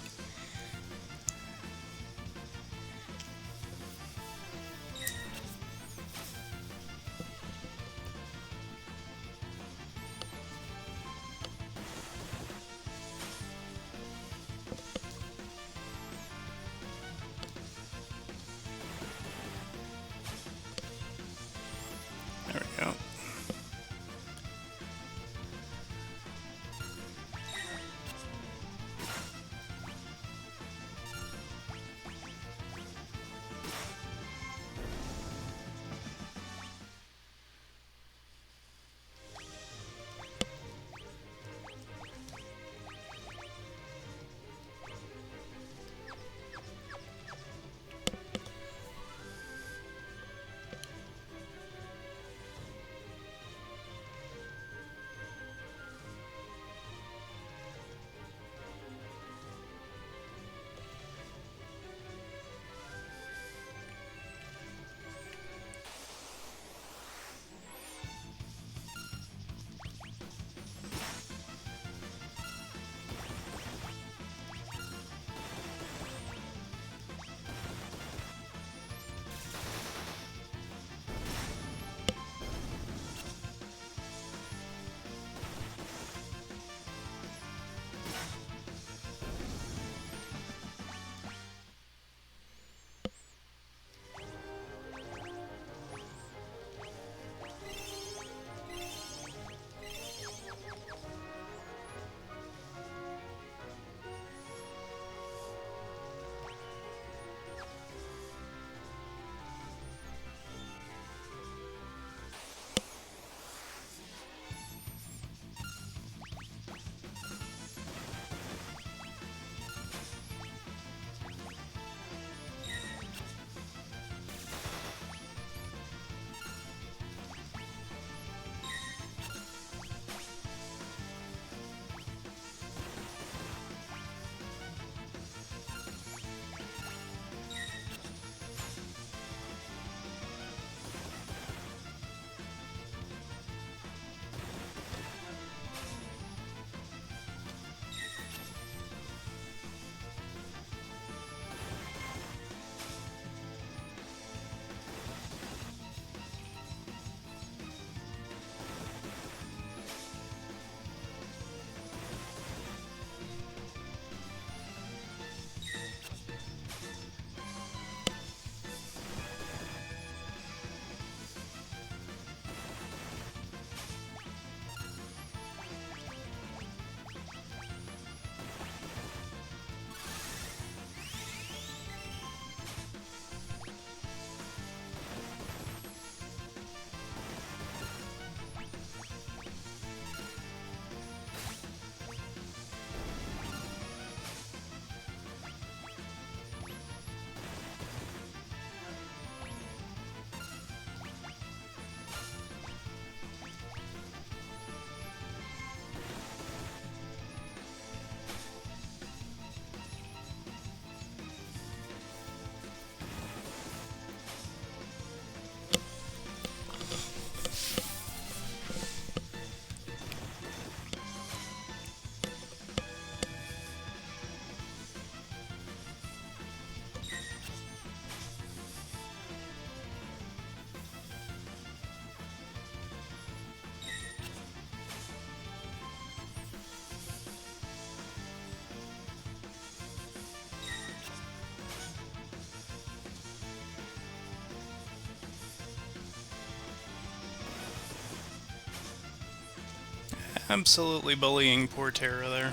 Absolutely bullying poor Terra there.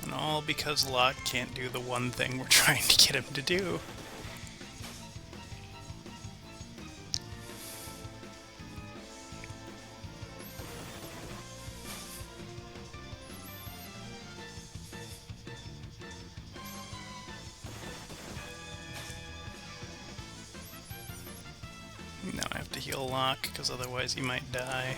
And all because Locke can't do the one thing we're trying to get him to do. Now I have to heal Locke, because otherwise he might die.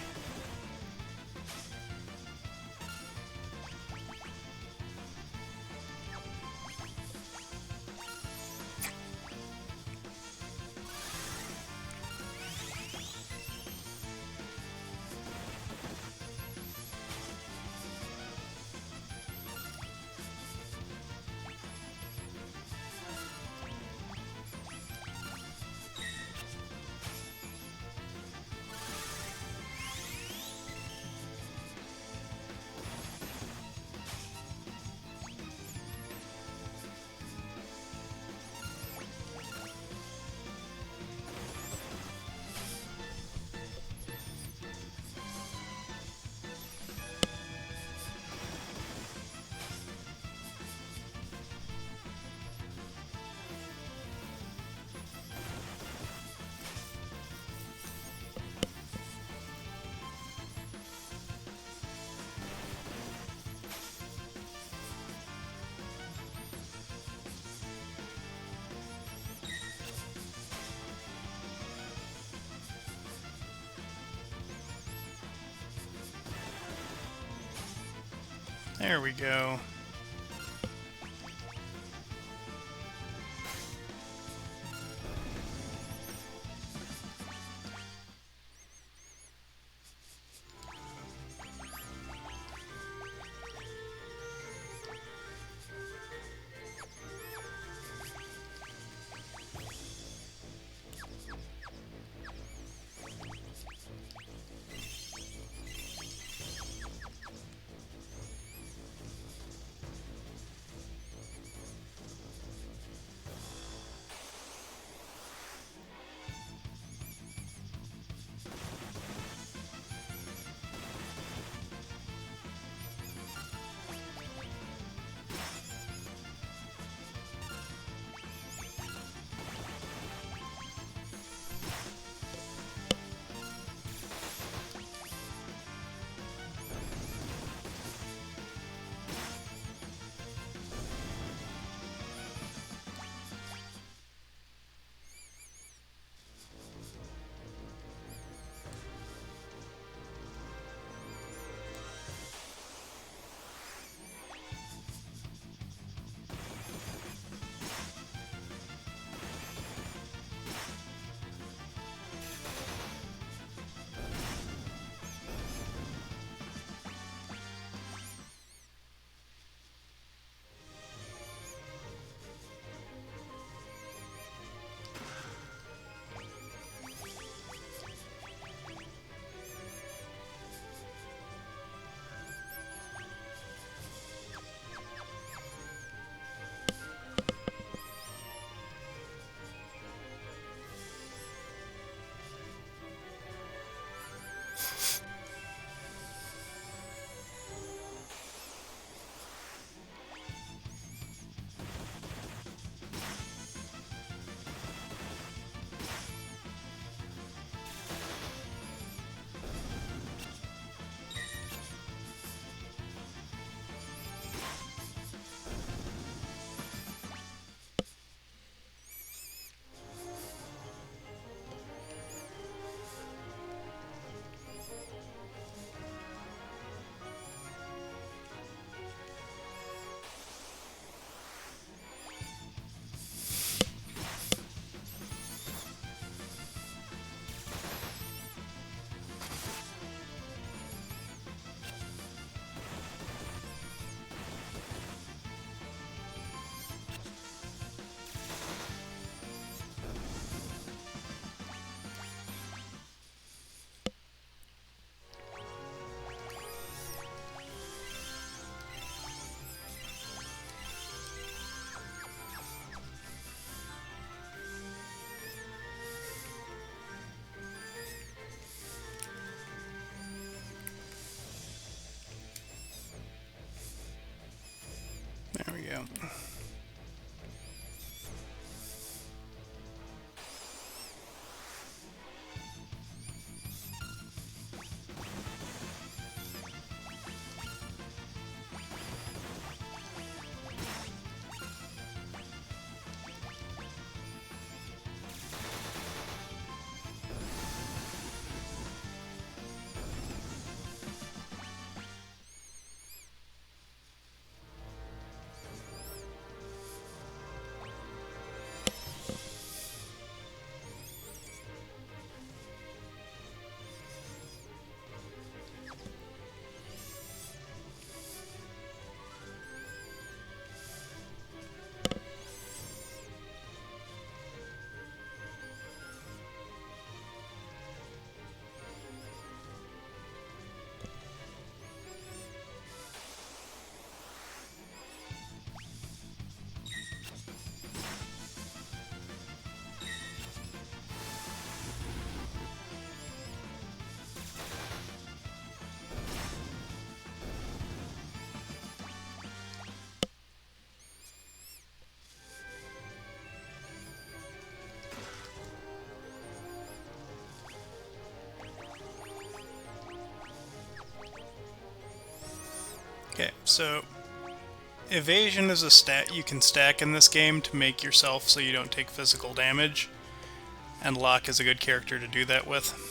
There we go. Okay, so evasion is a stat you can stack in this game to make yourself so you don't take physical damage, and Locke is a good character to do that with.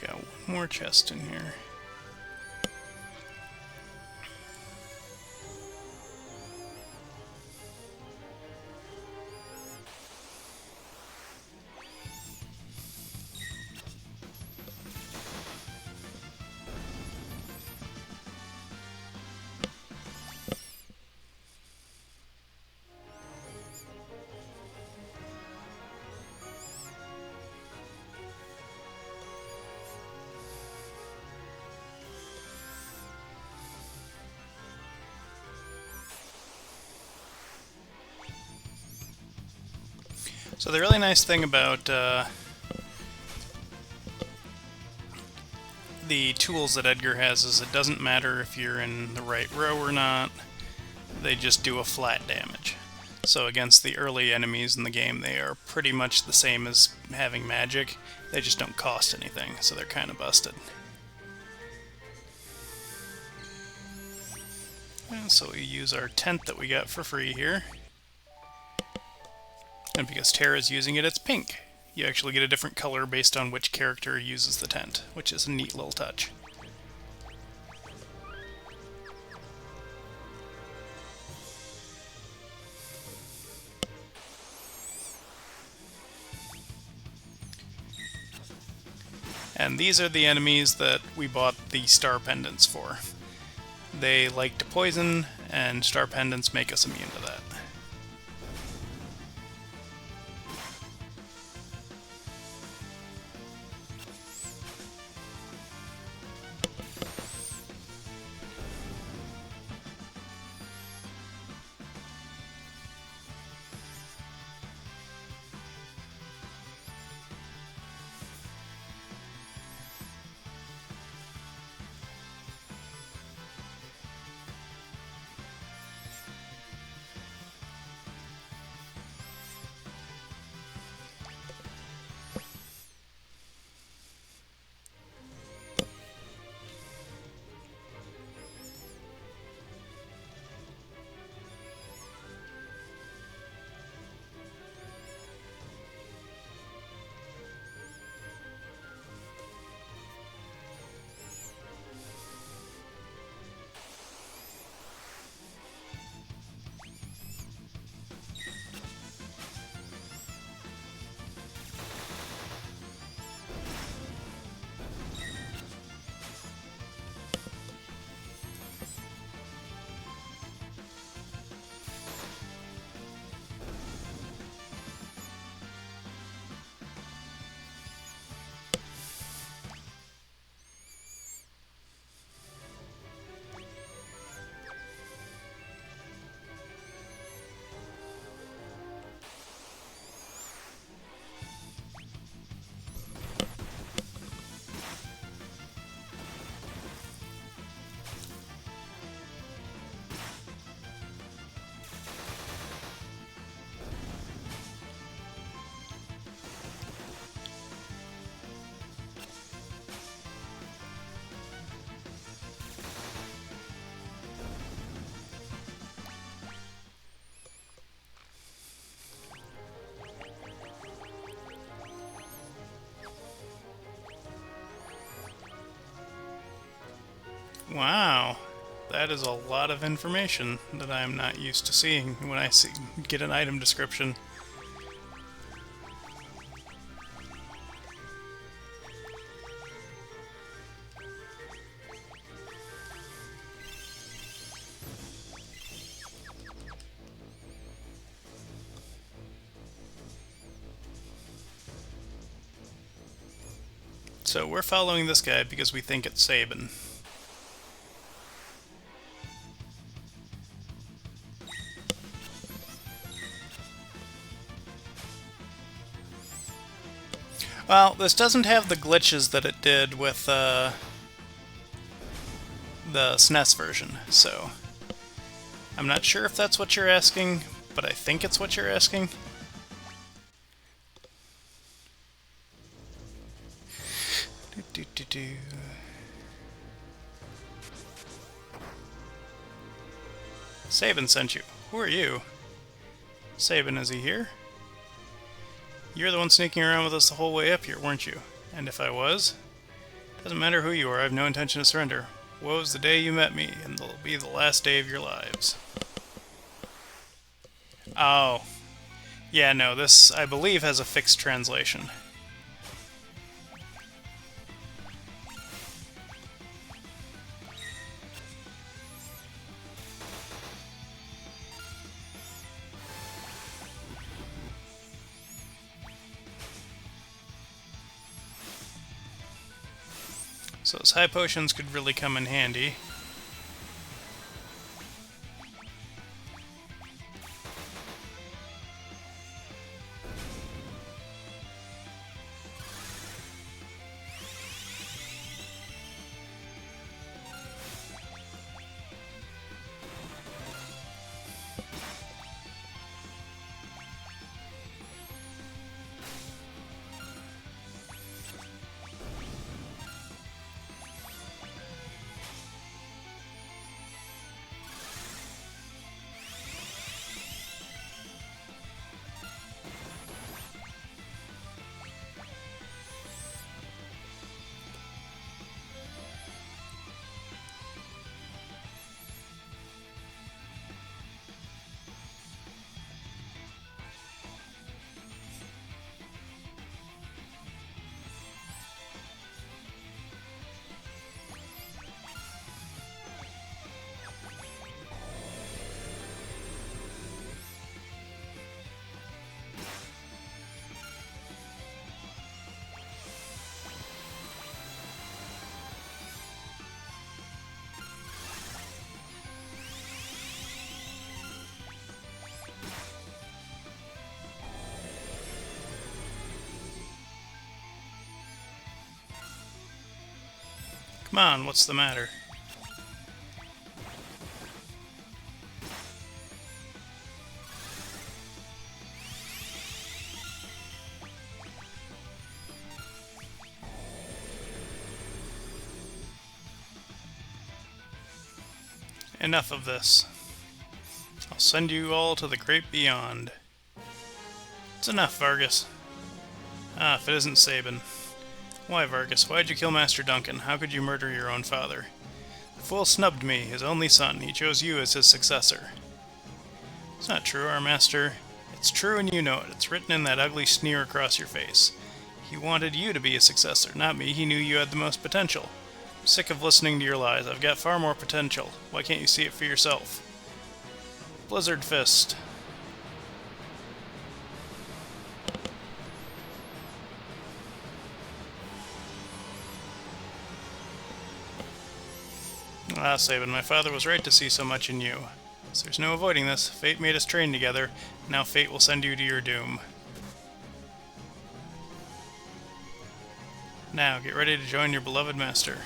Got one more chest in here. So the really nice thing about the tools that Edgar has is it doesn't matter if you're in the right row or not, they just do a flat damage. So against the early enemies in the game, they are pretty much the same as having magic, they just don't cost anything, so they're kind of busted. And so we use our tent that we got for free here. And because Terra's using it, it's pink. You actually get a different color based on which character uses the tent, which is a neat little touch. And these are the enemies that we bought the star pendants for. They like to poison, and star pendants make us immune to that. Wow, that is a lot of information that I am not used to seeing when I get an item description. So we're following this guy because we think it's Sabin. Well, this doesn't have the glitches that it did with the SNES version, so I'm not sure if that's what you're asking, but I think it's what you're asking. Sabin sent you. Who are you? Sabin, is he here? You're the one sneaking around with us the whole way up here, weren't you? And if I was? Doesn't matter who you are, I have no intention to surrender. Woe's the day you met me, and it'll be the last day of your lives. Oh. Yeah, no, this, I believe, has a fixed translation. So those high potions could really come in handy. Come on, what's the matter? Enough of this. I'll send you all to the great beyond. It's enough, Vargas. Ah, if it isn't Sabin. Why, Vargas, why'd you kill Master Duncan? How could you murder your own father? The fool snubbed me, his only son. He chose you as his successor. It's not true, our master. It's true and you know it. It's written in that ugly sneer across your face. He wanted you to be his successor, not me. He knew you had the most potential. I'm sick of listening to your lies. I've got far more potential. Why can't you see it for yourself? Blizzard Fist. Ah, Sabin, my father was right to see so much in you. So there's no avoiding this. Fate made us train together. Now fate will send you to your doom. Now, get ready to join your beloved master.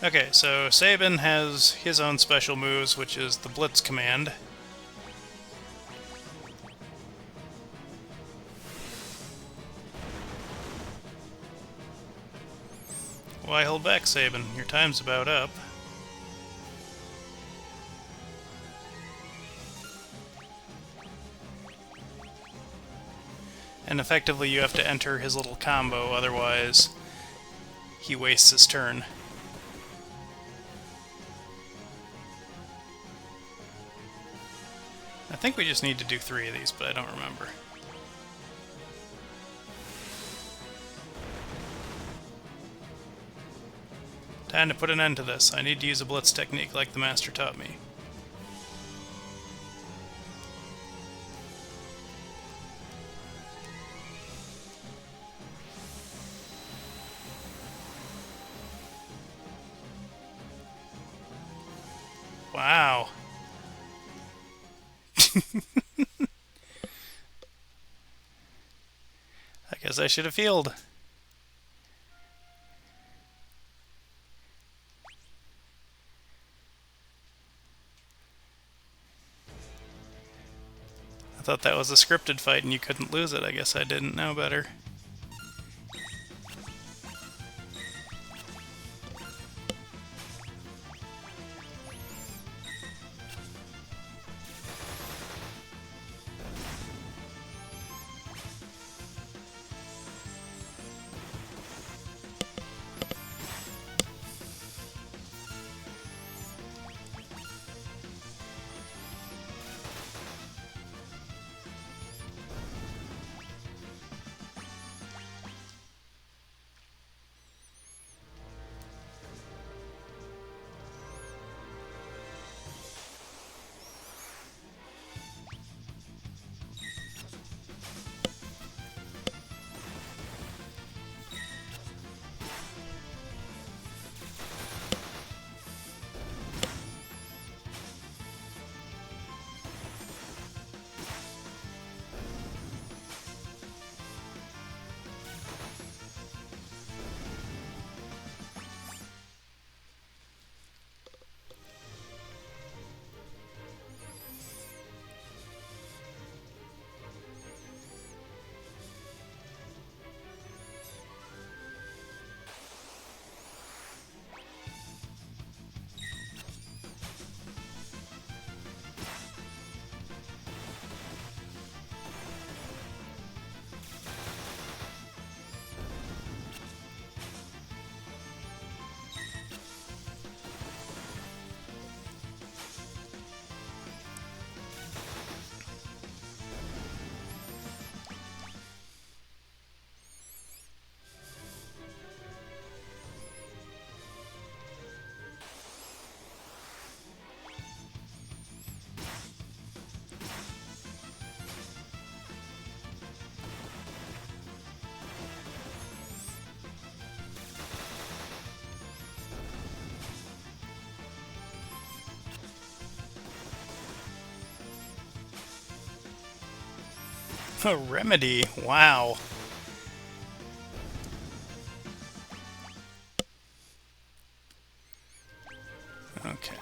Okay, so Sabin has his own special moves, which is the Blitz command. Why hold back, Sabin? Your time's about up. And effectively you have to enter his little combo, otherwise he wastes his turn. I think we just need to do 3 of these, but I don't remember. Time to put an end to this. I need to use a blitz technique like the master taught me. Wow. I guess I should have healed. I thought that was a scripted fight and you couldn't lose it. I guess I didn't know better. A remedy. Wow. Okay.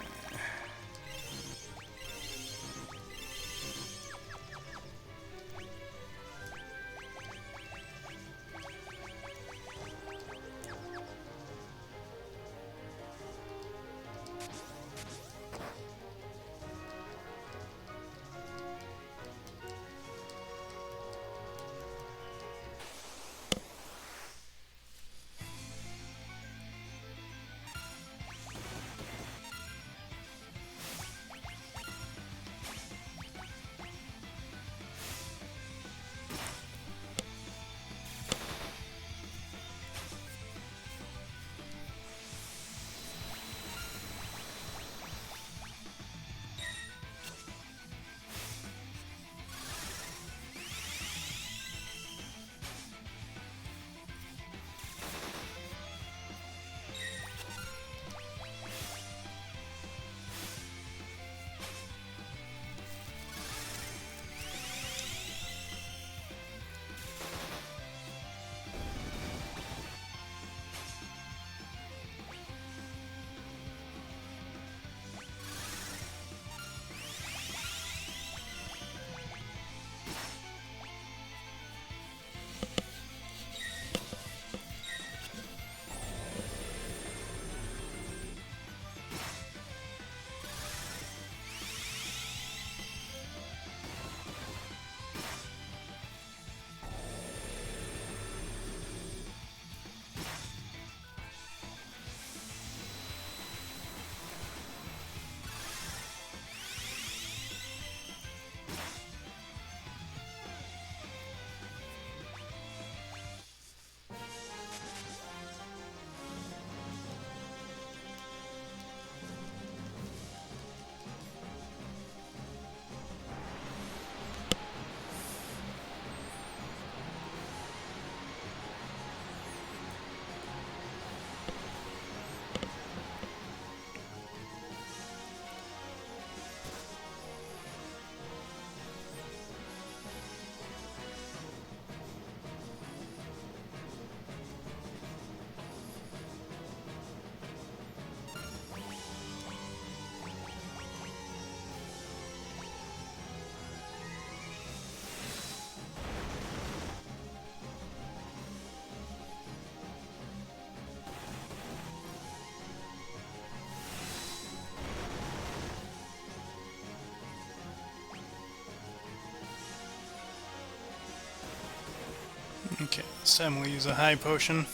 Okay, this time we'll use a high potion.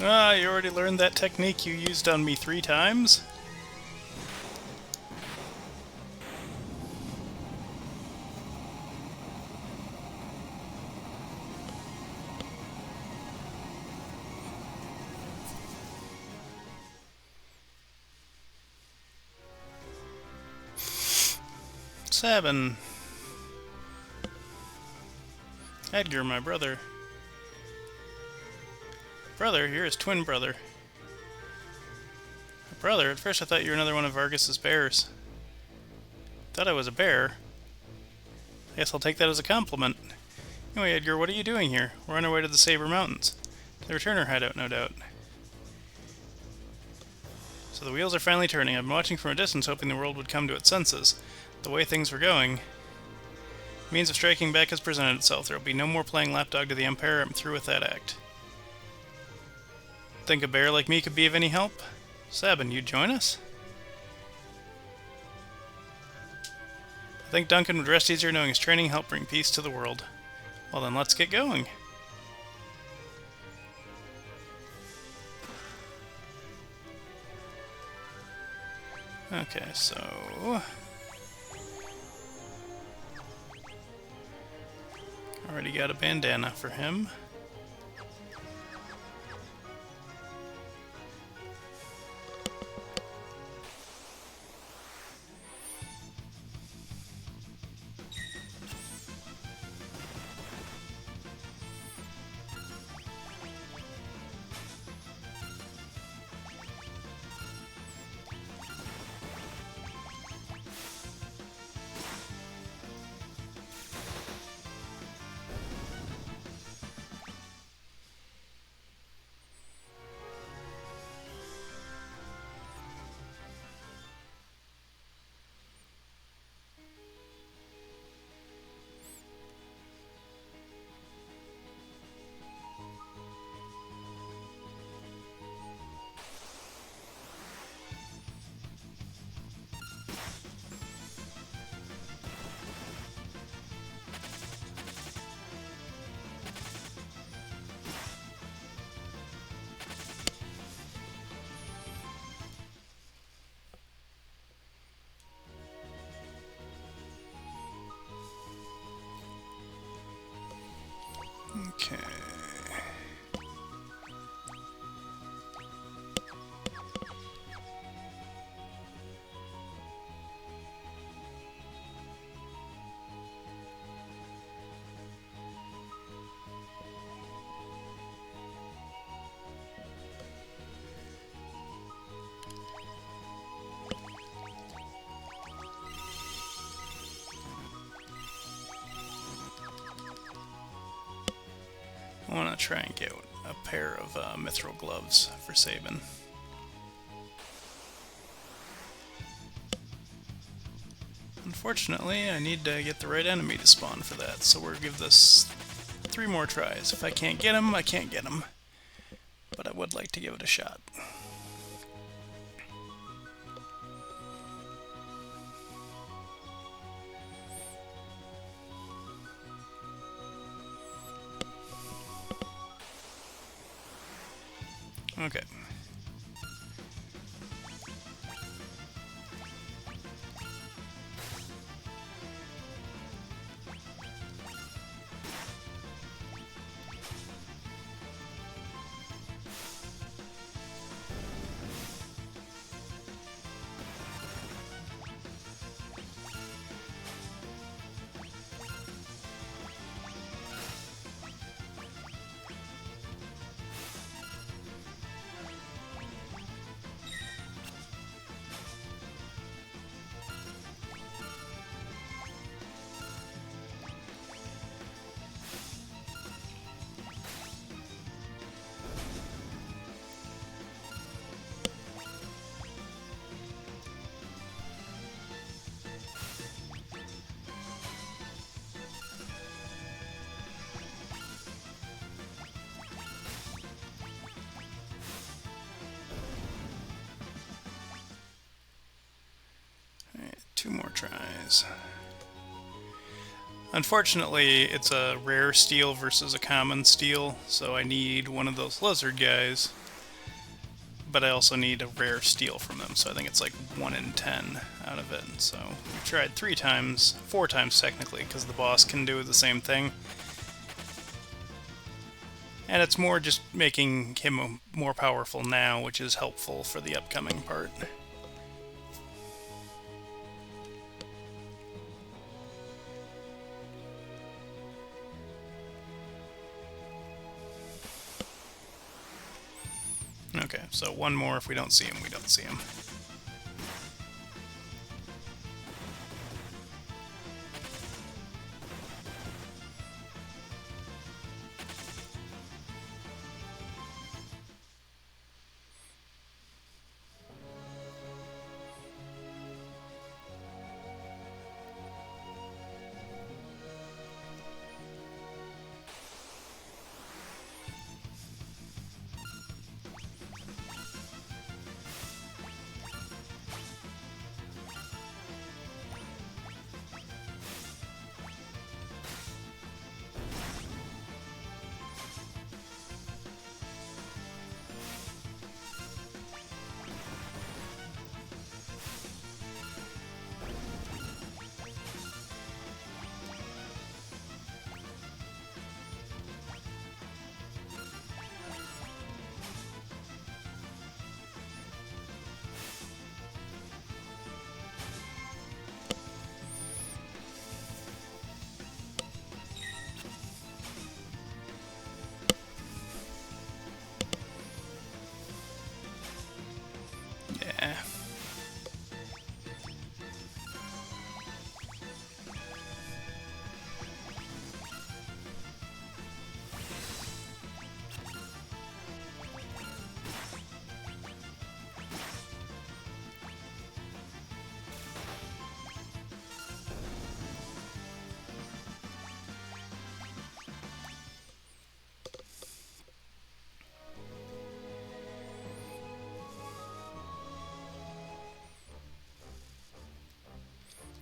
Ah, you already learned that technique you used on me 3 times? Sabin. Edgar, my brother. Brother? You're his twin brother. Brother? At first I thought you were another one of Vargas's bears. Thought I was a bear. I guess I'll take that as a compliment. Anyway, Edgar, what are you doing here? We're on our way to the Saber Mountains. To the returner hideout, no doubt. So the wheels are finally turning. I've been watching from a distance, hoping the world would come to its senses. The way things were going, means of striking back has presented itself. There will be no more playing lapdog to the Empire. I'm through with that act. Think a bear like me could be of any help? Sabin, you'd join us? I think Duncan would rest easier knowing his training helped bring peace to the world. Well then, let's get going. Okay, so... already got a bandana for him. Okay. I want to try and get a pair of mithril gloves for Sabin. Unfortunately, I need to get the right enemy to spawn for that, so we'll give this 3 more tries. If I can't get him, I can't get him. But I would like to give it a shot. Okay. 2 more tries. Unfortunately, it's a rare steel versus a common steel, so I need one of those lizard guys. But I also need a rare steel from them, so I think it's like 1 in 10 out of it. So we've tried 4 times technically, because the boss can do the same thing. And it's more just making him more powerful now, which is helpful for the upcoming part. Okay, so 1 more. If we don't see him, we don't see him. Yeah.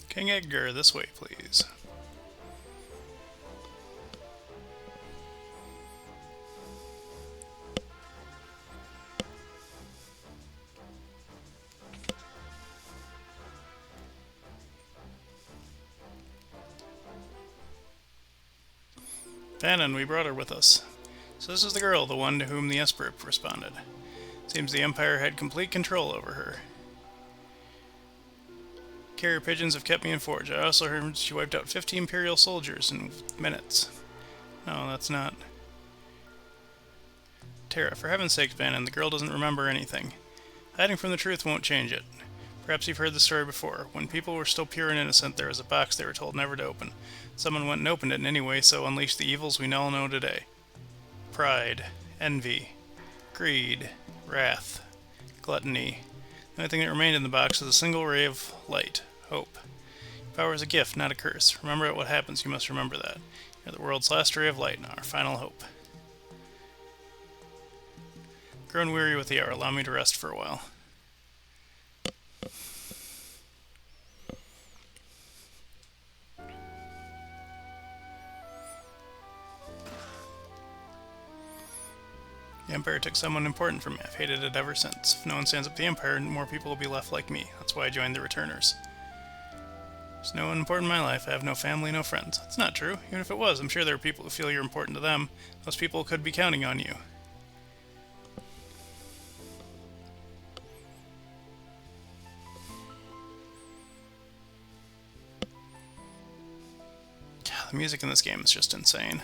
King Edgar, this way, please. Bannon, we brought her with us. So this is the girl, the one to whom the Esper responded. Seems the Empire had complete control over her. Carrier pigeons have kept me informed. I also heard she wiped out 50 Imperial soldiers in minutes. No, that's not... Terra, for heaven's sake, Bannon, the girl doesn't remember anything. Hiding from the truth won't change it. Perhaps you've heard the story before. When people were still pure and innocent, there was a box they were told never to open. Someone went and opened it anyway, so unleashed the evils we all know today. Pride, envy, greed, wrath, gluttony. The only thing that remained in the box was a single ray of light, hope. Power is a gift, not a curse. Remember what happens, you must remember that. You're the world's last ray of light, our final hope. Grown weary with the hour, allow me to rest for a while. The Empire took someone important from me. I've hated it ever since. If no one stands up to the Empire, more people will be left like me. That's why I joined the Returners. There's no one important in my life. I have no family, no friends. That's not true. Even if it was, I'm sure there are people who feel you're important to them. Those people could be counting on you. God, the music in this game is just insane.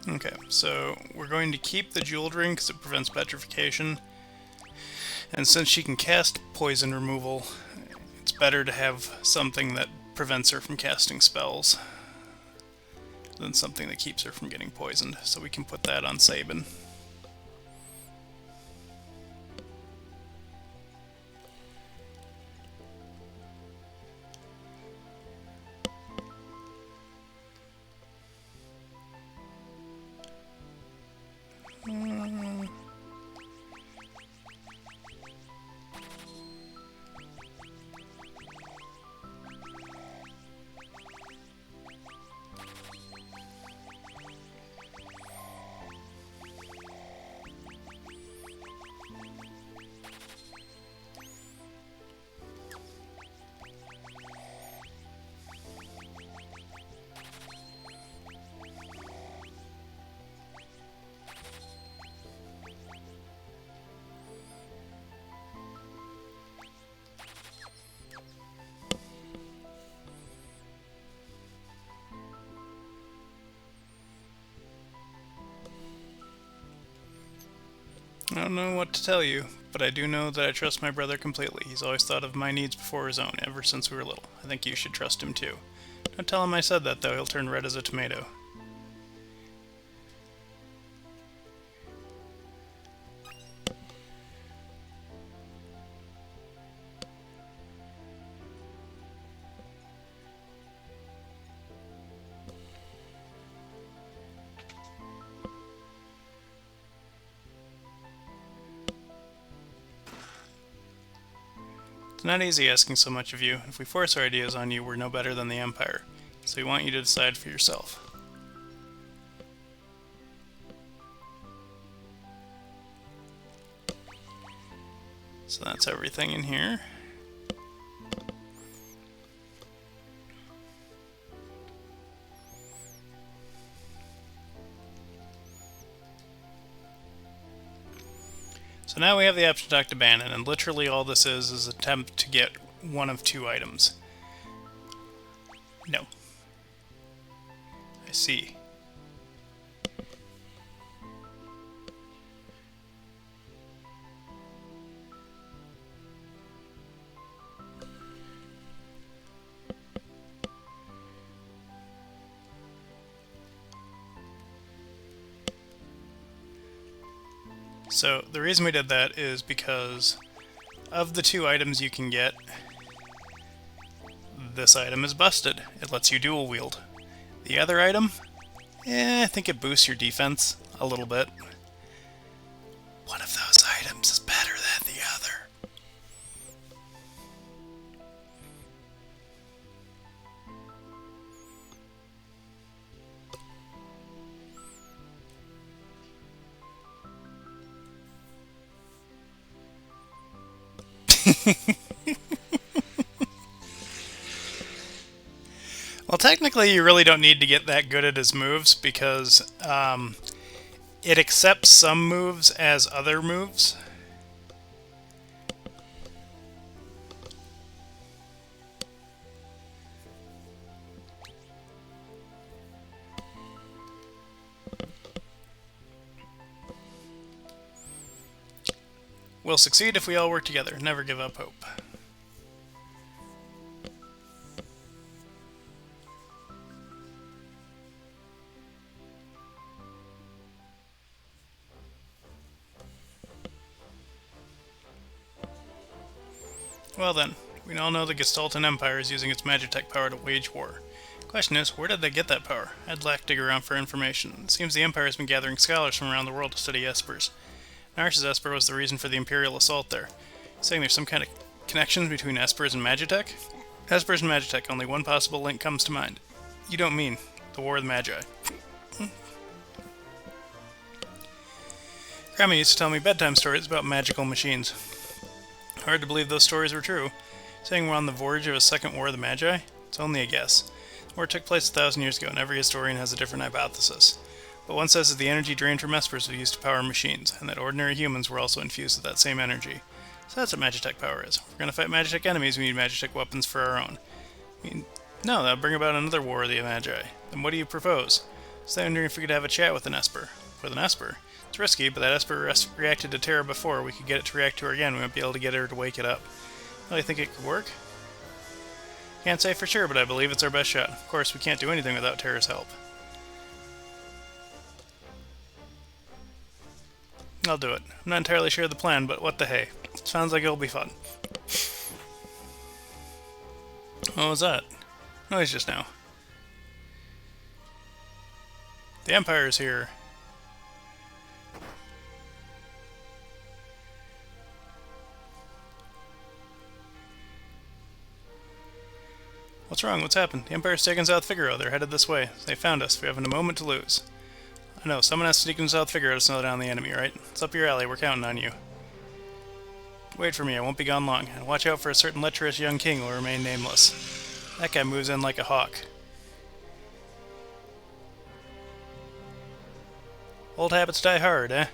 Okay, so we're going to keep the jeweled ring because it prevents petrification. And since she can cast poison removal, it's better to have something that prevents her from casting spells than something that keeps her from getting poisoned. So we can put that on Sabin. I don't know what to tell you, but I do know that I trust my brother completely. He's always thought of my needs before his own, ever since we were little. I think you should trust him too. Don't tell him I said that, though. He'll turn red as a tomato. It's not easy asking so much of you. If we force our ideas on you, we're no better than the Empire. So we want you to decide for yourself. So that's everything in here. So now we have the option to talk to Bannon, and literally all this is an attempt to get one of two items. No. I see. So the reason we did that is because of the two items you can get, this item is busted. It lets you dual wield. The other item, I think it boosts your defense a little bit. One of those items is better than the other. Well, technically, you really don't need to get that good at his moves because it accepts some moves as other moves. We'll succeed if we all work together. Never give up hope. Well then, we all know the Gestaltan Empire is using its Magitech power to wage war. Question is, where did they get that power? I'd like to dig around for information. It seems the Empire has been gathering scholars from around the world to study espers. Nars's esper was the reason for the Imperial assault there. Saying there's some kind of connection between espers and Magitech? Espers and Magitech, only one possible link comes to mind. You don't mean the War of the Magi. Grandma used to tell me bedtime stories about magical machines. Hard to believe those stories were true. Saying we're on the verge of a second War of the Magi? It's only a guess. The war took place 1,000 years ago, and every historian has a different hypothesis. But one says that the energy drained from espers was used to power machines, and that ordinary humans were also infused with that same energy. So that's what Magitech power is. If we're going to fight Magitech enemies, we need Magitech weapons for our own. No, that would bring about another War of the Magi. Then what do you propose? So I'm wondering if we could have a chat with an Esper. With an Esper? It's risky, but that Esper reacted to Terra before. We could get it to react to her again. We might be able to get her to wake it up. Really think it could work? Can't say for sure, but I believe it's our best shot. Of course, we can't do anything without Terra's help. I'll do it. I'm not entirely sure of the plan, but what the hey. Sounds like it'll be fun. What was that? Noise just now. The Empire's here. What's wrong? What's happened? The Empire's taken South Figaro. They're headed this way. They found us. We haven't a moment to lose. I know. Someone has to sneak into South Figaro to slow down the enemy, right? It's up your alley. We're counting on you. Wait for me. I won't be gone long. And watch out for a certain lecherous young king who will remain nameless. That guy moves in like a hawk. Old habits die hard, eh?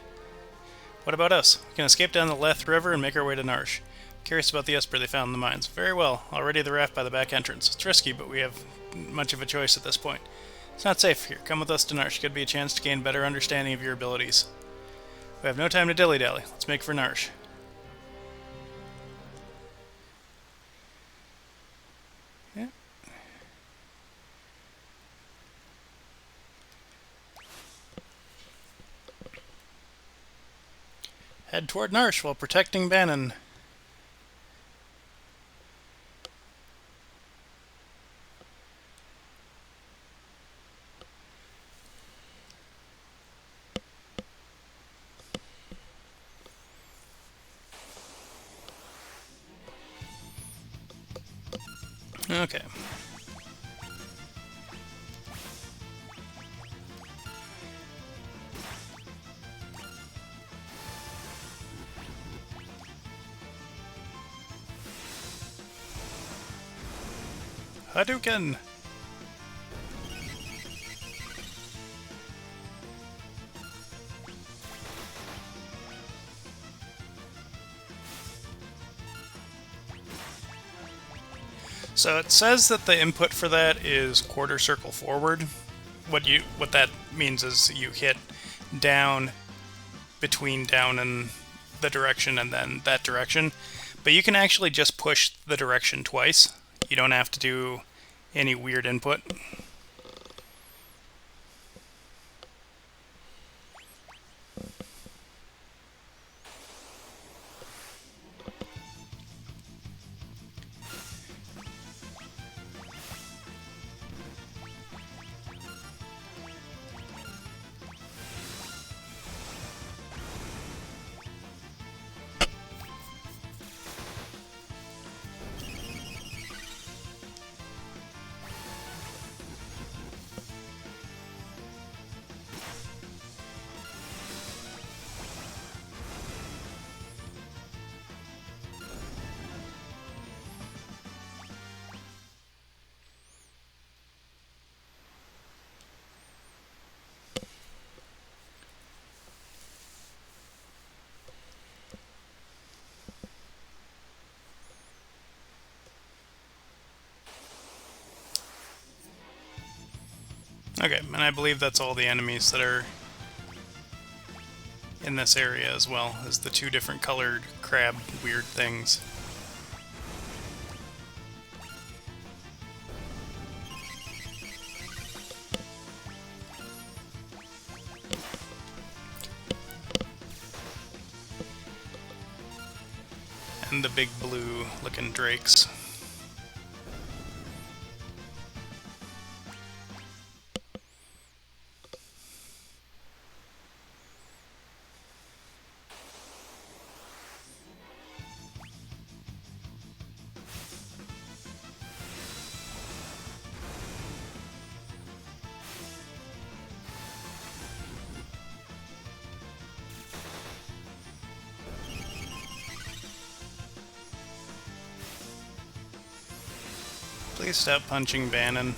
What about us? We can escape down the Leth River and make our way to Narshe. Curious about the Esper they found in the mines. Very well. I'll ready the raft by the back entrance. It's risky, but we have much of a choice at this point. It's not safe here. Come with us to Narshe. Could be a chance to gain better understanding of your abilities. We have no time to dilly-dally. Let's make for Narshe. Yeah. Head toward Narshe while protecting Banon. Okay. Hadouken! So it says that the input for that is quarter circle forward. What that means is you hit down between down and the direction and then that direction. But you can actually just push the direction twice. You don't have to do any weird input. Okay, and I believe that's all the enemies that are in this area as well, as the two different colored crab weird things. And the big blue looking drakes. Please stop punching Banon.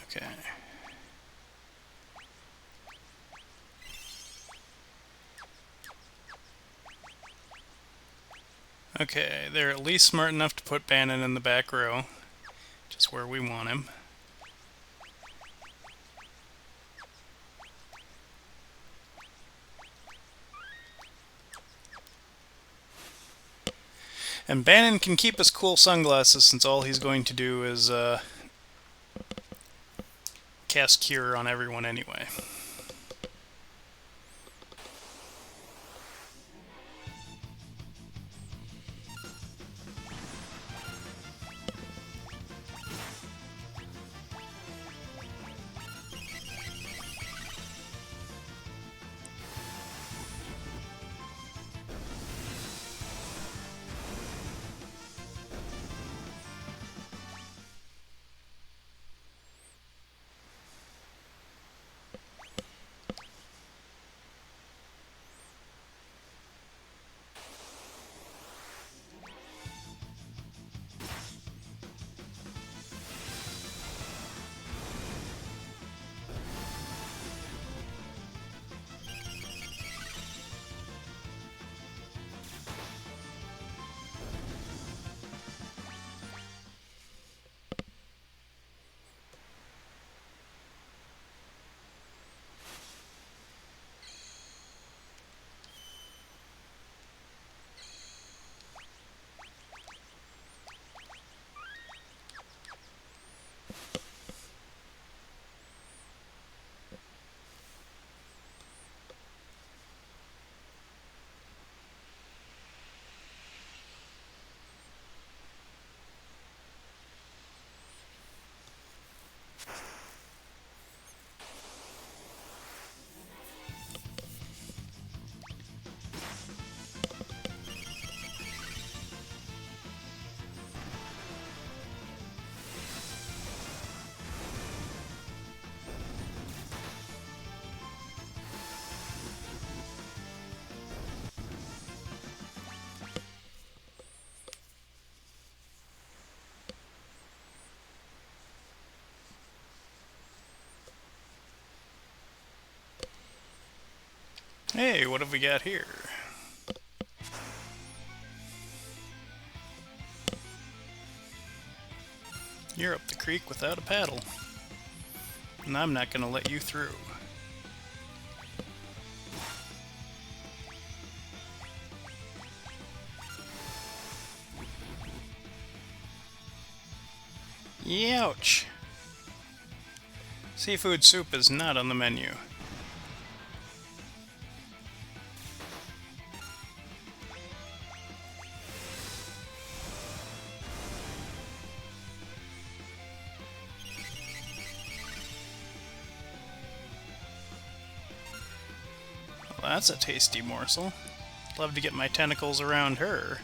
Okay. Okay, they're at least smart enough to put Bannon in the back row, just where we want him. And Bannon can keep his cool sunglasses since all he's going to do is cast Cure on everyone anyway. Hey, what have we got here? You're up the creek without a paddle, and I'm not going to let you through. Youch! Seafood soup is not on the menu. Well, that's a tasty morsel. Love to get my tentacles around her.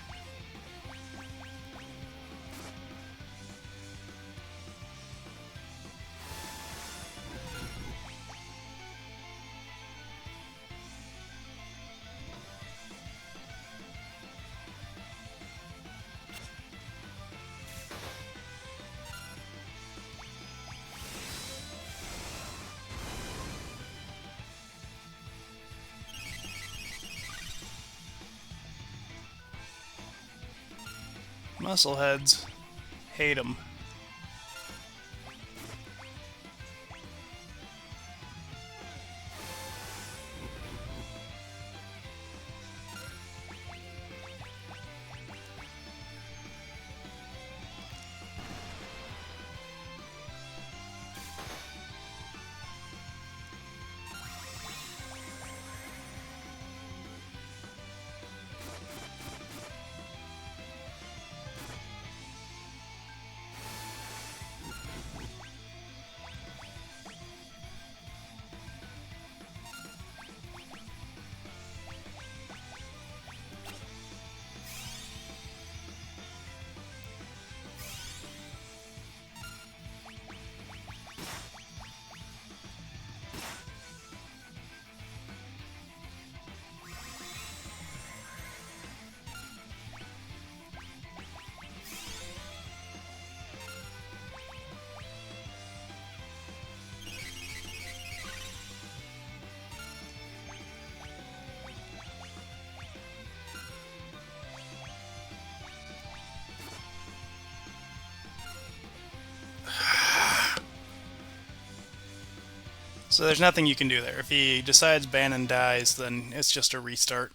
Muscleheads. Hate 'em. So there's nothing you can do there. If he decides Bannon dies, then it's just a restart.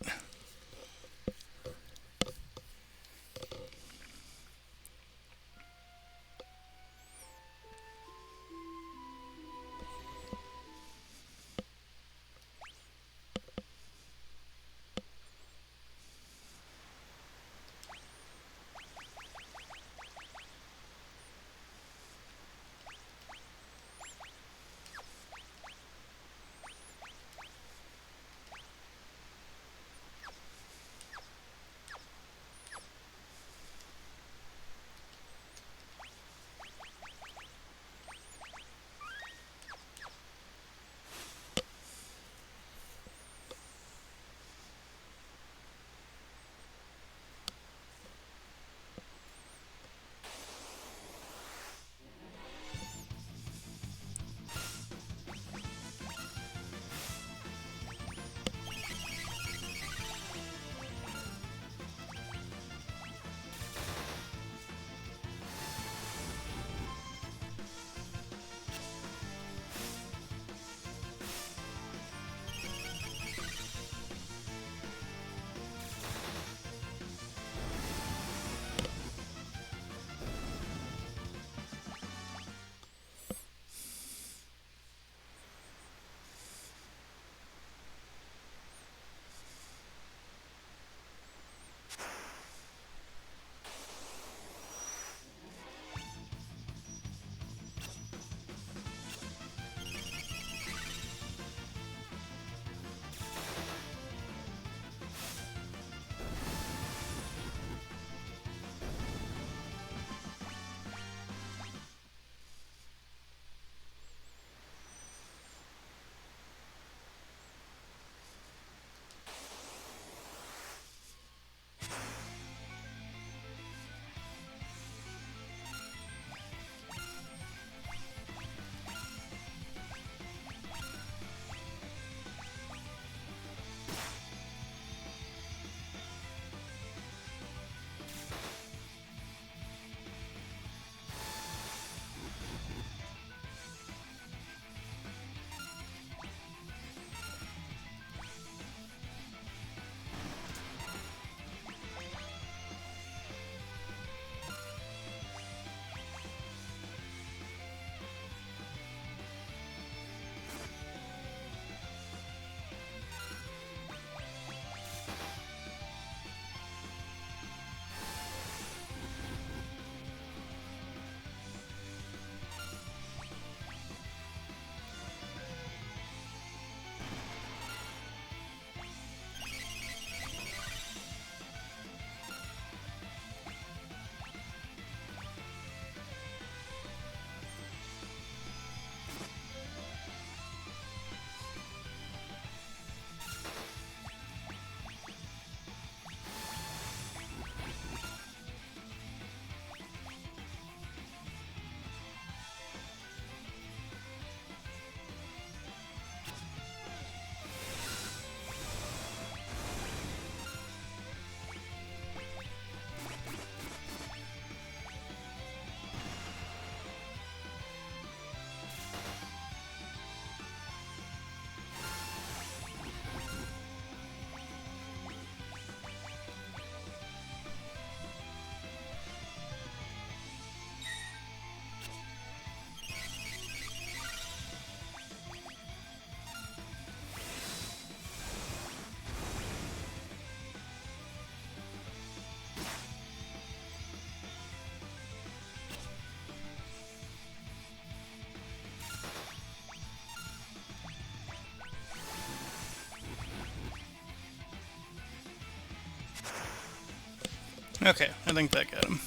Okay, I think that got him.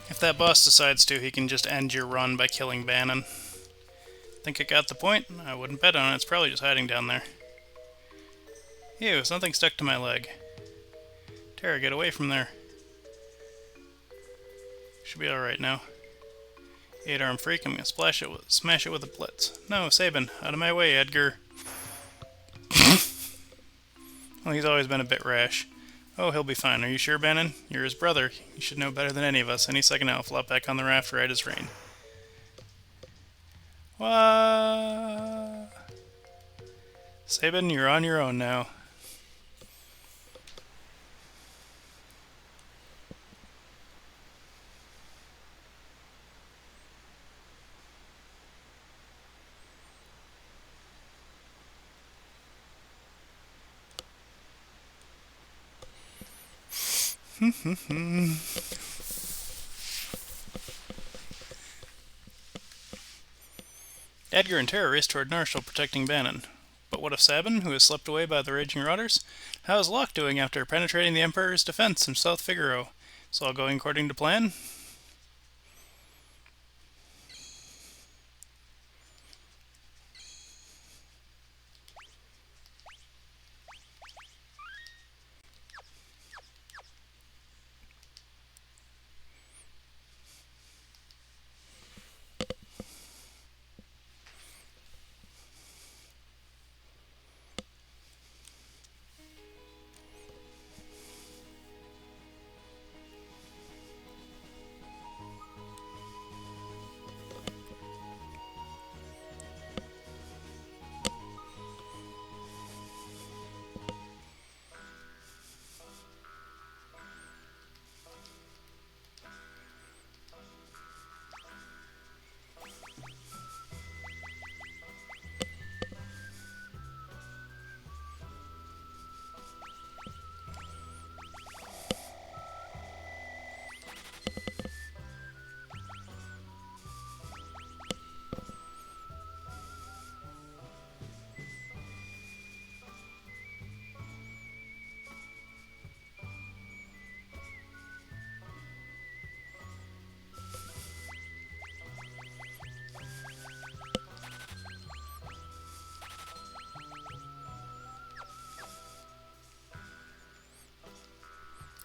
If that boss decides to, he can just end your run by killing Bannon. Think it got the point? I wouldn't bet on it. It's probably just hiding down there. Ew, something stuck to my leg. Terra, get away from there. Should be alright now. 8-arm freak, I'm gonna smash it with a blitz. No, Sabin, out of my way, Edgar. Well, he's always been a bit rash. Oh, he'll be fine. Are you sure, Bannon? You're his brother. You should know better than any of us. Any second now, flop back on the raft right as rain. What? Sabin, you're on your own now. Edgar and Tara race toward Narshal, protecting Bannon. But what of Sabin, who has slipped away by the Raging Rotters? How is Locke doing after penetrating the Emperor's defense in South Figaro? Is all going according to plan?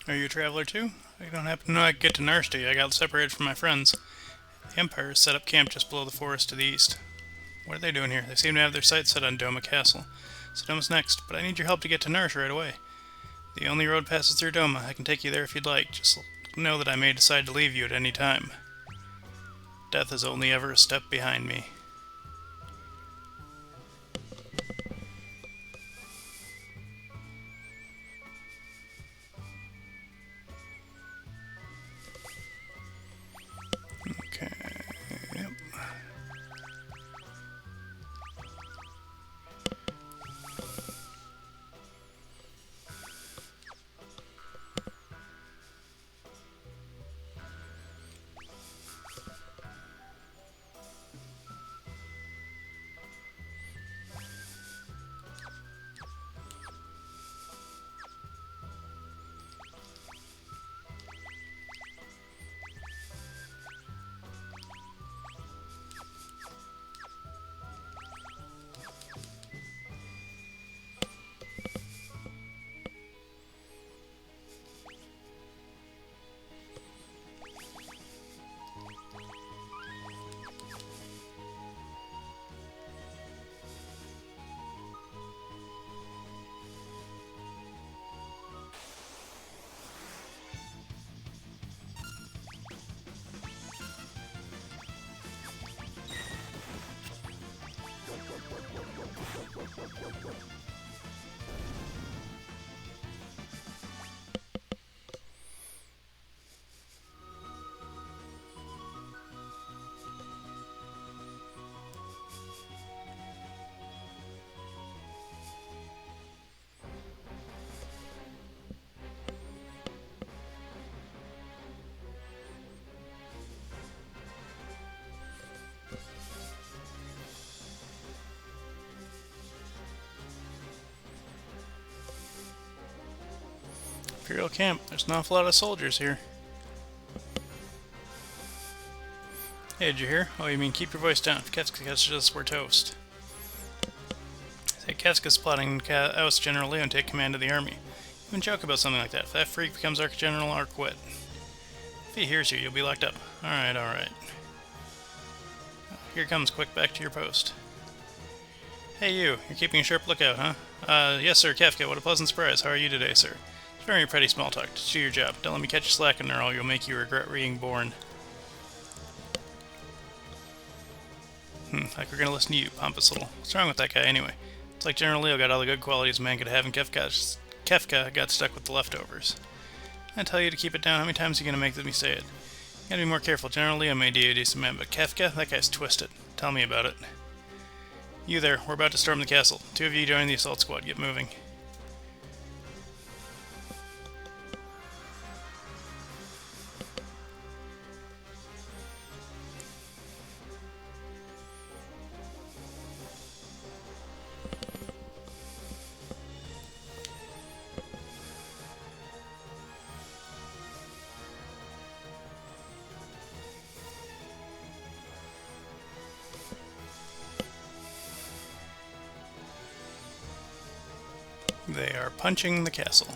Are you a traveler too? I don't happen to know I could get to Narshti. I got separated from my friends. The Empire has set up camp just below the forest to the east. What are they doing here? They seem to have their sights set on Doma Castle. So Doma's next, but I need your help to get to Narsh right away. The only road passes through Doma. I can take you there if you'd like. Just know that I may decide to leave you at any time. Death is only ever a step behind me. Okay, yep. Imperial camp. There's an awful lot of soldiers here. Hey, did you hear? Oh, you mean keep your voice down. If Ketska catches us, we're toast. Say Ketska's plotting to oust General Leo and take command of the army. You can joke about something like that. If that freak becomes Arch-General, I'll quit. If he hears you, you'll be locked up. Alright, alright. Here comes, quick, back to your post. Hey you, you're keeping a sharp lookout, huh? Yes sir, Kefka, what a pleasant surprise. How are you today, sir? It's very pretty small talk. Just do your job. Don't let me catch you slacking or you'll make you regret being born. Like we're gonna listen to you, pompous little... What's wrong with that guy, anyway? It's like General Leo got all the good qualities a man could have, and Kefka got stuck with the leftovers. I tell you to keep it down. How many times are you gonna make me say it? You gotta be more careful. General Leo may be a decent man, but Kefka? That guy's twisted. Tell me about it. You there. We're about to storm the castle. 2 of you join the assault squad. Get moving. They are punching the castle.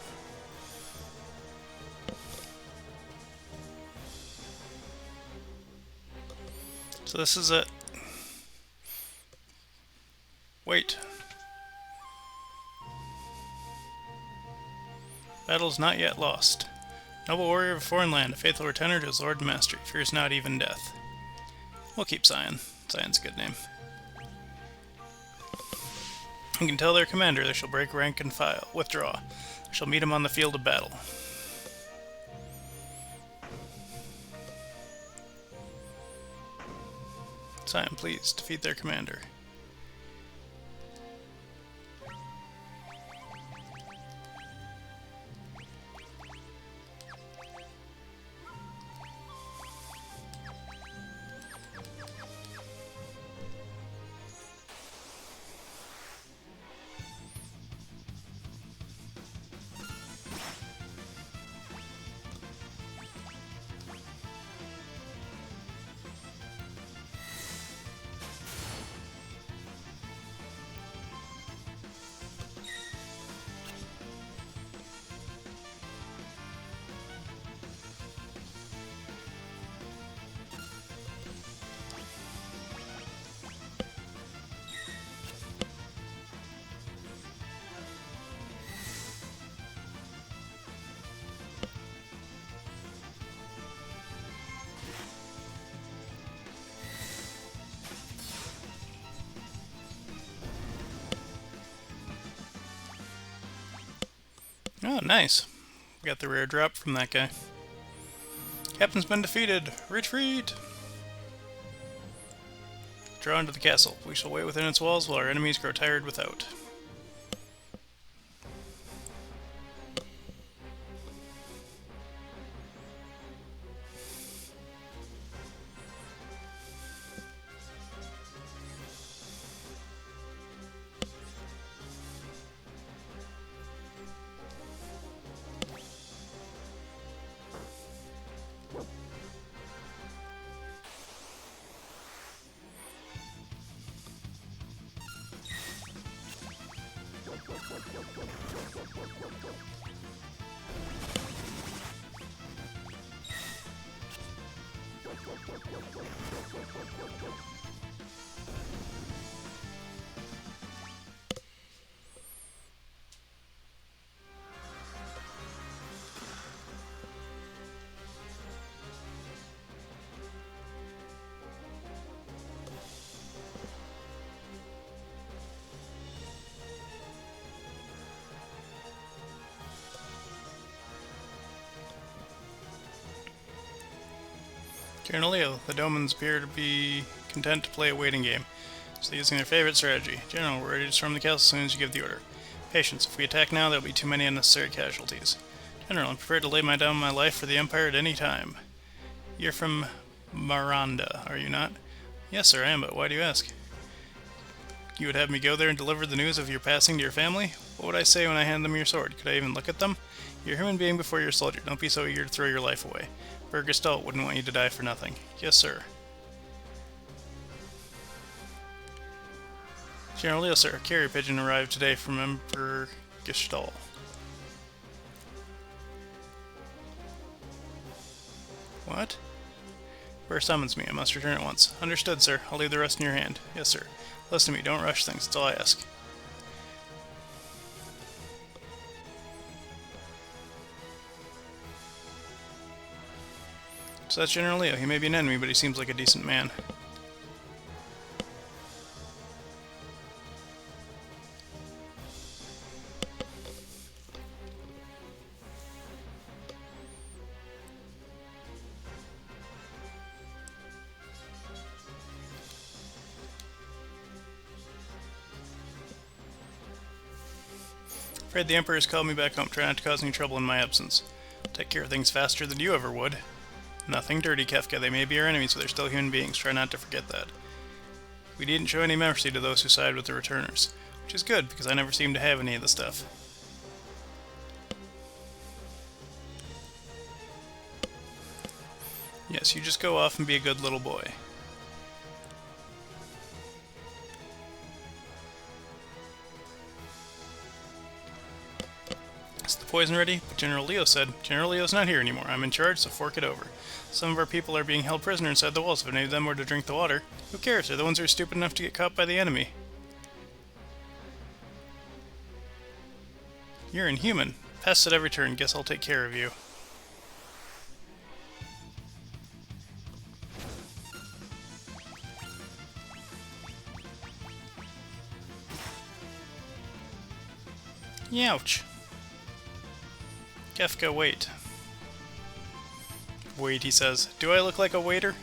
So this is it. Wait. Battle is not yet lost. Noble warrior of a foreign land, a faithful retainer to his lord and master, he fears not even death. We'll keep Cyan. Cyan's a good name. You can tell their commander they shall break rank and withdraw. I shall meet him on the field of battle. Cyan, please, defeat their commander. Oh, nice. We got the rare drop from that guy. Captain's been defeated. Retreat! Draw into the castle. We shall wait within its walls while our enemies grow tired without. General Leo, the Domans appear to be content to play a waiting game, so using their favorite strategy. General, we're ready to storm the castle as soon as you give the order. Patience, if we attack now, there will be too many unnecessary casualties. General, I'm prepared to lay down my life for the Empire at any time. You're from Maranda, are you not? Yes, sir, I am, but why do you ask? You would have me go there and deliver the news of your passing to your family? What would I say when I hand them your sword? Could I even look at them? You're a human being before you're a soldier. Don't be so eager to throw your life away. Burgestalt wouldn't want you to die for nothing. Yes, sir. General Leo, sir, a carrier pigeon arrived today from Emperor Gestalt. What? Emperor summons me. I must return at once. Understood, sir. I'll leave the rest in your hand. Yes, sir. Listen to me. Don't rush things. That's all I ask. So that's General Leo. He may be an enemy, but he seems like a decent man. Afraid the Emperor's called me back home. Try not to cause any trouble in my absence. I'll take care of things faster than you ever would. Nothing dirty, Kefka. They may be our enemies, but they're still human beings. Try not to forget that. We didn't show any mercy to those who sided with the returners. Which is good, because I never seem to have any of the stuff. Yes, you just go off and be a good little boy. Is the poison ready? But General Leo said, General Leo's not here anymore. I'm in charge, so fork it over. Some of our people are being held prisoner inside the walls. If any of them were to drink the water, who cares? They're the ones who are stupid enough to get caught by the enemy. You're inhuman. Pests at every turn. Guess I'll take care of you. Youch. Kefka, wait. Wait, he says. Do I look like a waiter?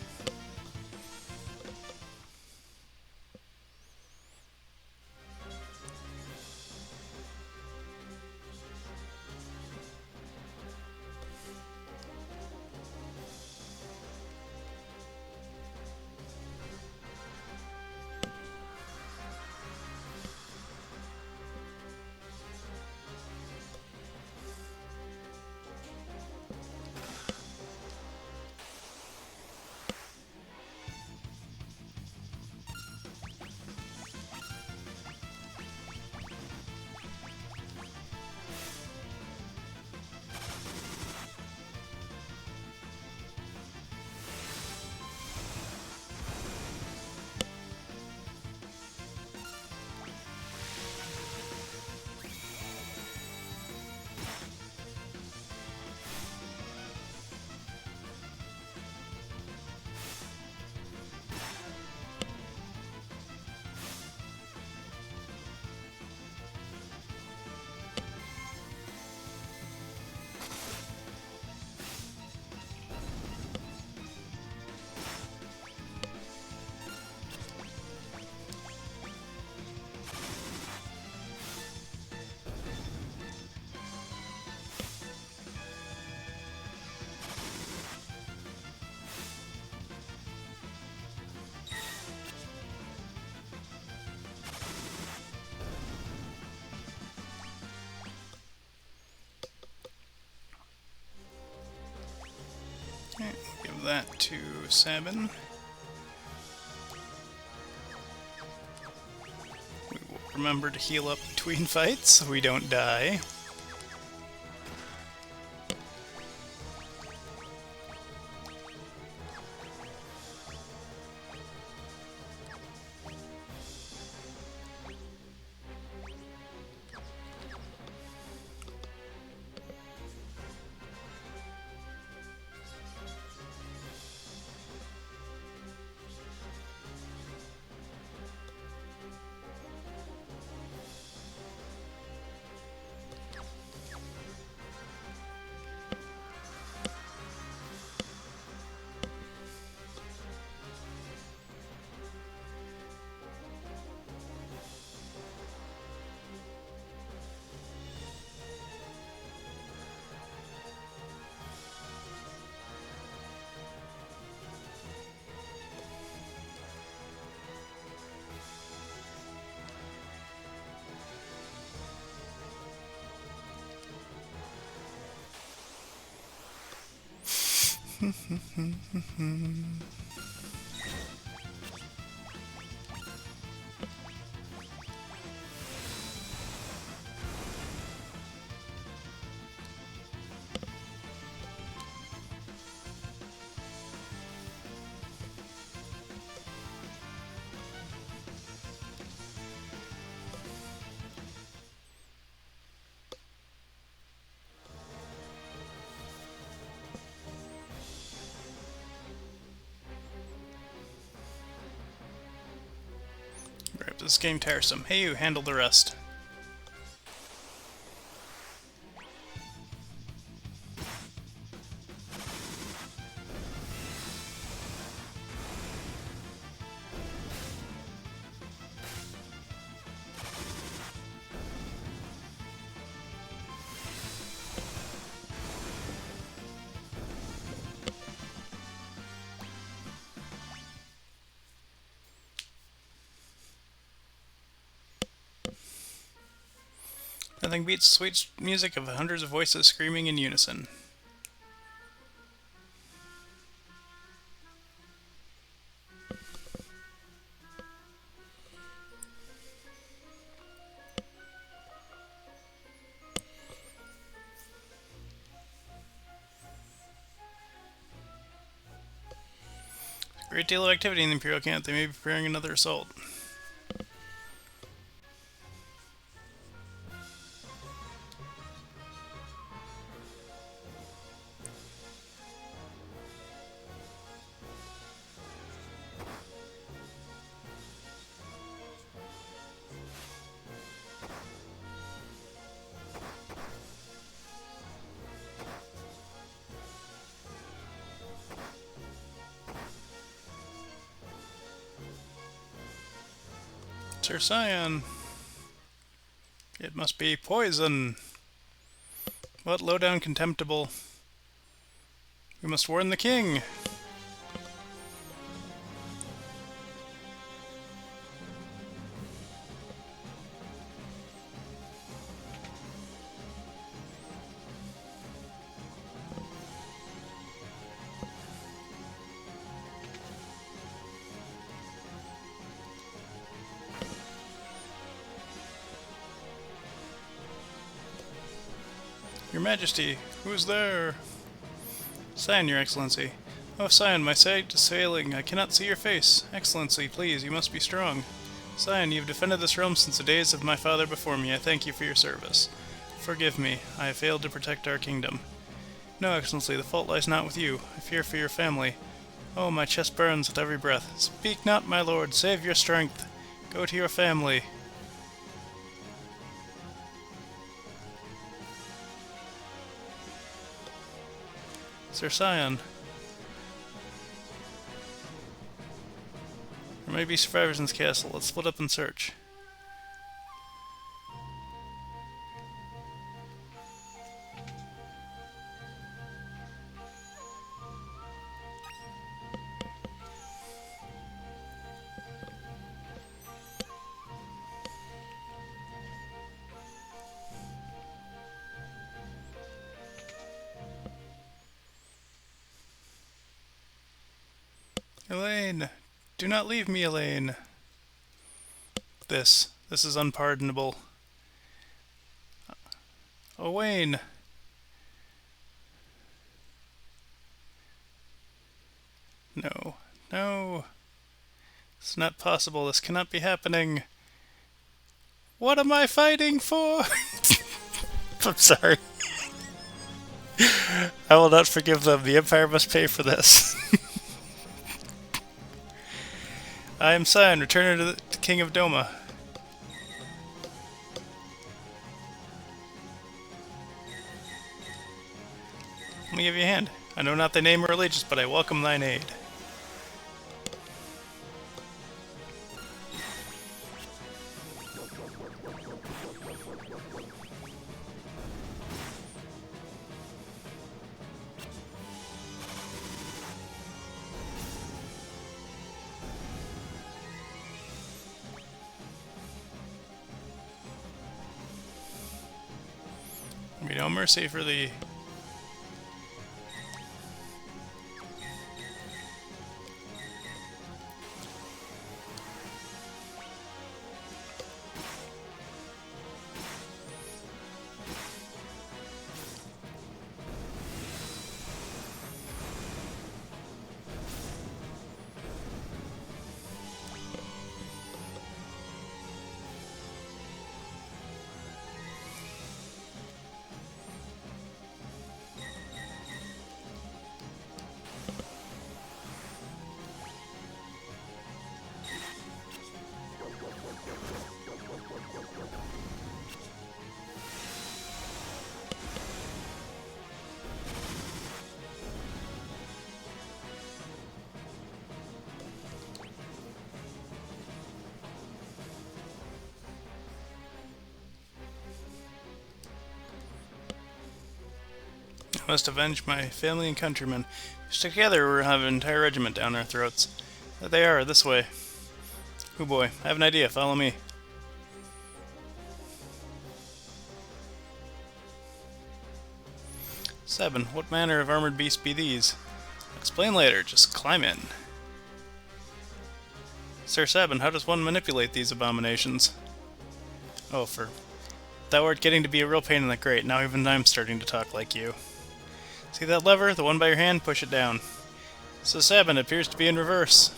Okay, give that to Sabin. We will remember to heal up between fights so we don't die. Right, this game tiresome. Hey, you handle the rest. Nothing beats the sweet music of hundreds of voices screaming in unison. Great deal of activity in the Imperial camp. They may be preparing another assault. Sir Scion. It must be poison. What low-down contemptible. We must warn the king. Your Majesty, who is there? Scion, Your Excellency. Oh, Scion, my sight is failing. I cannot see your face. Excellency, please, you must be strong. Scion, you have defended this realm since the days of my father before me. I thank you for your service. Forgive me. I have failed to protect our kingdom. No, Excellency, the fault lies not with you. I fear for your family. Oh, my chest burns with every breath. Speak not, my lord. Save your strength. Go to your family. Sir Scion. There may be survivors in this castle. Let's split up and search. Elaine! Do not leave me, Elaine! This is unpardonable. Owain! No. No! It's not possible. This cannot be happening. What am I fighting for? I'm sorry. I will not forgive them. The Empire must pay for this. I am Scion, returner to the King of Doma. Let me give you a hand. I know not thy name or allegiance, but I welcome thine aid. Be no mercy for thee. I must avenge my family and countrymen. Stick together or we'll have an entire regiment down our throats. There they are, this way. Hoo boy, I have an idea, follow me. Seven, what manner of armored beasts be these? Explain later, just climb in. Sir Sabin, how does one manipulate these abominations? Oh, thou art getting to be a real pain in the grate, now even I'm starting to talk like you. See that lever, the one by your hand? Push it down. Sir Sabin, it appears to be in reverse.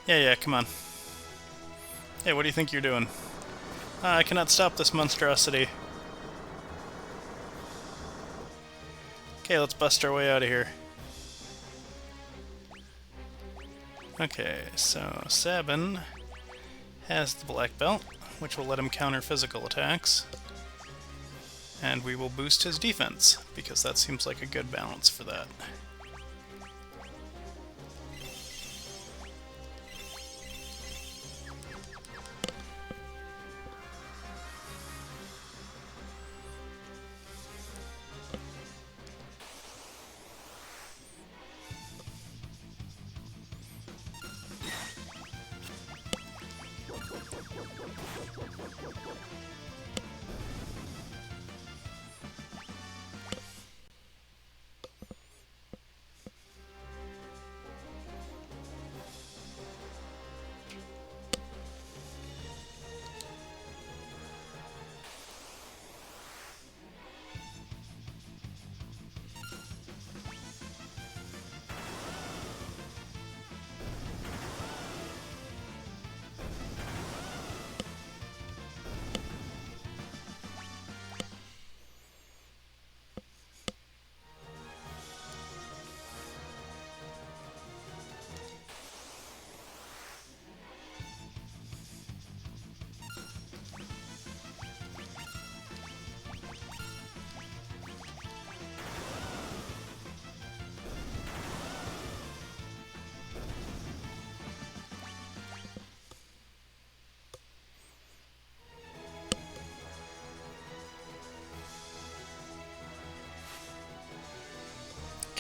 Yeah, come on. Hey, what do you think you're doing? I cannot stop this monstrosity. Okay, let's bust our way out of here. Okay, so Sabin has the black belt, which will let him counter physical attacks. And we will boost his defense, because that seems like a good balance for that.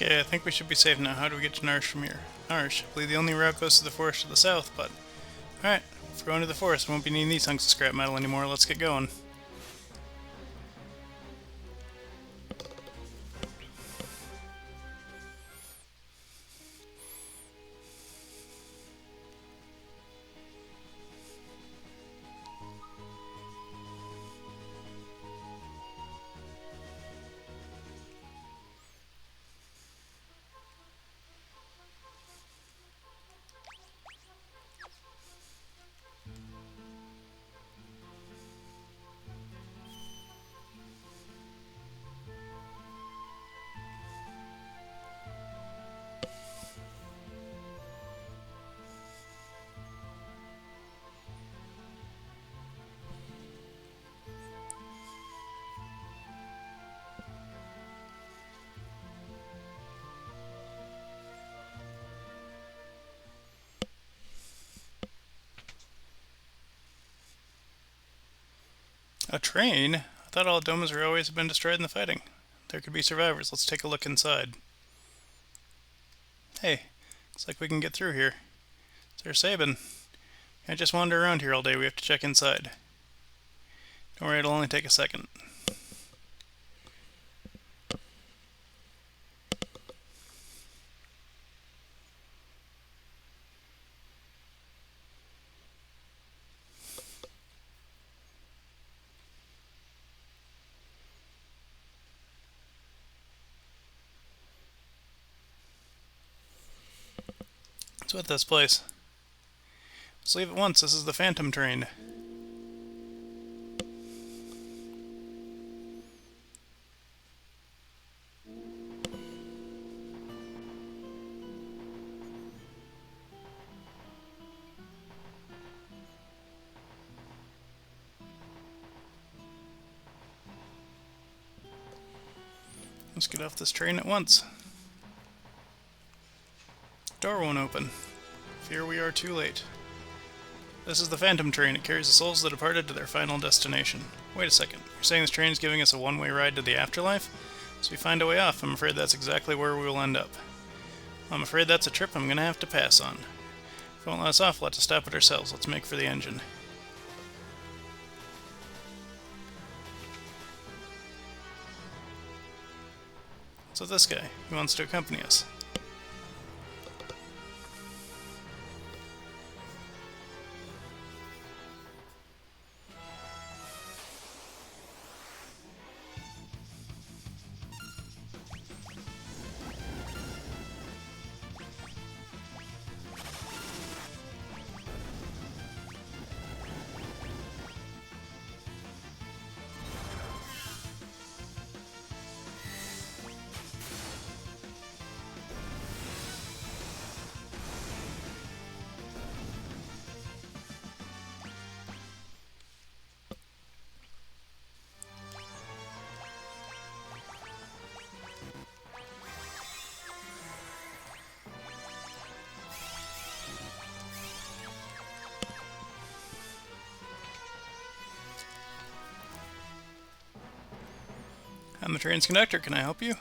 Okay, I think we should be safe now. How do we get to Narshe from here? Narshe. I believe the only route goes to the forest to the south, but... Alright, if we're going to the forest, we won't be needing these hunks of scrap metal anymore. Let's get going. A train? I thought all domes railways had been destroyed in the fighting. There could be survivors. Let's take a look inside. Hey, looks like we can get through here. Sir Sabin. Can't just wander around here all day. We have to check inside. Don't worry, it'll only take a second. What's with this place? Let's leave at once. This is the Phantom train. Let's get off this train at once. Door won't open. Fear we are too late. This is the Phantom train. It carries the souls that departed to their final destination. Wait a second. You're saying this train is giving us a one-way ride to the afterlife? So we find a way off. I'm afraid that's exactly where we will end up. I'm afraid that's a trip I'm going to have to pass on. If it won't let us off, we'll have to stop it ourselves. Let's make for the engine. So this guy, he wants to accompany us. I'm the train's conductor. Can I help you?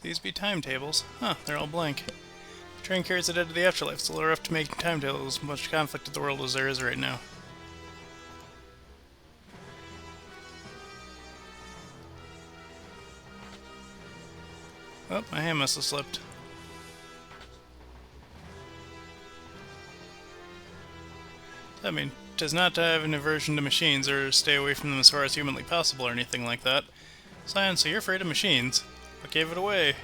These be timetables. Huh, they're all blank. The train carries it into the afterlife. It's a little rough to make timetables. Much conflict in the world as there is right now. Oh, my hand must have slipped. I mean, 'tis not to have an aversion to machines or stay away from them as far as humanly possible or anything like that. Scion, so you're afraid of machines. What gave it away?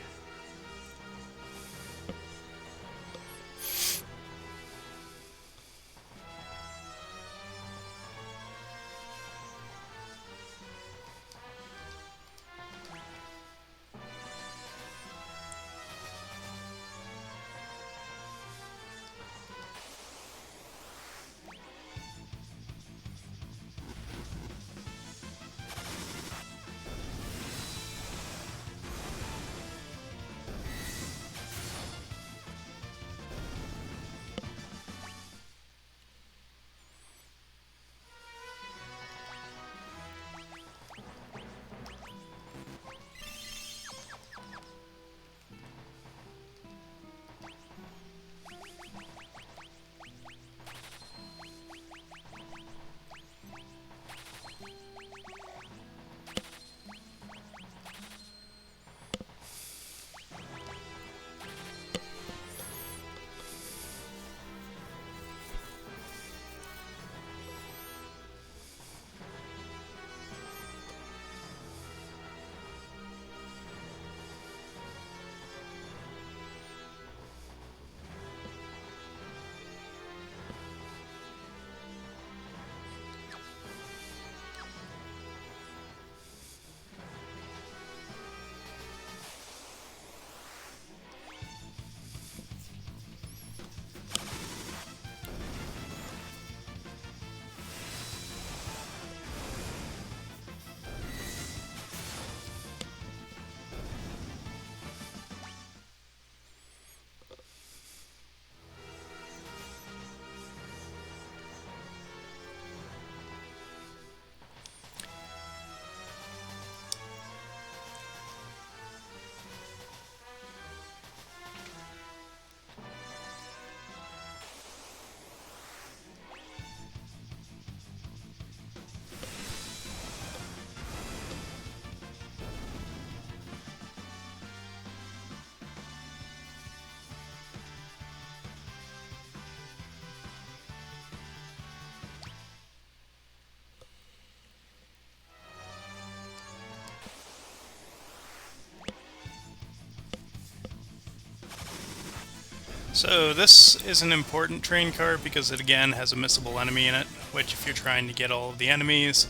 So this is an important train car because it again has a missable enemy in it, which if you're trying to get all of the enemies,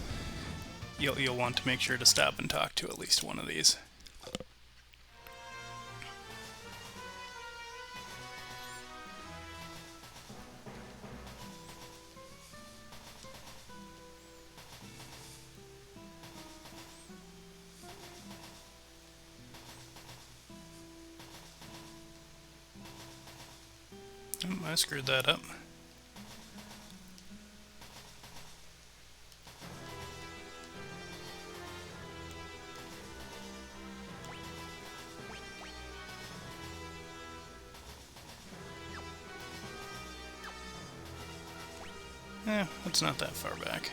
you'll want to make sure to stop and talk to at least one of these. Oh, I screwed that up. It's not that far back.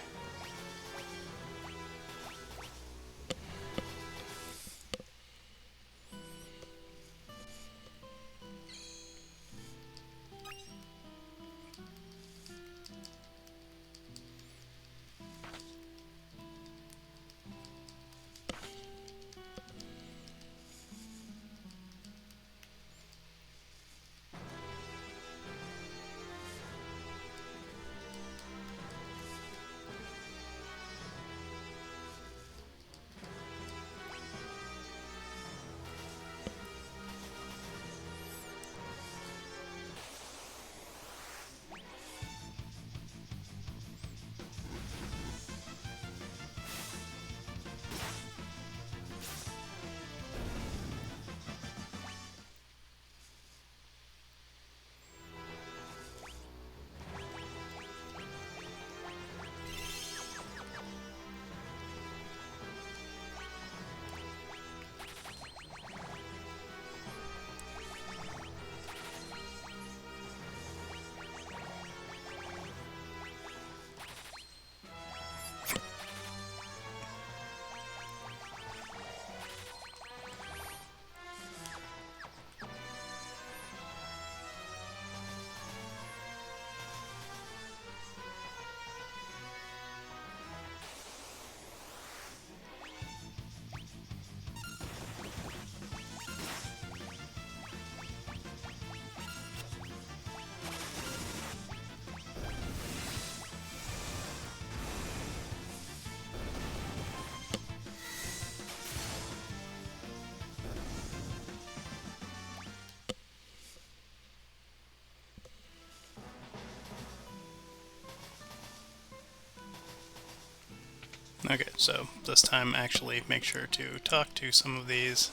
Okay, so this time actually make sure to talk to some of these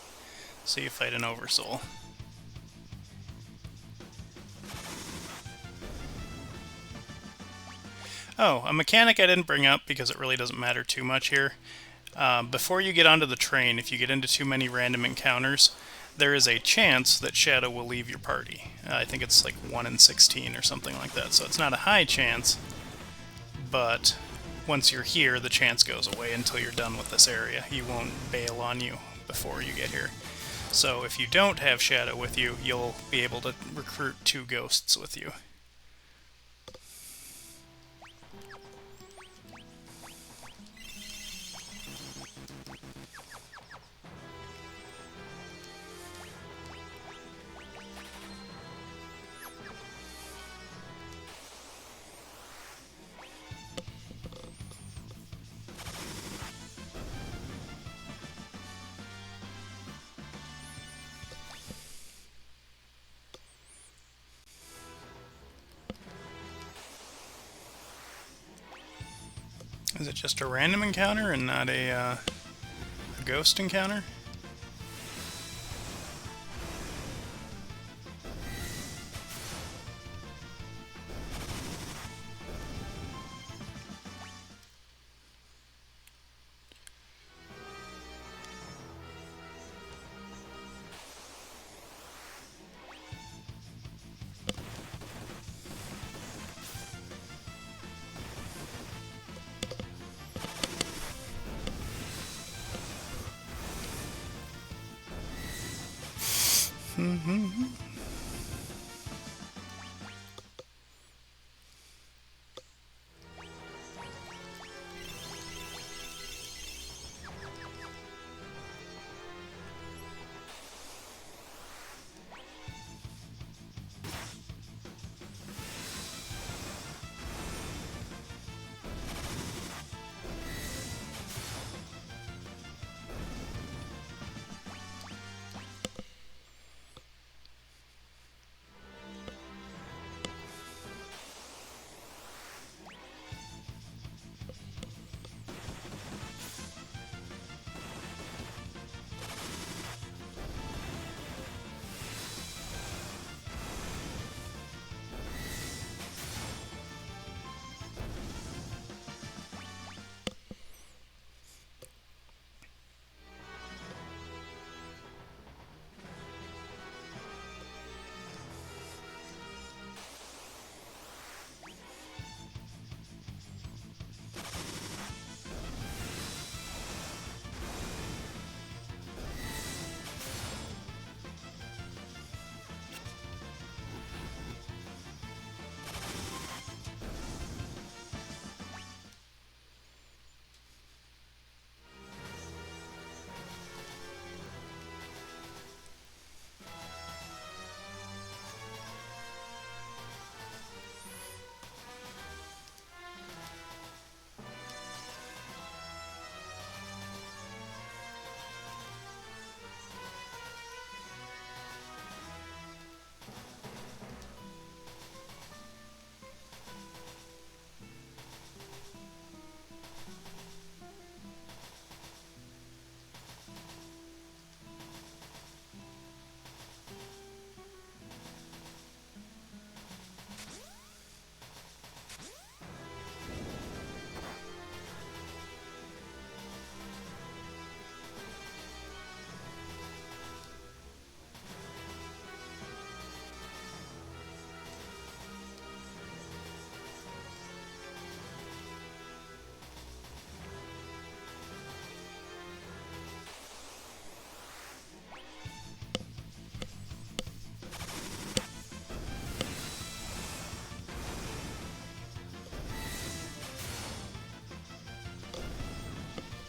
so you fight an Oversoul. Oh, a mechanic I didn't bring up because it really doesn't matter too much here. Before you get onto the train, if you get into too many random encounters, there is a chance that Shadow will leave your party. I think it's like 1 in 16 or something like that, so it's not a high chance, but once you're here, the chance goes away until you're done with this area. He won't bail on you before you get here. So if you don't have Shadow with you, you'll be able to recruit 2 ghosts with you. Is it just a random encounter and not a ghost encounter?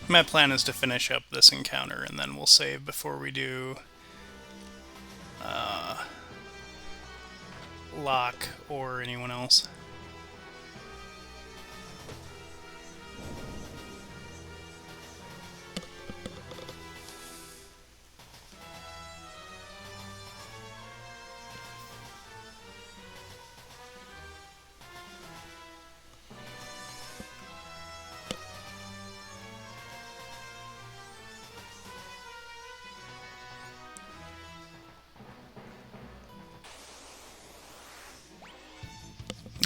My plan is to finish up this encounter and then we'll save before we do Locke or anyone else.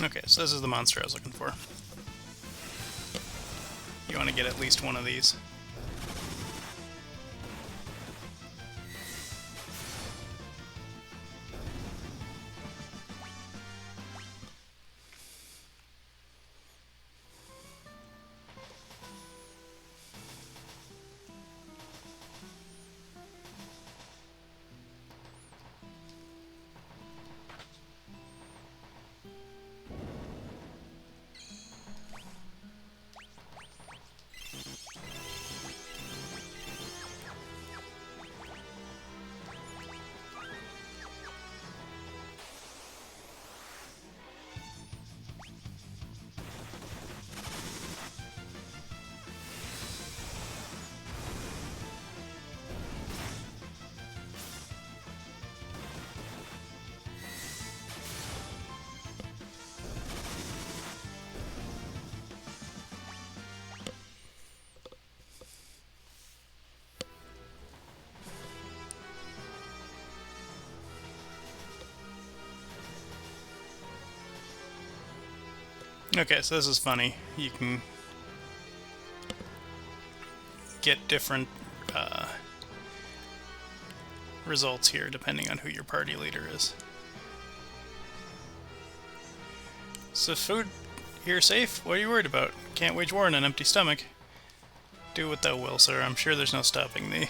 Okay, so this is the monster I was looking for. You want to get at least one of these. Okay, so this is funny. You can get different results here depending on who your party leader is. So food here safe? What are you worried about? Can't wage war on an empty stomach. Do what thou will, sir. I'm sure there's no stopping thee.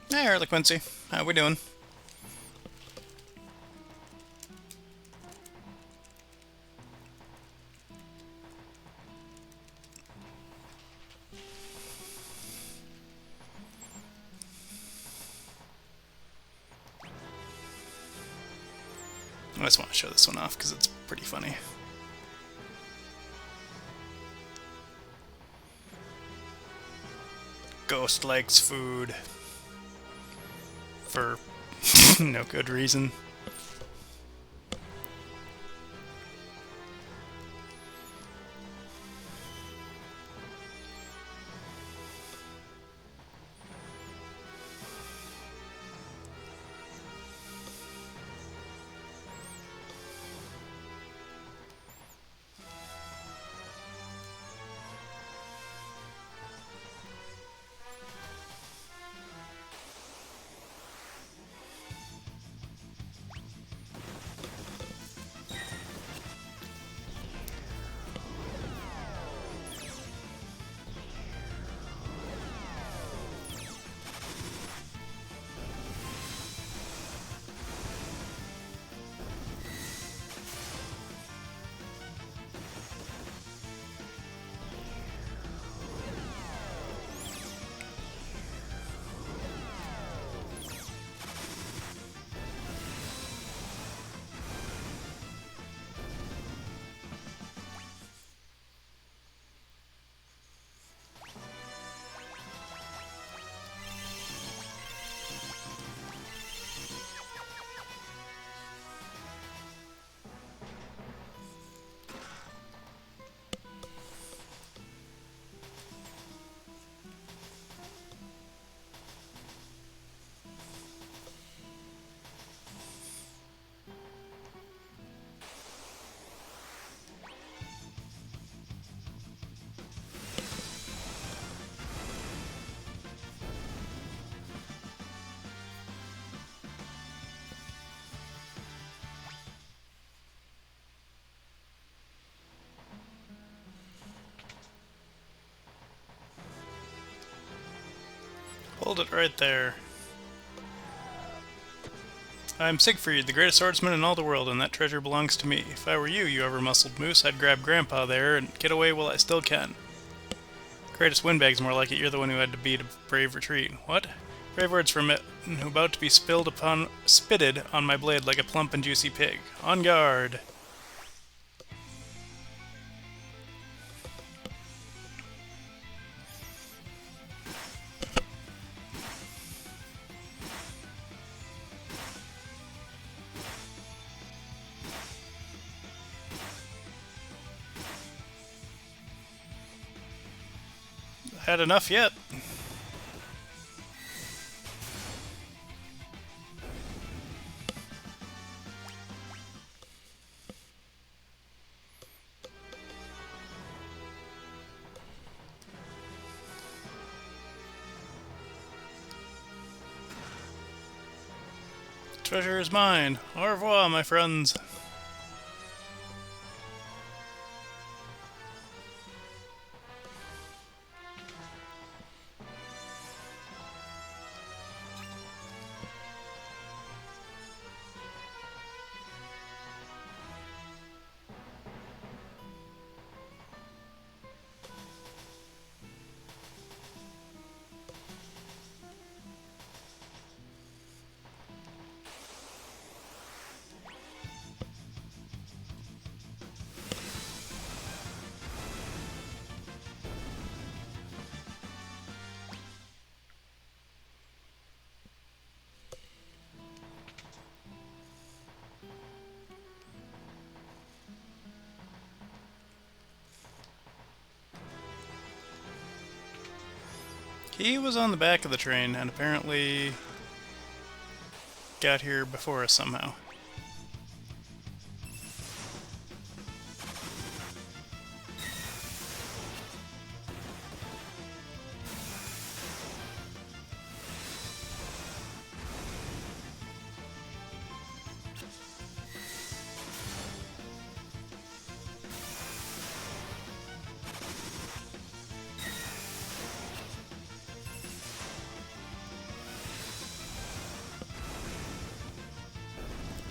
Hey, Harley Quincy. How we doing? I just want to show this one off because it's pretty funny. Ghost likes food. For no good reason. Hold it right there. I'm Siegfried, the greatest swordsman in all the world, and that treasure belongs to me. If I were you, you ever-muscled moose, I'd grab Grandpa there and get away while I still can. Greatest windbag's more like it. You're the one who had to beat a brave retreat. What? Brave words from it, who about to be spitted on my blade like a plump and juicy pig. On guard! Had enough yet? Treasure is mine. Au revoir, my friends. He was on the back of the train and apparently got here before us somehow.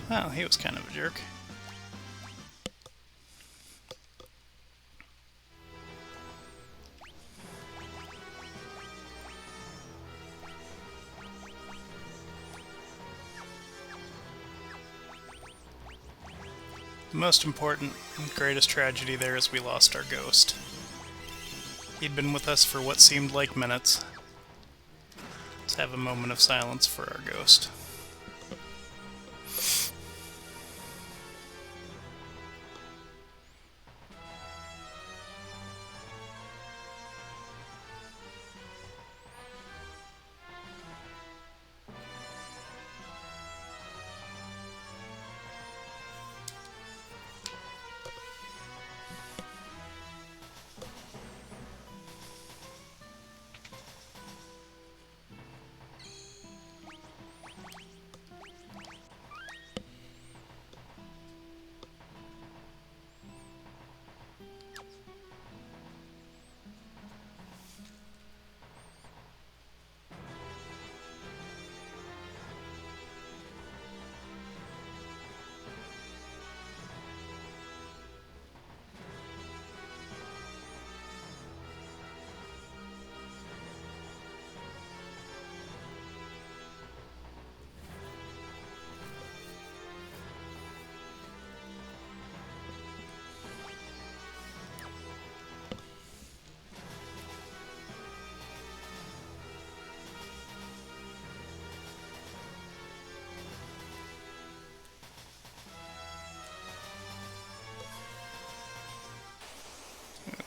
Well, he was kind of a jerk. The most important and greatest tragedy there is we lost our ghost. He'd been with us for what seemed like minutes. Let's have a moment of silence for our ghost.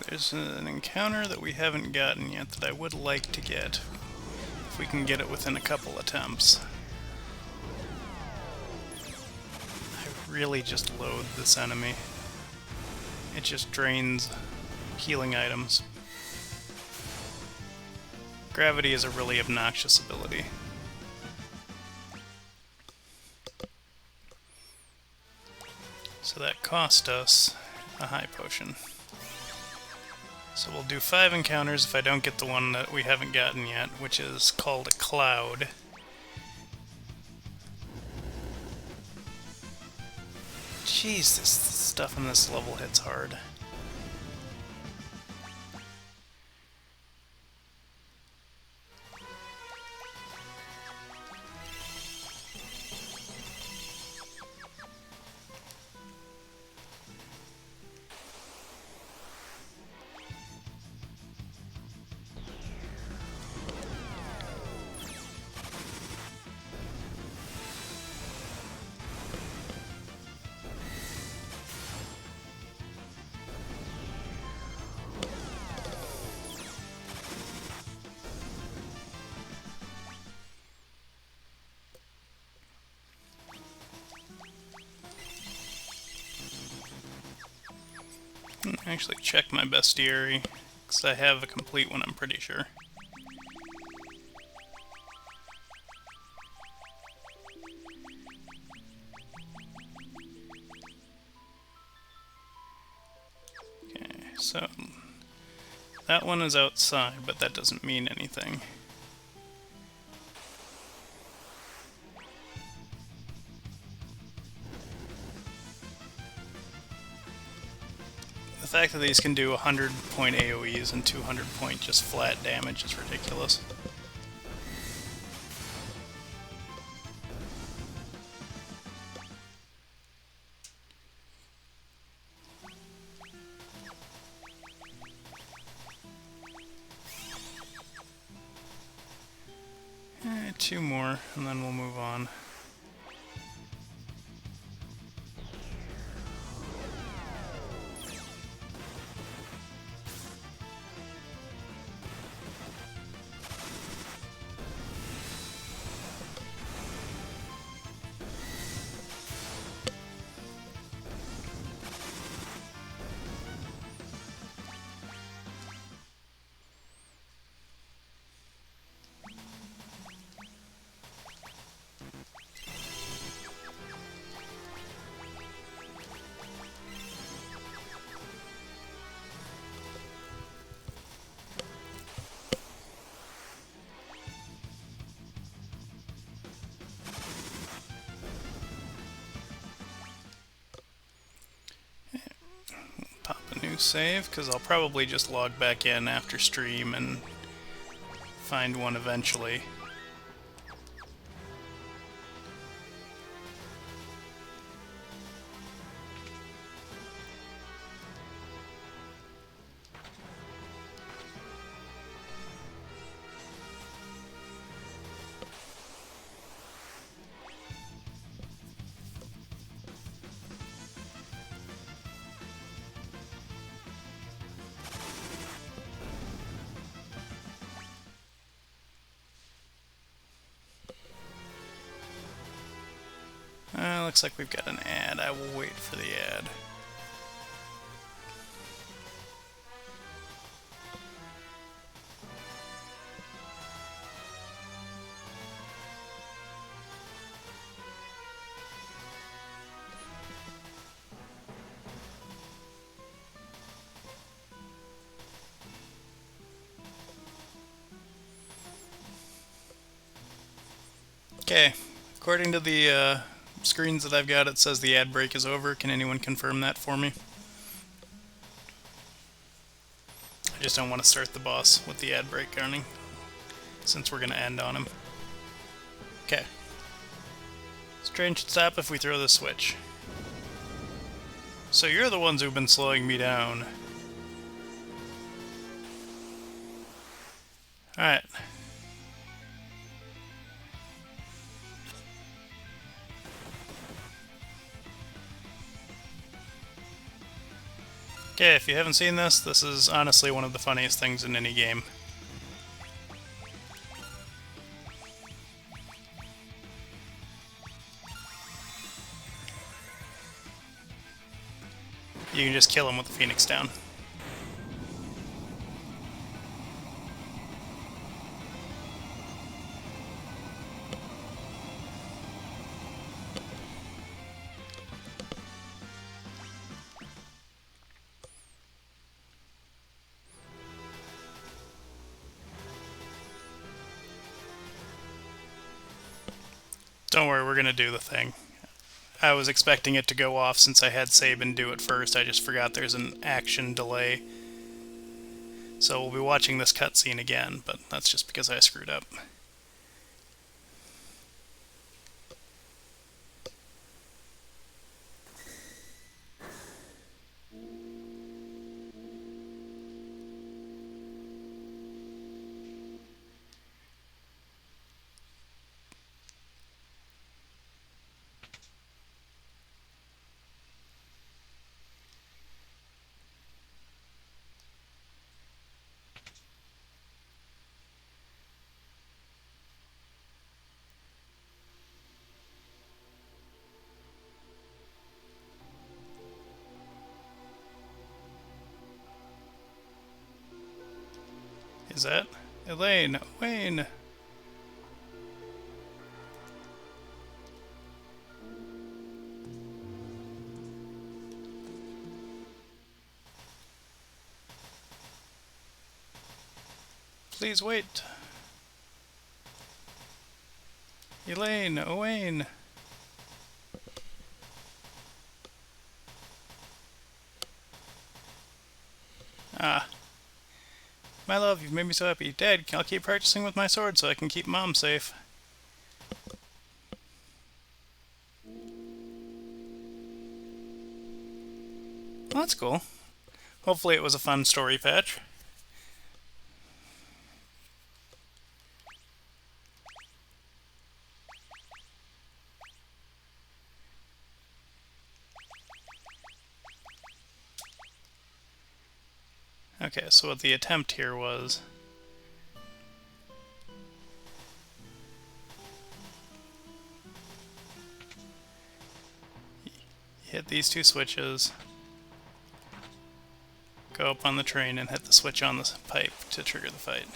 There's an encounter that we haven't gotten yet that I would like to get, if we can get it within a couple attempts. I really just loathe this enemy. It just drains healing items. Gravity is a really obnoxious ability. So that cost us a high potion. So we'll do 5 encounters if I don't get the one that we haven't gotten yet, which is called a cloud. Jeez, this stuff in this level hits hard. Actually check my bestiary, because I have a complete one, I'm pretty sure. Okay, so that one is outside, but that doesn't mean anything. The fact that these can do 100-point AoEs and 200-point just flat damage is ridiculous. Two more, and then we'll move on. Pop a new save, because I'll probably just log back in after stream and find one eventually. Looks like we've got an ad. I will wait for the ad. Okay, according to the screens that I've got, it says the ad break is over. Can anyone confirm that for me? I just don't want to start the boss with the ad break running, since we're going to end on him. Okay. Train should stop if we throw the switch. So you're the ones who've been slowing me down. Alright. Okay, if you haven't seen this, this is honestly one of the funniest things in any game. You can just kill him with the Phoenix down. Don't worry, we're gonna do the thing. I was expecting it to go off since I had Sabin do it first. I just forgot there's an action delay. So we'll be watching this cutscene again, but that's just because I screwed up. Is that Elaine? Wayne! Please wait. Elaine, Owain. Ah. My love, you've made me so happy. Dad, I'll keep practicing with my sword so I can keep Mom safe. Well, that's cool. Hopefully it was a fun story patch. Okay, so what the attempt here was... hit these two switches, go up on the train, and hit the switch on the pipe to trigger the fight.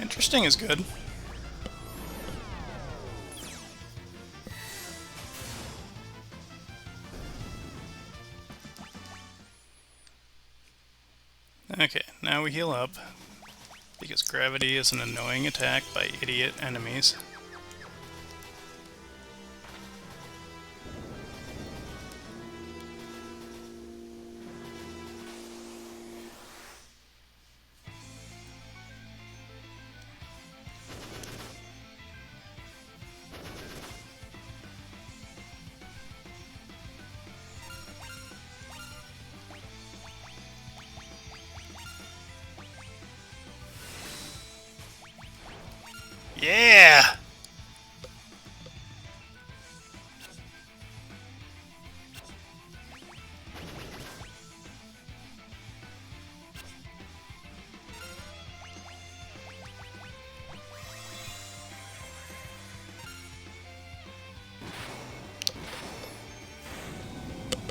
Interesting is good. Okay, now we heal up, because gravity is an annoying attack by idiot enemies. Yeah!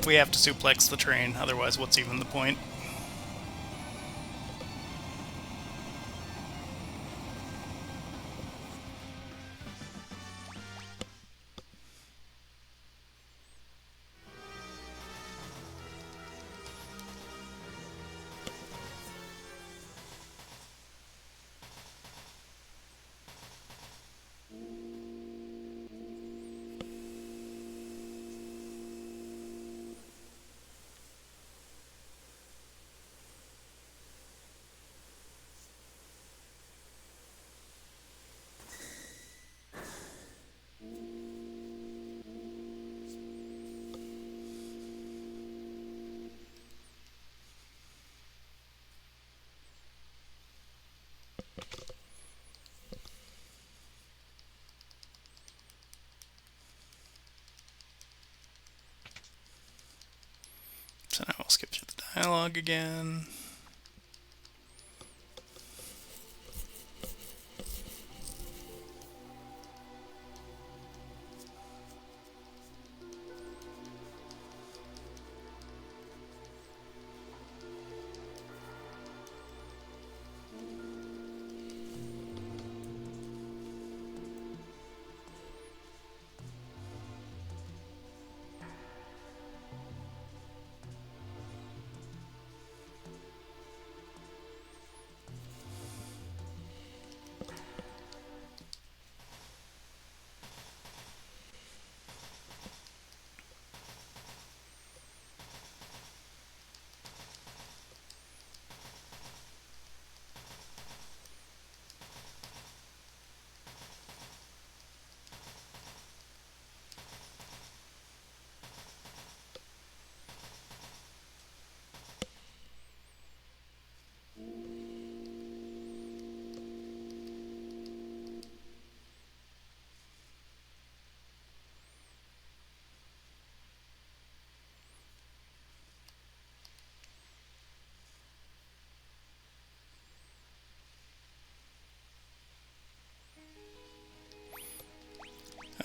We have to suplex the train, otherwise what's even the point? So now we'll skip through the dialogue again.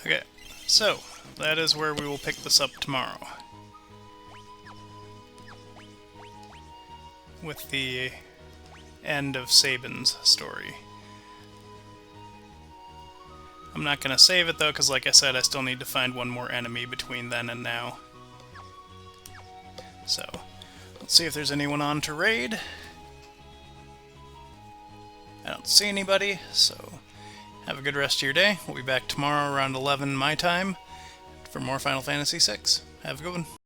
Okay, so that is where we will pick this up tomorrow. With the end of Sabin's story. I'm not going to save it though, because like I said, I still need to find one more enemy between then and now. So, let's see if there's anyone on to raid. I don't see anybody, so have a good rest of your day. We'll be back tomorrow around 11 my time for more Final Fantasy VI. Have a good one.